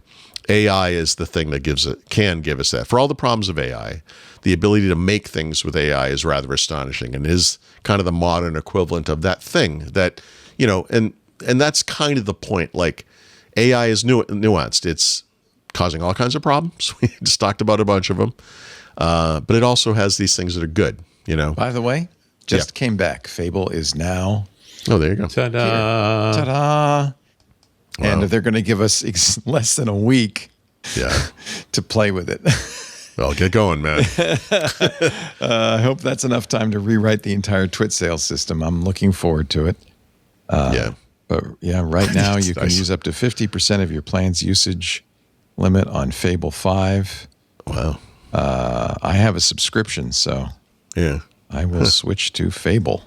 AI is the thing that can give us that. For all the problems of AI, the ability to make things with AI is rather astonishing and is kind of the modern equivalent of that thing that, you know, and that's kind of the point. Like AI is nuanced. It's causing all kinds of problems. We just talked about a bunch of them. But it also has these things that are good, you know. By the way, just came back. Fable is now. Oh, there you go. Ta-da. Ta-da. Wow. And they're going to give us less than a week Yeah. to play with it. Well, get going, man. I hope that's enough time to rewrite the entire Twit sales system. I'm looking forward to it. Yeah. But yeah, right now That's you can nice. use up to 50% of your plan's usage limit on Fable 5. Wow. I have a subscription, so Yeah. I will switch to Fable.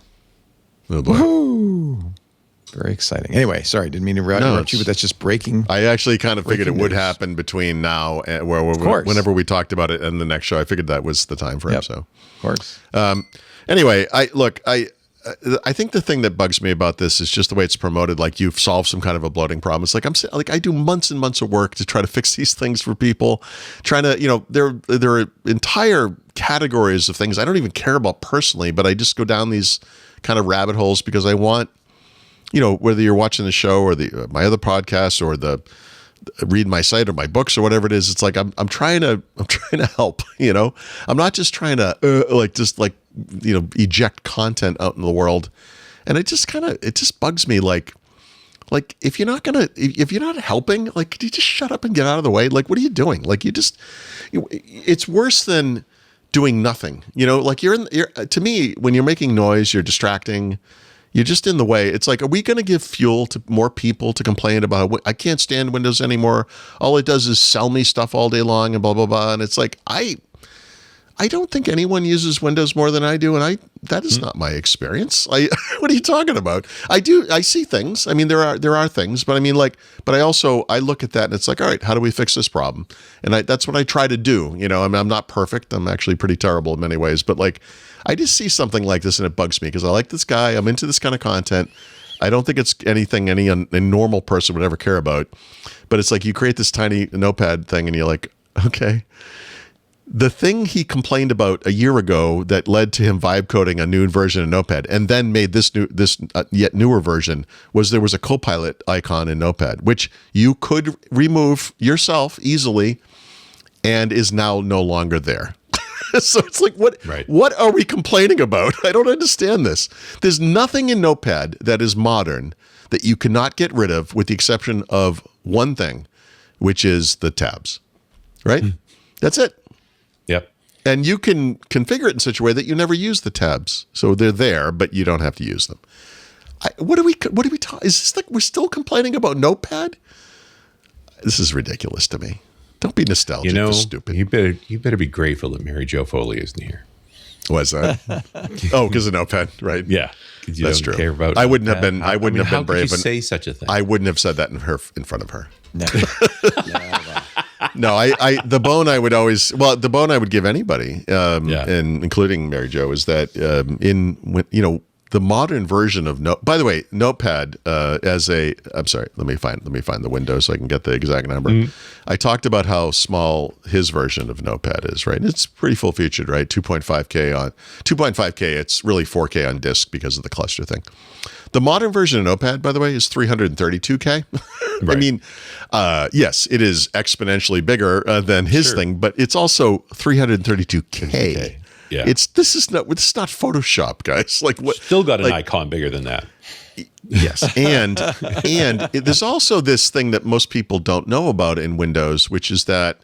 Oh boy. Woo! Very exciting. Anyway, sorry, didn't mean to interrupt you, but that's just breaking. I actually kind of figured it Breaking would news. happen between now and course. whenever we talked about it and the next show. I figured that was the time frame. Yep. So, Of course. anyway, I think the thing that bugs me about this is just the way it's promoted. Like you've solved some kind of a bloating problem. It's like I do months and months of work to try to fix these things for people. Trying to, you know, there are entire categories of things I don't even care about personally, but I just go down these kind of rabbit holes because I want, you know, whether you're watching the show or my other podcasts or read my site or my books or whatever it is, it's like I'm trying to help. You know, I'm not just trying to you know, eject content out in the world, and it just bugs me. Like if you're not helping, like could you just shut up and get out of the way? Like what are you doing? Like it's worse than doing nothing. You know, like you're to me when you're making noise, you're distracting. You're just in the way. It's like, are we going to give fuel to more people to complain about, I can't stand Windows anymore. All it does is sell me stuff all day long and blah, blah, blah. And it's like, I don't think anyone uses Windows more than I do. And that is not my experience. What are you talking about? I see things. I mean, there are things, but I mean, but I look at that and it's like, all right, how do we fix this problem? And that's what I try to do. You know, I mean, I'm not perfect. I'm actually pretty terrible in many ways, but like, I just see something like this and it bugs me because I like this guy. I'm into this kind of content. I don't think it's anything any normal person would ever care about, but it's like you create this tiny notepad thing and you're like, okay. The thing he complained about a year ago that led to him vibe coding a new version of Notepad and then made this yet newer version was there was a Copilot icon in Notepad, which you could remove yourself easily and is now no longer there. So it's like, what are we complaining about? I don't understand this. There's nothing in Notepad that is modern that you cannot get rid of with the exception of one thing, which is the tabs, right? That's it. Yep. And you can configure it in such a way that you never use the tabs. So they're there, but you don't have to use them. What are we talking? Is this like we're still complaining about Notepad? This is ridiculous to me. Don't be nostalgic. You know, This is stupid. you better be grateful that Mary Jo Foley isn't here. Was that? Oh, because of Notepad, right? Yeah. 'Cause you That's don't true. care about I wouldn't have Notepad. been. I wouldn't have been how brave. could you say such a thing? I wouldn't have said that in front of her. Never. No, the bone I would always, the bone I would give anybody, and including Mary Jo, is that the modern version of by the way, Notepad I'm sorry, let me find the window so I can get the exact number. Mm-hmm. I talked about how small his version of Notepad is, right? It's pretty full featured, right? 2.5K. It's really 4K on disk because of the cluster thing. The modern version of Notepad, by the way, is 332K. I Right. mean, yes, it is exponentially bigger than his thing, but it's also 332K. Yeah. This is not Photoshop, guys. Like what? Still got an like, icon bigger than that. Yes, and there's also this thing that most people don't know about in Windows, which is that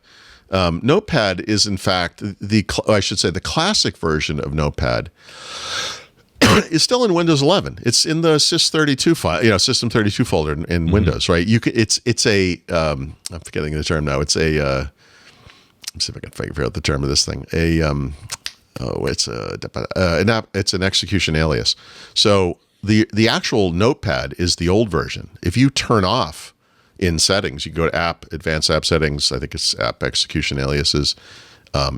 Notepad is in fact the classic version of Notepad is still in Windows 11. It's in the Sys32 file, System 32 folder in Windows, right? You can, it's a I'm forgetting the term now. It's a let's see if I can figure out the term of this thing. It's an execution alias. So the actual Notepad is the old version. If you turn off in settings, you can go to App, Advanced App Settings. I think it's App Execution Aliases.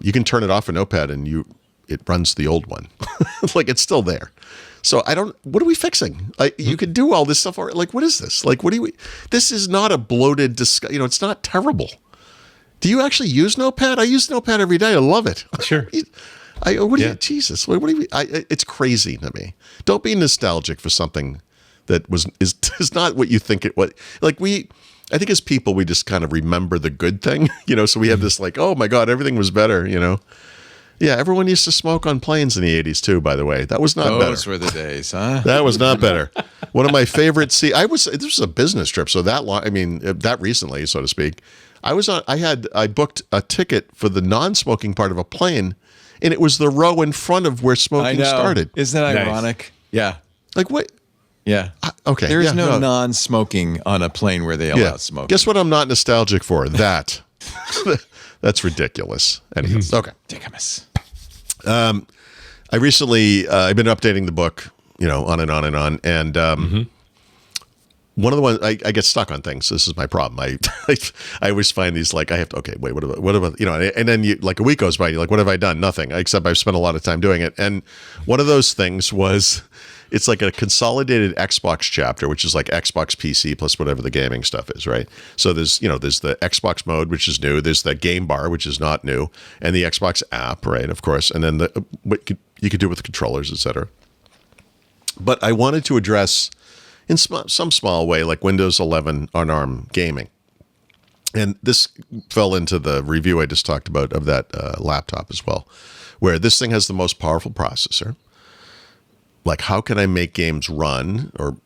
You can turn it off in Notepad, and it runs the old one. Like it's still there. So what are we fixing? You could do all this stuff. Like, what is this? Like, this is not a bloated, it's not terrible. Do you actually use Notepad? I use Notepad every day. I love it. Sure. Jesus, what do you, it's crazy to me. Don't be nostalgic for something that is not what you think it was. Like I think as people, we just kind of remember the good thing, so we have this like, oh my God, everything was better, Yeah, everyone used to smoke on planes in the 80s too, by the way. That was not better. Those were the days, huh? That was not better. One of my favorite, this was a business trip, so that recently, so to speak. I booked a ticket for the non-smoking part of a plane, and it was the row in front of where smoking started. Isn't that Nice. ironic? Yeah. Like what? Yeah. Okay. There is yeah, no non-smoking on a plane where they allow smoking. Guess what I'm not nostalgic for? That. That's ridiculous. Anyway, okay. Ridiculous. I recently, I've been updating the book, on and on and on. And one of the ones, I get stuck on things. This is my problem. I always find these like, I have to, okay, wait, what about, and then like a week goes by and you're like, what have I done? Nothing, except I've spent a lot of time doing it. And one of those things was, it's like a consolidated Xbox chapter, which is like Xbox PC plus whatever the gaming stuff is, right? So there's the Xbox mode, which is new. There's the game bar, which is not new, and the Xbox app, right? Of course, and then what you could do with controllers, etc. But I wanted to address in some small way, like Windows 11 on ARM gaming, and this fell into the review I just talked about of that laptop as well, where this thing has the most powerful processor. Like, how can I make games run, or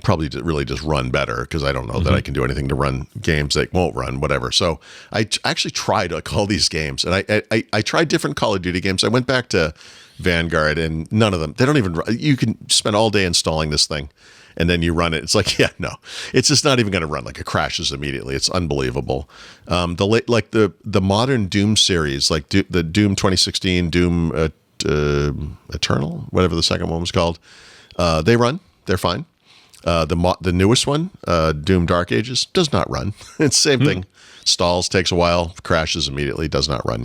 probably really just run better, because I don't know that I can do anything to run games that won't run, whatever. So I actually tried like all these games, and I tried different Call of Duty games. I went back to Vanguard, and none of them, they don't even, you can spend all day installing this thing, and then you run it. It's like, yeah, no, it's just not even going to run. Like, it crashes immediately. It's unbelievable. The modern Doom series, like the Doom 2016, Doom Eternal, whatever the second one was called, they're fine. The newest one, Doom Dark Ages, does not run. It's the same thing. Stalls, takes a while, crashes immediately, does not run,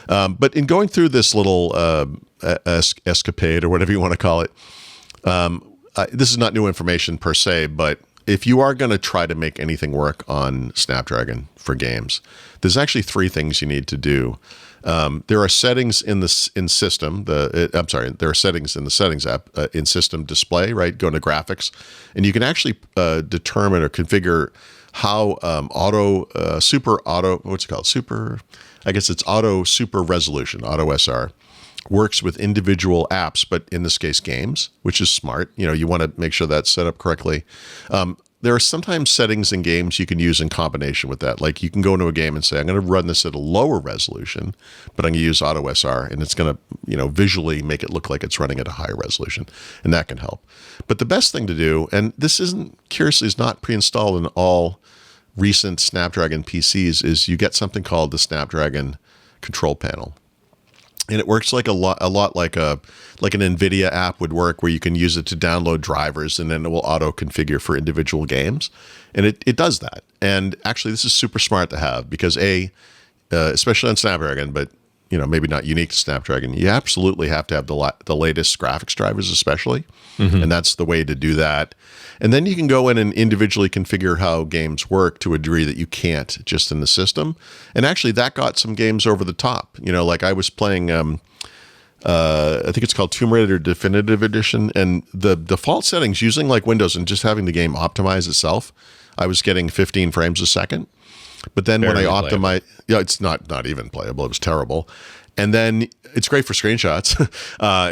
But in going through this little escapade, or whatever you want to call it, this is not new information per se, but if you are going to try to make anything work on Snapdragon for games, there's actually three things you need to do. There are settings there are settings in the settings app, in system display, right? Go into graphics, and you can actually determine or configure how auto super resolution, auto SR, works with individual apps, but in this case, games, which is smart. You want to make sure that's set up correctly. There are sometimes settings in games you can use in combination with that. Like, you can go into a game and say, I'm going to run this at a lower resolution, but I'm going to use Auto SR, and it's going to, visually make it look like it's running at a higher resolution, and that can help. But the best thing to do, and this curiously is not pre-installed in all recent Snapdragon PCs, is you get something called the Snapdragon Control Panel. And it works like a lot like an NVIDIA app would work, where you can use it to download drivers, and then it will auto configure for individual games. And it does that. And actually, this is super smart to have, because especially on Snapdragon, but maybe not unique to Snapdragon, you absolutely have to have the latest graphics drivers, especially. And that's the way to do that. And then you can go in and individually configure how games work to a degree that you can't just in the system. And actually, that got some games over the top. Like, I was playing I think it's called Tomb Raider Definitive Edition, and the default settings using like Windows and just having the game optimize itself, I was getting 15 frames a second. But then when I optimize, it's not even playable. It was terrible. And then it's great for screenshots.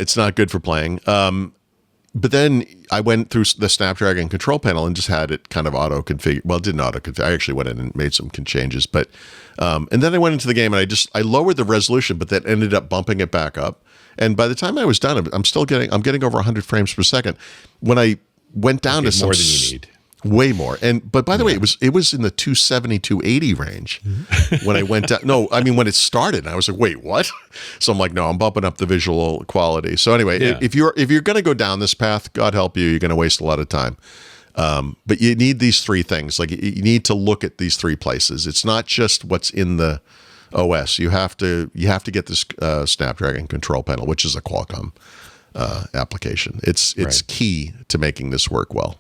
It's not good for playing. But then I went through the Snapdragon control panel and just had it kind of auto configure. Well, it didn't auto configure. I actually went in and made some changes. But and then I went into the game and I lowered the resolution, but that ended up bumping it back up. And by the time I was done, I'm getting over 100 frames per second. When I went down to some more than you need. Way more. But by the way, it was in the 270, 280 range when I went down. No, I mean, when it started, I was like, wait, what? So I'm like, no, I'm bumping up the visual quality. So anyway, if you're going to go down this path, God help you, you're going to waste a lot of time. But you need these three things. Like you need to look at these three places. It's not just what's in the OS. You have to get this Snapdragon control panel, which is a Qualcomm application. It's key to making this work well.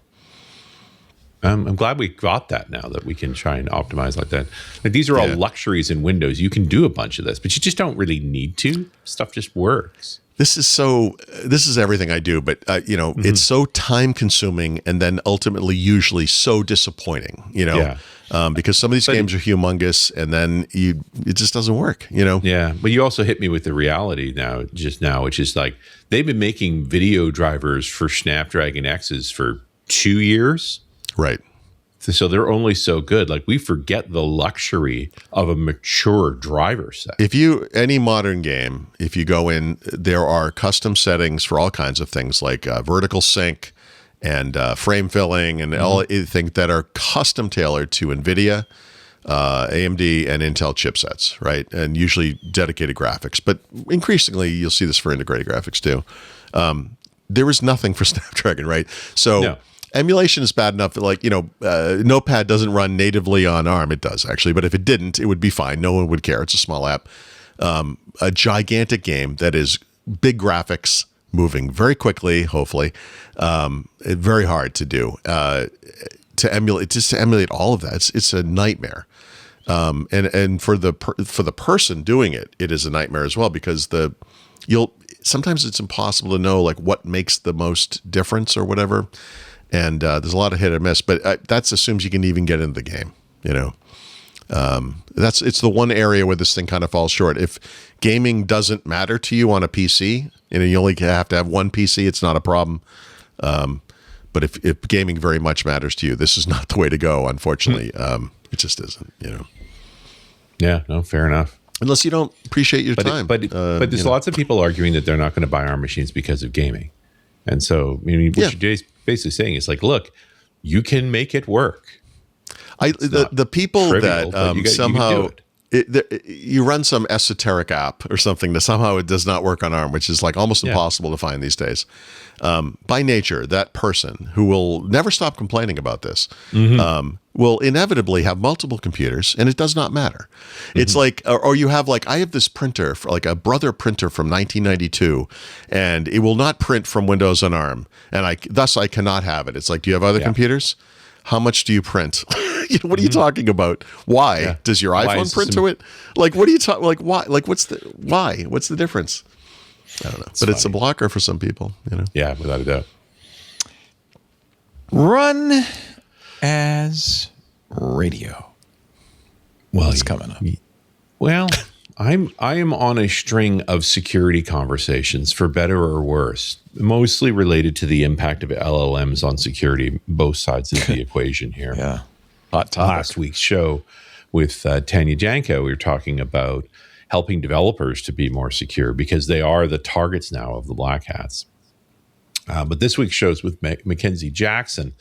I'm glad we got that now, that we can try and optimize like that. Like, these are all luxuries in Windows. You can do a bunch of this, but you just don't really need to. Stuff just works. This is everything I do, but it's so time consuming and then ultimately usually so disappointing, because some of these games are humongous and then it just doesn't work, Yeah. But you also hit me with the reality just now, which is like they've been making video drivers for Snapdragon X's for 2 years. Right. So they're only so good. Like, we forget the luxury of a mature driver set. Any modern game, if you go in, there are custom settings for all kinds of things like vertical sync and frame filling and all things that are custom tailored to NVIDIA, AMD, and Intel chipsets, right? And usually dedicated graphics. But increasingly, you'll see this for integrated graphics too. There is nothing for Snapdragon, right? So. No. Emulation is bad enough that Notepad doesn't run natively on ARM. It does, actually. But if it didn't, it would be fine. No one would care. It's a small app. A gigantic game that is big graphics, moving very quickly, hopefully. Very hard to do. To emulate all of that, it's a nightmare. And for the person doing it, it is a nightmare as well, because sometimes it's impossible to know like what makes the most difference or whatever. And there's a lot of hit or miss, but that assumes you can even get into the game. It's the one area where this thing kind of falls short. If gaming doesn't matter to you on a PC, and you only have to have one PC, it's not a problem. But if gaming very much matters to you, this is not the way to go. Unfortunately, it just isn't. Yeah. No. Fair enough. Unless you don't appreciate your time. But there's lots of people arguing that they're not going to buy ARM machines because of gaming. And so, what you're basically saying is like, look, you can make it work. The people trivial, that somehow you run some esoteric app or something that somehow it does not work on ARM, which is like almost impossible to find these days. By nature, that person who will never stop complaining about this will inevitably have multiple computers, and it does not matter. It's like, or you have like, I have this printer, like a Brother printer from 1992, and it will not print from Windows on ARM, and thus I cannot have it. It's like, do you have other computers? How much do you print? What are you talking about? Why? Yeah. Does your iPhone print to it? Like, what are you talking? Like, why? Like, what's the difference? I don't know. But it's a blocker for some people, Yeah, without a doubt. Run as radio. Well, it's coming up. Well, I am on a string of security conversations, for better or worse, mostly related to the impact of LLMs on security, both sides of the equation here. Yeah. Hot topic. Last week's show with Tanya Janko, we were talking about helping developers to be more secure because they are the targets now of the black hats. But this week's show is with Mackenzie Jackson,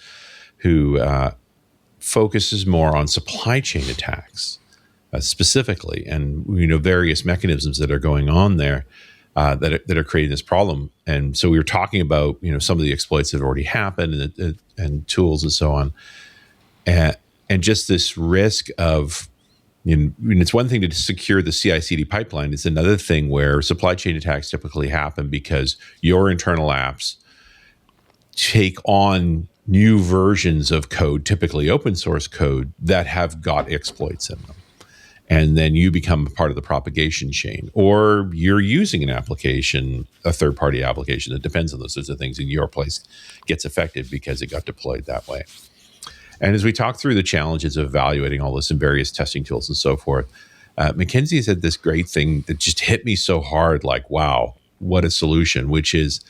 who focuses more on supply chain attacks specifically, and various mechanisms that are going on there that are creating this problem. And so we were talking about some of the exploits that have already happened and tools and so on, and just this risk of it's one thing to secure the CI/CD pipeline. It's another thing where supply chain attacks typically happen because your internal apps take on new versions of code, typically open source code, that have got exploits in them. and then you become part of the propagation chain, or you're using an application, a third-party application that depends on those sorts of things, and your place gets affected because it got deployed that way. And as we talk through the challenges of evaluating all this in various testing tools and so forth, Mackenzie said this great thing that just hit me so hard, like, wow, what a solution, which is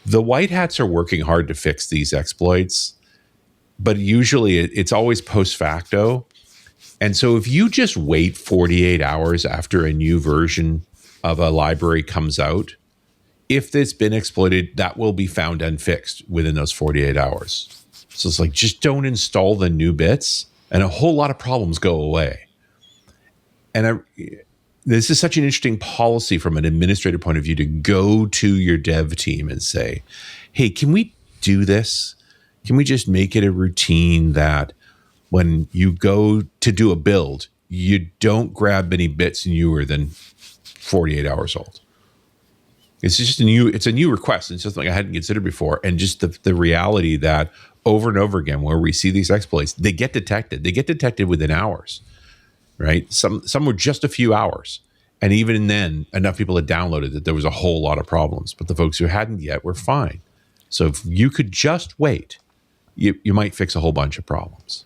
the white hats are working hard to fix these exploits, but usually it's always post facto. And so if you just wait 48 hours after a new version of a library comes out, if it's been exploited, that will be found and fixed within those 48 hours. So it's like, just don't install the new bits and a whole lot of problems go away. And this is such an interesting policy from an administrative point of view to go to your dev team and say, hey, can we do this? Can we just make it a routine that when you go to do a build, you don't grab any bits newer than 48 hours old? It's just it's a new request. It's just like I hadn't considered before. And just the reality that over and over again, where we see these exploits, they get detected. They get detected within hours, right? Some were just a few hours. And even then, enough people had downloaded that there was a whole lot of problems. But the folks who hadn't yet were fine. So if you could just wait, you might fix a whole bunch of problems.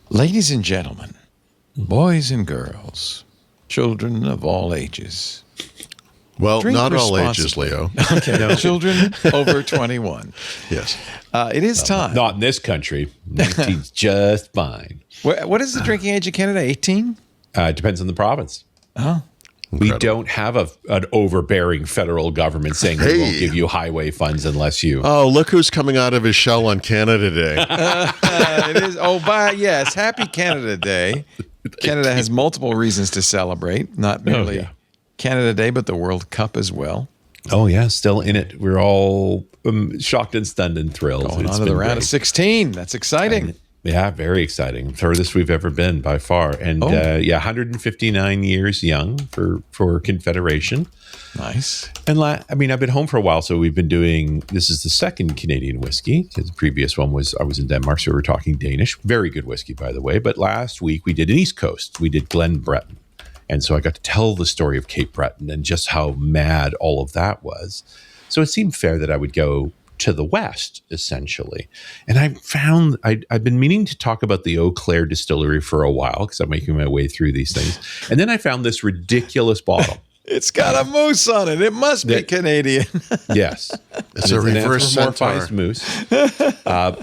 Ladies and gentlemen, boys and girls, children of all ages. Well, Drink not all ages, responsibly. Leo. Okay, children over 21. Yes. It is time. Not in this country. 19's just fine. What is the drinking age of Canada? 18? It depends on the province. Oh. We don't have an overbearing federal government saying we won't Hey. give you highway funds unless you. Oh, look who's coming out of his shell on Canada Day. It is. Oh, yes. Happy Canada Day. Canada has multiple reasons to celebrate, not merely yeah. Canada Day, but the World Cup as well. Oh, yeah, still in it. We're all shocked and stunned and thrilled. Going It's on to been the round great. of 16. That's exciting. Yeah, very exciting. Furthest we've ever been by far. And 159 years young for Confederation. Nice. And I've been home for a while, so we've been doing, this is the second Canadian whiskey. The previous one was, I was in Denmark, so we were talking Danish. Very good whiskey, by the way. But last week we did an East Coast. We did Glen Breton. And so I got to tell the story of Cape Breton and just how mad all of that was. So it seemed fair that I would go to the West, essentially. And I found, I've been meaning to talk about the Eau Claire distillery for a while because I'm making my way through these things. And then I found this ridiculous bottle. It's got a moose on it. It must be Canadian. Yes. It's a reverse anthropomorphized centaur. moose.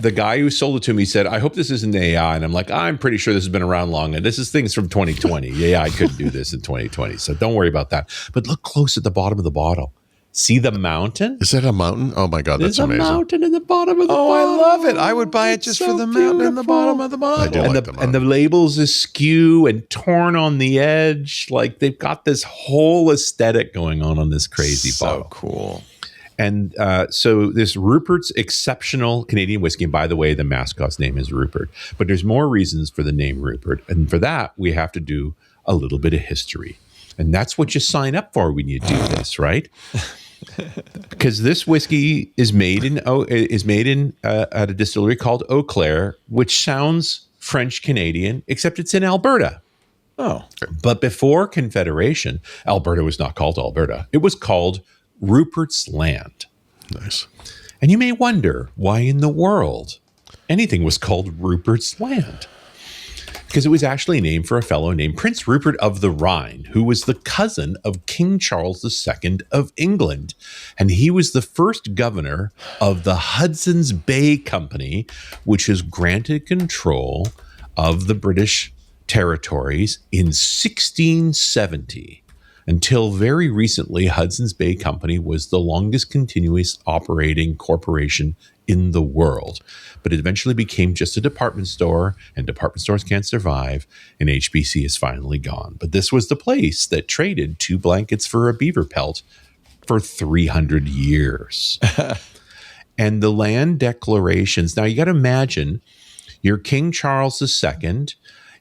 The guy who sold it to me said, I hope this isn't AI. And I'm like, I'm pretty sure this has been around long. And this is things from 2020. Yeah, I couldn't do this in 2020. So don't worry about that. But look close at the bottom of the bottle. See the mountain? Is that a mountain? Oh my God, that's There's amazing. a mountain in the bottom of the Oh, bottle. I love it. I would buy it just It's for so the mountain in the beautiful. bottom of the bottle. I do And like the, the and the mountain. labels askew and torn on the edge. Like they've got this whole aesthetic going on this crazy so bottle. cool. And so this Rupert's Exceptional Canadian Whiskey, and by the way, the mascot's name is Rupert. But there's more reasons for the name Rupert. And for that, we have to do a little bit of history. And that's what you sign up for when you do this, right? Because this whiskey is made at a distillery called Eau Claire, which sounds French Canadian, except it's in Alberta. Oh, But before Confederation, Alberta was not called Alberta. It was called Rupert's Land. Nice. And you may wonder why in the world anything was called Rupert's Land. Because it was actually named for a fellow named Prince Rupert of the Rhine, who was the cousin of King Charles II of England. And he was the first governor of the Hudson's Bay Company, which was granted control of the British territories in 1670. Until very recently, Hudson's Bay Company was the longest continuous operating corporation in the world. But it eventually became just a department store, and department stores can't survive, and HBC is finally gone. But this was the place that traded 2 blankets for a beaver pelt for 300 years. And the land declarations, now you got to imagine, you're King Charles II.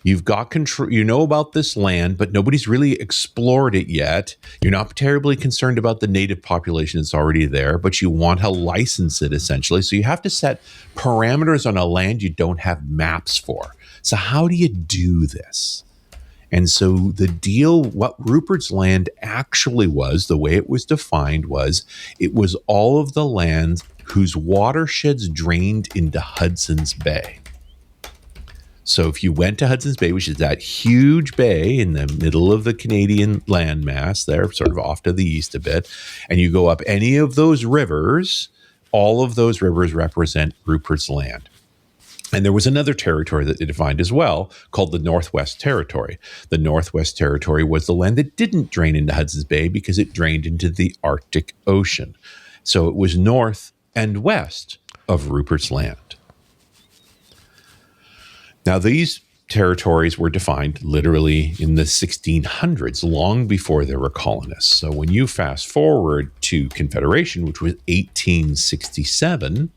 You've got control, you know about this land, but nobody's really explored it yet. You're not terribly concerned about the native population that's already there, but you want to license it essentially. So you have to set parameters on a land you don't have maps for. So how do you do this? And so the deal, what Rupert's Land actually was, the way it was defined was, it was all of the land whose watersheds drained into Hudson's Bay. So if you went to Hudson's Bay, which is that huge bay in the middle of the Canadian landmass there, sort of off to the east a bit, and you go up any of those rivers, all of those rivers represent Rupert's Land. And there was another territory that they defined as well called the Northwest Territory. The Northwest Territory was the land that didn't drain into Hudson's Bay because it drained into the Arctic Ocean. So it was north and west of Rupert's Land. Now, these territories were defined literally in the 1600s, long before there were colonists. So when you fast forward to Confederation, which was 1867,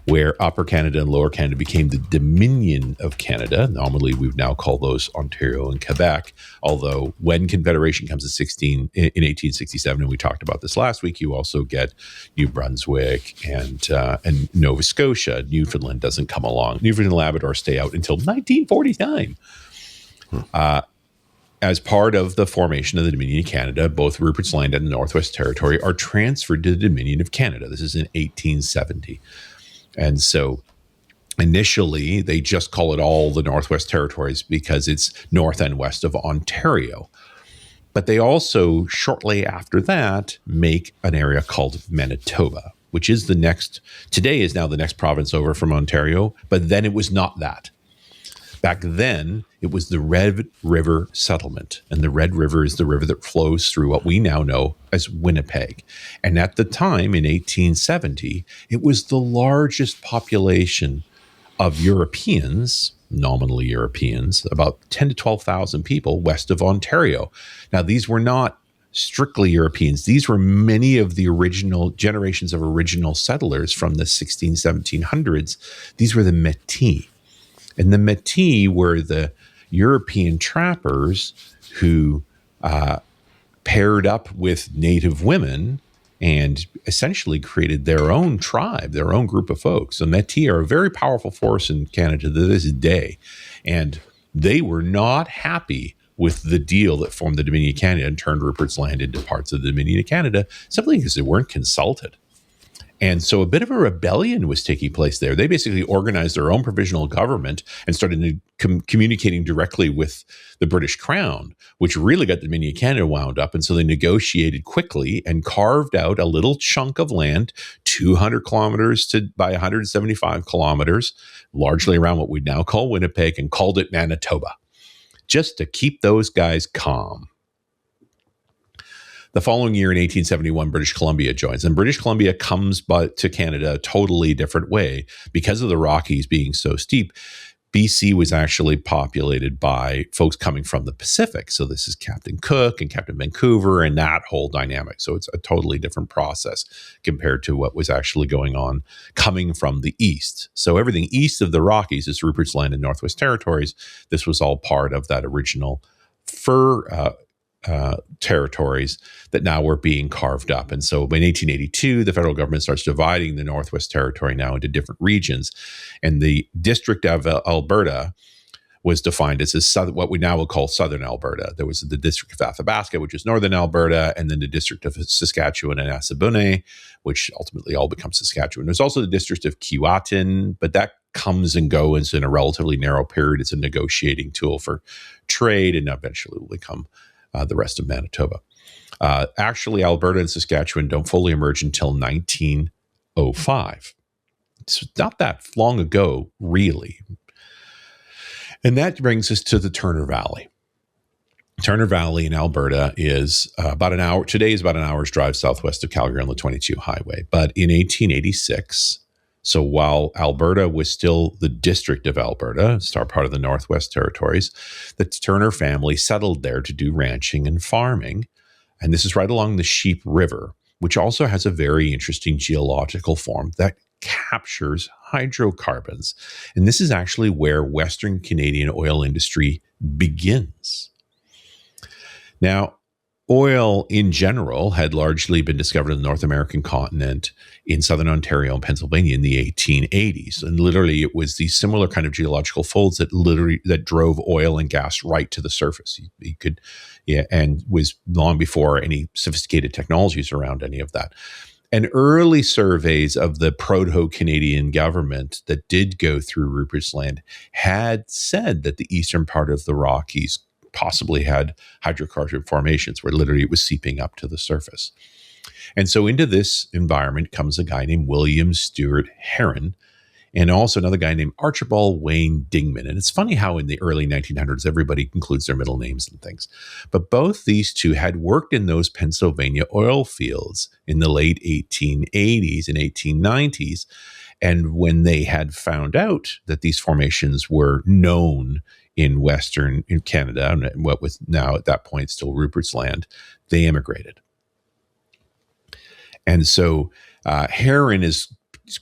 where Upper Canada and Lower Canada became the Dominion of Canada. Normally, we would now call those Ontario and Quebec, although when Confederation comes in 1867, and we talked about this last week, you also get New Brunswick and Nova Scotia. Newfoundland doesn't come along. Newfoundland and Labrador stay out until 1949. As part of the formation of the Dominion of Canada, both Rupert's Land and the Northwest Territory are transferred to the Dominion of Canada. This is in 1870. And so initially, they just call it all the Northwest Territories because it's north and west of Ontario. But they also, shortly after that, make an area called Manitoba, which is today is now the next province over from Ontario, but then it was not that. Back then, it was the Red River settlement, and the Red River is the river that flows through what we now know as Winnipeg. And at the time, in 1870, it was the largest population of Europeans, nominally Europeans, about 10 to 12,000 people west of Ontario. Now, these were not strictly Europeans. These were many of the original generations of original settlers from the 1700s. These were the Métis. And the Métis were the European trappers who paired up with native women and essentially created their own tribe, their own group of folks. So Métis are a very powerful force in Canada to this day. And they were not happy with the deal that formed the Dominion of Canada and turned Rupert's Land into parts of the Dominion of Canada, simply because they weren't consulted. And so a bit of a rebellion was taking place there. They basically organized their own provisional government and started communicating directly with the British Crown, which really got the Dominion of Canada wound up. And so they negotiated quickly and carved out a little chunk of land, 200 kilometers by 175 kilometers, largely around what we now call Winnipeg, and called it Manitoba, just to keep those guys calm. The following year in 1871, British Columbia joins. And British Columbia comes to Canada a totally different way. Because of the Rockies being so steep, BC was actually populated by folks coming from the Pacific. So this is Captain Cook and Captain Vancouver and that whole dynamic. So it's a totally different process compared to what was actually going on coming from the east. So everything east of the Rockies is Rupert's Land and Northwest Territories. This was all part of that original fur territories that now were being carved up. And so in 1882, the federal government starts dividing the Northwest Territory now into different regions. And the District of Alberta was defined as what we now will call Southern Alberta. There was the District of Athabasca, which is Northern Alberta, and then the District of Saskatchewan and Assabune, which ultimately all becomes Saskatchewan. There's also the District of Keewatin, but that comes and goes in a relatively narrow period. It's a negotiating tool for trade, and eventually will become the rest of Manitoba. Actually, Alberta and Saskatchewan don't fully emerge until 1905. It's not that long ago, really. And that brings us to the Turner Valley. Turner Valley in Alberta is about an hour's drive southwest of Calgary on the 22 highway. But in 1886, so while Alberta was still the District of Alberta, part of the Northwest Territories, the Turner family settled there to do ranching and farming. And this is right along the Sheep River, which also has a very interesting geological form that captures hydrocarbons. And this is actually where Western Canadian oil industry begins. Now, oil in general had largely been discovered in the North American continent in southern Ontario and Pennsylvania in the 1880s. And literally it was these similar kind of geological folds that drove oil and gas right to the surface. You could, and was long before any sophisticated technologies around any of that. And early surveys of the proto-Canadian government that did go through Rupert's Land had said that the eastern part of the Rockies possibly had hydrocarbon formations where literally it was seeping up to the surface. And so into this environment comes a guy named William Stewart Heron, and also another guy named Archibald Wayne Dingman. And it's funny how in the early 1900s, everybody includes their middle names and things. But both these two had worked in those Pennsylvania oil fields in the late 1880s and 1890s. And when they had found out that these formations were known in in Canada, and what was now at that point still Rupert's Land, they immigrated. And so Heron is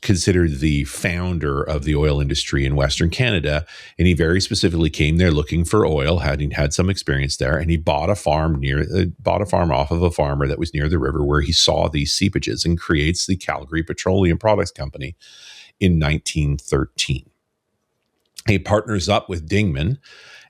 considered the founder of the oil industry in Western Canada, and he very specifically came there looking for oil, having had some experience there, and he bought a farm off of a farmer that was near the river where he saw these seepages, and creates the Calgary Petroleum Products Company in 1913. He partners up with Dingman,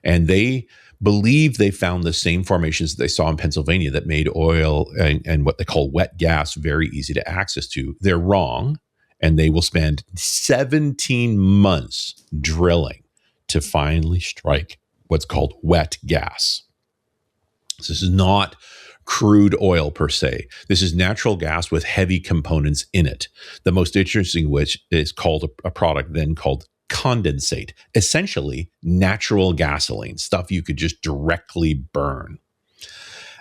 and they believe they found the same formations that they saw in Pennsylvania that made oil and what they call wet gas very easy to access to. They're wrong, and they will spend 17 months drilling to finally strike what's called wet gas. So this is not crude oil per se. This is natural gas with heavy components in it. The most interesting which is called a product then called condensate, essentially natural gasoline, stuff you could just directly burn.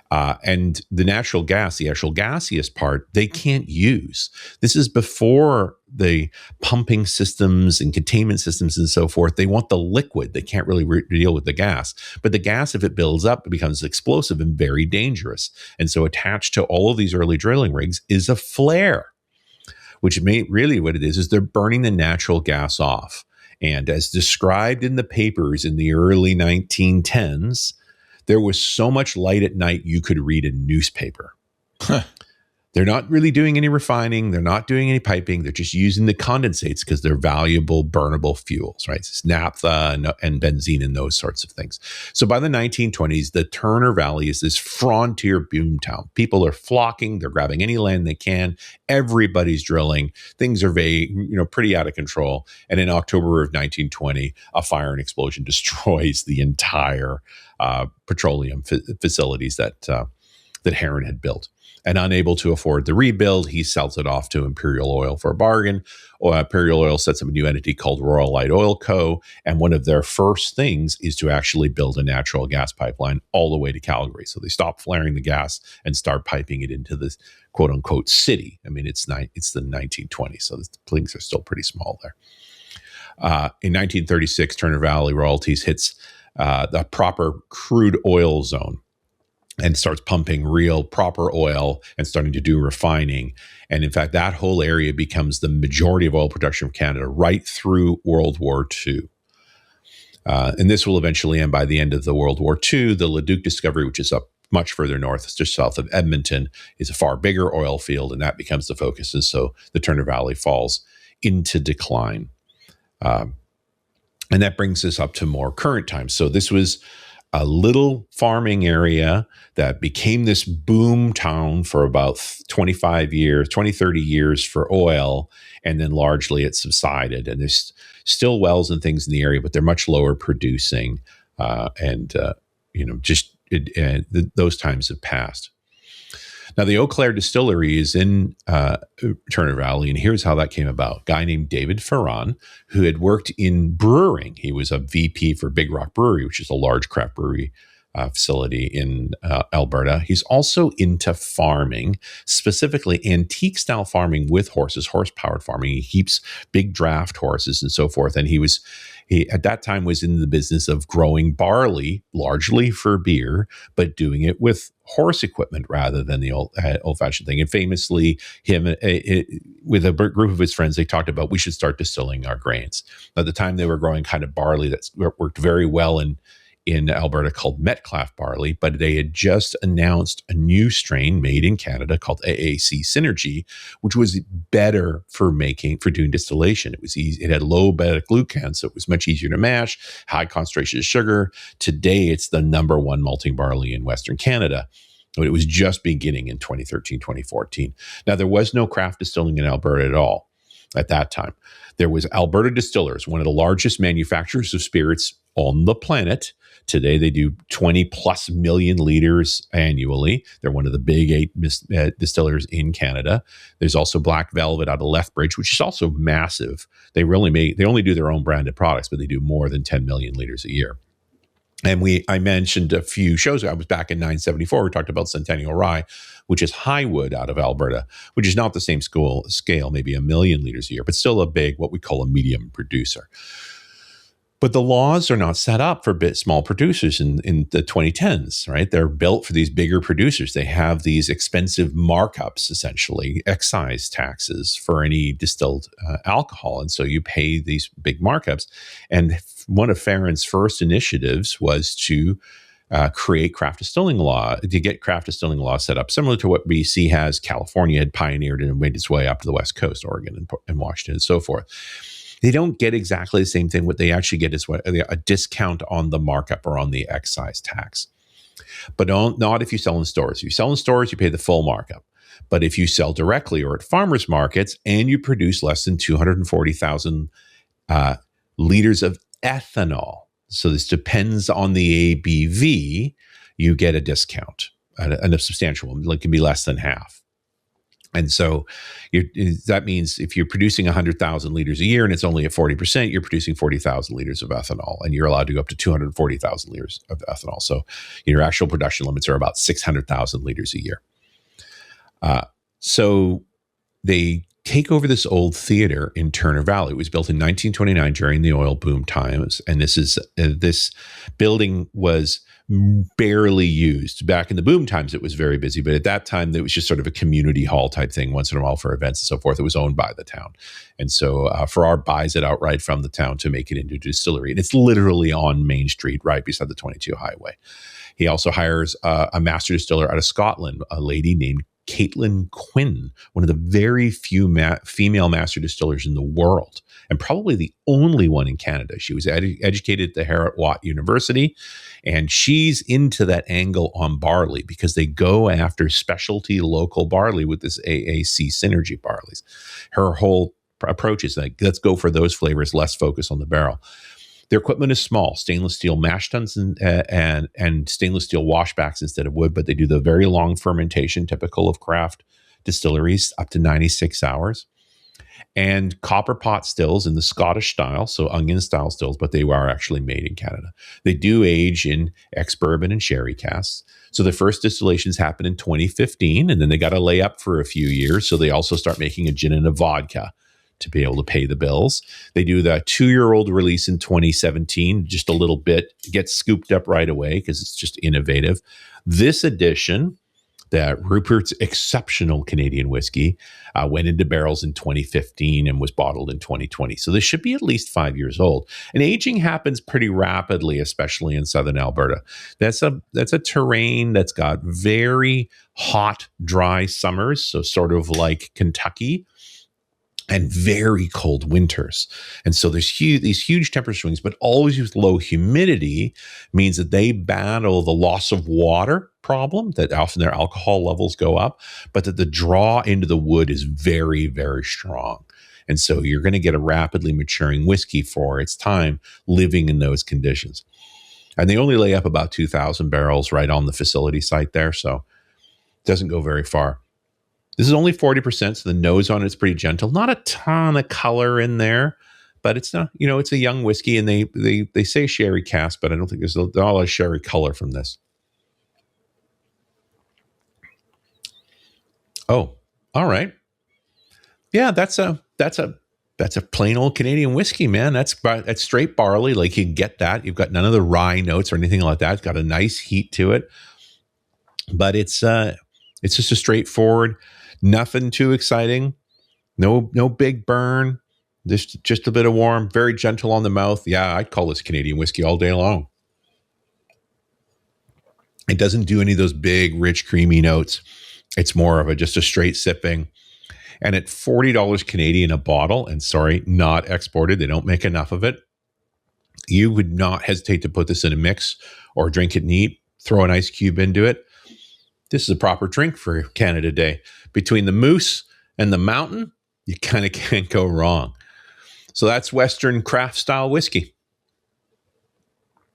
And the natural gas, the actual gaseous part, they can't use. This is before the pumping systems and containment systems and so forth. They want the liquid. They can't really deal with the gas. But the gas, if it builds up, it becomes explosive and very dangerous. And so attached to all of these early drilling rigs is a flare, which really what it is they're burning the natural gas off. And as described in the papers in the early 1910s, there was so much light at night you could read a newspaper. They're not really doing any refining. They're not doing any piping. They're just using the condensates because they're valuable burnable fuels, right? It's naphtha and benzene and those sorts of things. So by the 1920s, the Turner Valley is this frontier boom town. People are flocking. They're grabbing any land they can. Everybody's drilling. Things are pretty out of control. And in October of 1920, a fire and explosion destroys the entire petroleum facilities that Heron had built. And unable to afford the rebuild, he sells it off to Imperial Oil for a bargain. Imperial Oil sets up a new entity called Royal Light Oil Co. And one of their first things is to actually build a natural gas pipeline all the way to Calgary. So they stop flaring the gas and start piping it into this quote unquote city. I mean, it's the 1920s, so the things are still pretty small there. In 1936, Turner Valley Royalties hits the proper crude oil zone and starts pumping real proper oil and starting to do refining. And in fact, that whole area becomes the majority of oil production from Canada right through World War II. And this will eventually end by the end of the World War II. The Leduc discovery, which is up much further north, just south of Edmonton, is a far bigger oil field, and that becomes the focus. And so the Turner Valley falls into decline. And that brings us up to more current times. So this was a little farming area that became this boom town for about 20, 30 years for oil. And then largely it subsided. And there's still wells and things in the area, but they're much lower producing. Those times have passed. Now, the Eau Claire distillery is in Turner Valley, and here's how that came about. A guy named David Ferran, who had worked in brewing. He was a VP for Big Rock Brewery, which is a large craft brewery facility in Alberta. He's also into farming, specifically antique-style farming with horses, horse-powered farming. He keeps big draft horses and so forth, and he at that time was in the business of growing barley, largely for beer, but doing it with horse equipment rather than the old-fashioned thing. And famously, with a group of his friends, they talked about we should start distilling our grains. At the time, they were growing kind of barley that worked very well in in Alberta called Metcalf barley, but they had just announced a new strain made in Canada called AAC Synergy, which was better for doing distillation. It was easy. It had low beta-glucan, so it was much easier to mash, high concentration of sugar. Today, it's the number one malting barley in Western Canada. But it was just beginning in 2013, 2014. Now, there was no craft distilling in Alberta at all at that time. There was Alberta Distillers, one of the largest manufacturers of spirits on the planet. Today, they do 20 plus million liters annually. They're one of the big 8 distillers in Canada. There's also Black Velvet out of Lethbridge, which is also massive. They only do their own branded products, but they do more than 10 million liters a year. And I mentioned a few shows. I was back in 974. We talked about Centennial Rye, which is Highwood out of Alberta, which is not the same scale, maybe 1 million liters a year, but still a big, what we call a medium producer. But the laws are not set up for small producers in the 2010s, right? They're built for these bigger producers. They have these expensive markups, essentially, excise taxes for any distilled alcohol. And so you pay these big markups. And one of Farron's first initiatives was to create craft distilling law, to get craft distilling law set up, similar to what BC has. California had pioneered and made its way up to the West Coast, Oregon and Washington and so forth. They don't get exactly the same thing. What they actually get is a discount on the markup or on the excise tax. But not if you sell in stores. If you sell in stores, you pay the full markup. But if you sell directly or at farmers markets and you produce less than 240,000 liters of ethanol, so this depends on the ABV, you get a discount, and a substantial one. It can be less than half. And so that means if you're producing 100,000 liters a year and it's only at 40%, you're producing 40,000 liters of ethanol, and you're allowed to go up to 240,000 liters of ethanol. So your actual production limits are about 600,000 liters a year. So they take over this old theater in Turner Valley. It was built in 1929 during the oil boom times, and this building was barely used. Back in the boom times, it was very busy, but at that time, it was just sort of a community hall type thing once in a while for events and so forth. It was owned by the town. And so Farrar buys it outright from the town to make it into a distillery. And it's literally on Main Street, right beside the 22 highway. He also hires a master distiller out of Scotland, a lady named Caitlin Quinn, one of the very few female master distillers in the world, and probably the only one in Canada. She was educated at the Heriot-Watt University, and she's into that angle on barley because they go after specialty local barley with this AAC Synergy barleys. Her whole approach is like, let's go for those flavors, less focus on the barrel. Their equipment is small, stainless steel mash tuns and stainless steel washbacks instead of wood, but they do the very long fermentation typical of craft distilleries, up to 96 hours. And copper pot stills in the Scottish style, so onion style stills, but they are actually made in Canada. They do age in ex-bourbon and sherry casks. So the first distillations happened in 2015, and then they got to lay up for a few years. So they also start making a gin and a vodka to be able to pay the bills. They do the 2-year-old release in 2017, just a little bit, gets scooped up right away because it's just innovative. This edition, that Rupert's exceptional Canadian whiskey, went into barrels in 2015 and was bottled in 2020. So this should be at least 5 years old. And aging happens pretty rapidly, especially in southern Alberta. That's a terrain that's got very hot, dry summers, so sort of like Kentucky, and very cold winters. And so there's these huge temperature swings, but always with low humidity means that they battle the loss of water problem, that often their alcohol levels go up, but that the draw into the wood is very, very strong. And so you're going to get a rapidly maturing whiskey for its time living in those conditions. And they only lay up about 2,000 barrels right on the facility site there, so it doesn't go very far. This is only 40%, so the nose on it's pretty gentle. Not a ton of color in there, but it's not, it's a young whiskey, and they say sherry cask, but I don't think there's a lot of sherry color from this. Oh, all right. Yeah, that's a plain old Canadian whiskey, man. That's straight barley. Like, you get that. You've got none of the rye notes or anything like that. It's got a nice heat to it, but it's just a straightforward. Nothing too exciting. No big burn. Just a bit of warm, very gentle on the mouth. Yeah, I'd call this Canadian whiskey all day long. It doesn't do any of those big, rich, creamy notes. It's more of just a straight sipping. And at $40 Canadian a bottle, and sorry, not exported, they don't make enough of it. You would not hesitate to put this in a mix or drink it neat, throw an ice cube into it. This is a proper drink for Canada Day. Between the Moose and the Mountain, you kind of can't go wrong. So that's Western craft style whiskey.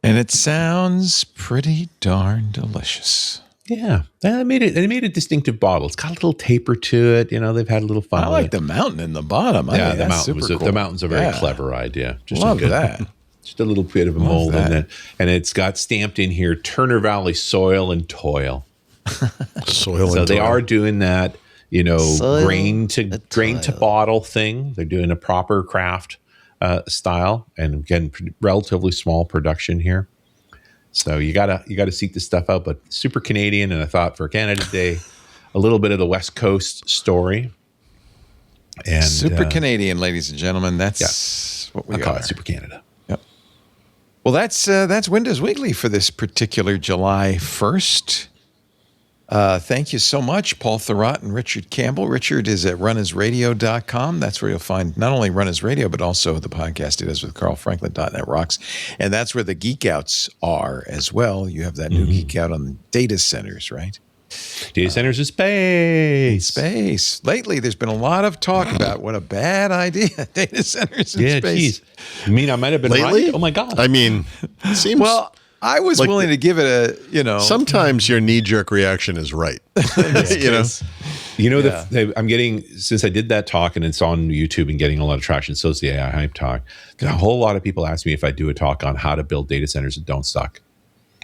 And it sounds pretty darn delicious. Yeah, they made a distinctive bottle. It's got a little taper to it. You know, they've had a little fun. I like the mountain in the bottom. Yeah, the mountain the mountain's a very clever idea. Love that. Just a little bit of a mold in it, and it's got stamped in here Turner Valley Soil and Toil. So they are doing that, you know, grain to bottle thing. They're doing a proper craft style, and again, relatively small production here. So you gotta seek this stuff out. But super Canadian, and I thought for Canada Day, a little bit of the West Coast story. And super Canadian, ladies and gentlemen. That's what we call are. it Super Canada. Yep. Well, that's Windows Weekly for this particular July 1st. Thank you so much, Paul Thurrott and Richard Campbell. Richard is at runasradio.com. That's where you'll find not only Run As Radio, but also the podcast he does with CarlFranklin.net Rocks. And that's where the Geek Outs are as well. You have that new Geek Out on data centers, right? Data centers in space. Space. Lately, there's been a lot of talk about what a bad idea data centers in space. Geez. I mean, I might have been Lately? right. Oh, my God. I mean, it seems... Well, I was like willing to give it a, Sometimes your knee-jerk reaction is right. I'm getting, since I did that talk and it's on YouTube and getting a lot of traction, so is the AI Hype Talk. A whole lot of people ask me if I do a talk on how to build data centers that don't suck.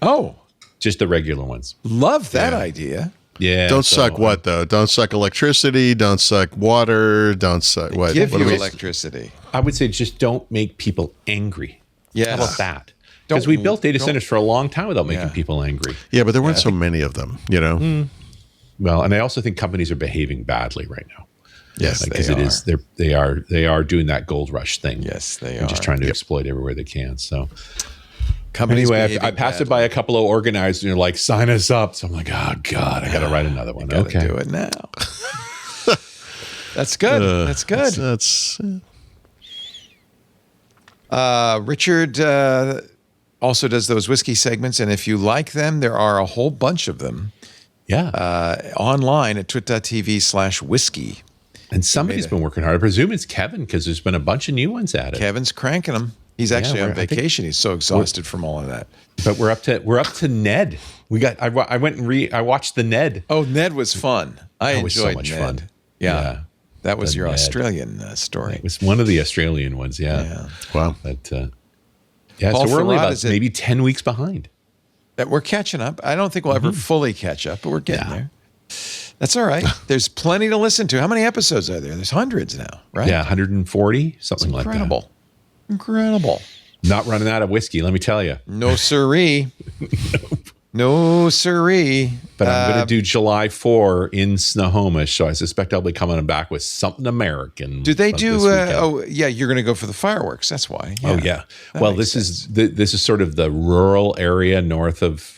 Oh. Just the regular ones. Love that idea. Yeah. Don't suck what, though? Don't suck electricity. Don't suck water. Don't suck what? Give what you do we- electricity. I would say just don't make people angry. Yes. How about that? Because we built data centers for a long time without making people angry. Yeah, but there weren't so many of them, you know? Well, and I also think companies are behaving badly right now. Yes, Because they are doing that gold rush thing. Yes, they and are. just trying to exploit everywhere they can. So Companies anyway, I behaving passed it by a couple of organizers and they're like, sign us up. So I'm like, oh God, I got to write another one. Gotta do it now. That's good. That's good. That's Richard also does those whiskey segments, and if you like them, there are a whole bunch of them online at twit.tv/whiskey. And somebody's been working hard. I presume it's Kevin because there's been a bunch of new ones added. Kevin's cranking them. He's actually on vacation. He's so exhausted from all of that. But we're up to Ned. I went and I watched the Ned. Oh, Ned was fun. I enjoyed was so much Ned. fun. Yeah. That was your Ned. Australian story. It was one of the Australian ones. Yeah. wow. But Paul so we're only Thurrott, about maybe 10 weeks behind. We're catching up. I don't think we'll ever fully catch up, but we're getting there. That's all right. There's plenty to listen to. How many episodes are there? There's hundreds now, right? Yeah, 140, something like that. Incredible. Not running out of whiskey, let me tell you. No siree. No siree. But I'm going to do July 4 in Snohomish, so I suspect I'll be coming back with something American. Do they do? You're going to go for the fireworks. That's why. Yeah. Oh yeah. Well, this is sort of the rural area north of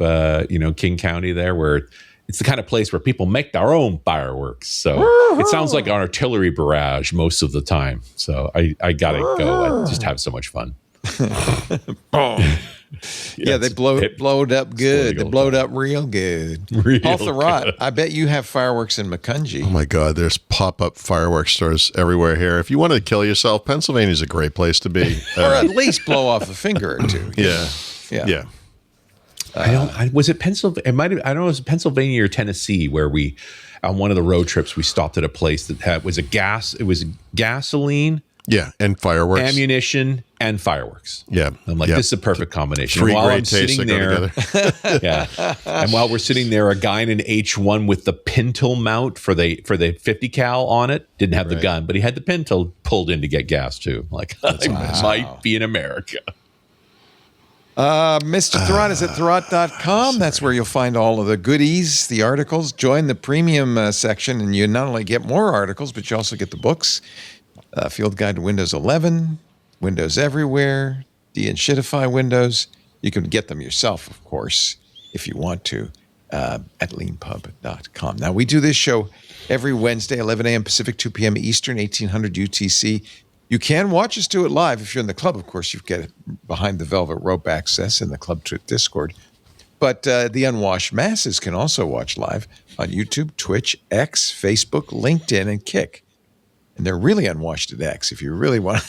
King County there, where it's the kind of place where people make their own fireworks. So it sounds like an artillery barrage most of the time. So I gotta go and just have so much fun. Yeah, they blowed up good. They blowed up real good. Paul Thurrott, I bet you have fireworks in Macungie. Oh my God, there's pop-up fireworks stores everywhere here. If you wanted to kill yourself, Pennsylvania's a great place to be. Or at least blow off a finger or two. Yeah. Was it Pennsylvania? I don't know. It was Pennsylvania or Tennessee where we, on one of the road trips, we stopped at a place that was gasoline. Yeah, and fireworks, ammunition, and fireworks. Yeah, I'm like, this is a perfect combination. Three while great I'm tastes that go together. Yeah, and while we're sitting there, a guy in an H1 with the pintle mount for the 50 cal on it didn't have the gun, but he had the pintle pulled in to get gas too. Like, I might be in America. Mr. Thurrott is at Thurrott.com. That's where you'll find all of the goodies, the articles. Join the premium section, and you not only get more articles, but you also get the books. Field Guide to Windows 11, Windows Everywhere, de-shitify Windows. You can get them yourself, of course, if you want to, at leanpub.com. Now, we do this show every Wednesday, 11 a.m. Pacific, 2 p.m. Eastern, 1800 UTC. You can watch us do it live. If you're in the club, of course, you get behind the velvet rope access in the Club Trip Discord. But the unwashed masses can also watch live on YouTube, Twitch, X, Facebook, LinkedIn, and Kick. And they're really unwashed at X. If you really want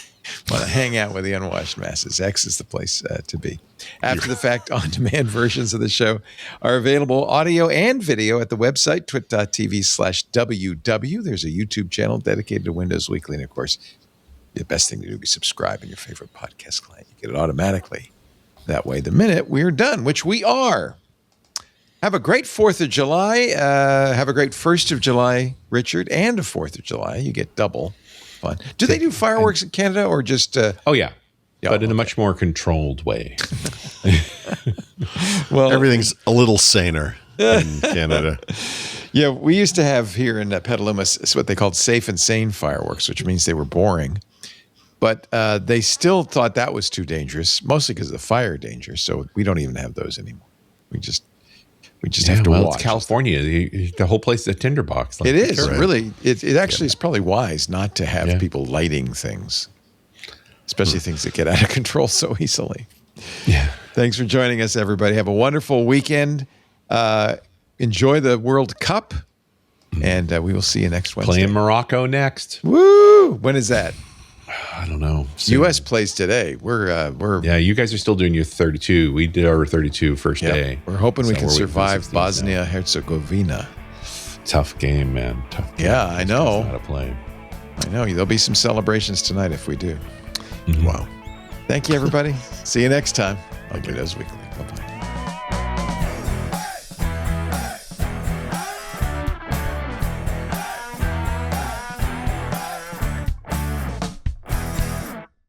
to hang out with the unwashed masses, X is the place to be. After the fact, on-demand versions of the show are available audio and video at the website, twit.tv/WW. There's a YouTube channel dedicated to Windows Weekly. And, of course, the best thing to do is subscribe in your favorite podcast client. You get it automatically that way the minute we're done, which we are. Have a great 4th of July. Have a great 1st of July, Richard, and a 4th of July. You get double fun. Do they do fireworks in Canada or just... oh, yeah. But in a much more controlled way. Well, everything's a little saner in Canada. Yeah, we used to have here in Petaluma what they called safe and sane fireworks, which means they were boring. But they still thought that was too dangerous, mostly because of the fire danger. So we don't even have those anymore. We just have to watch. It's California. The whole place is a tinderbox. It is really. It actually is probably wise not to have people lighting things, especially things that get out of control so easily. Yeah. Thanks for joining us, everybody. Have a wonderful weekend. Enjoy the World Cup, and we will see you next Wednesday. Playing Morocco next. Woo! When is that? I don't know. U.S. plays today. We're yeah. You guys are still doing your 32. We did our 32 first day. We're hoping we can survive 16 Bosnia Herzegovina. Tough game, man. Tough game. Yeah, I know. How to play. I know. There'll be some celebrations tonight if we do. Wow. Thank you, everybody. See you next time on Windows Weekly.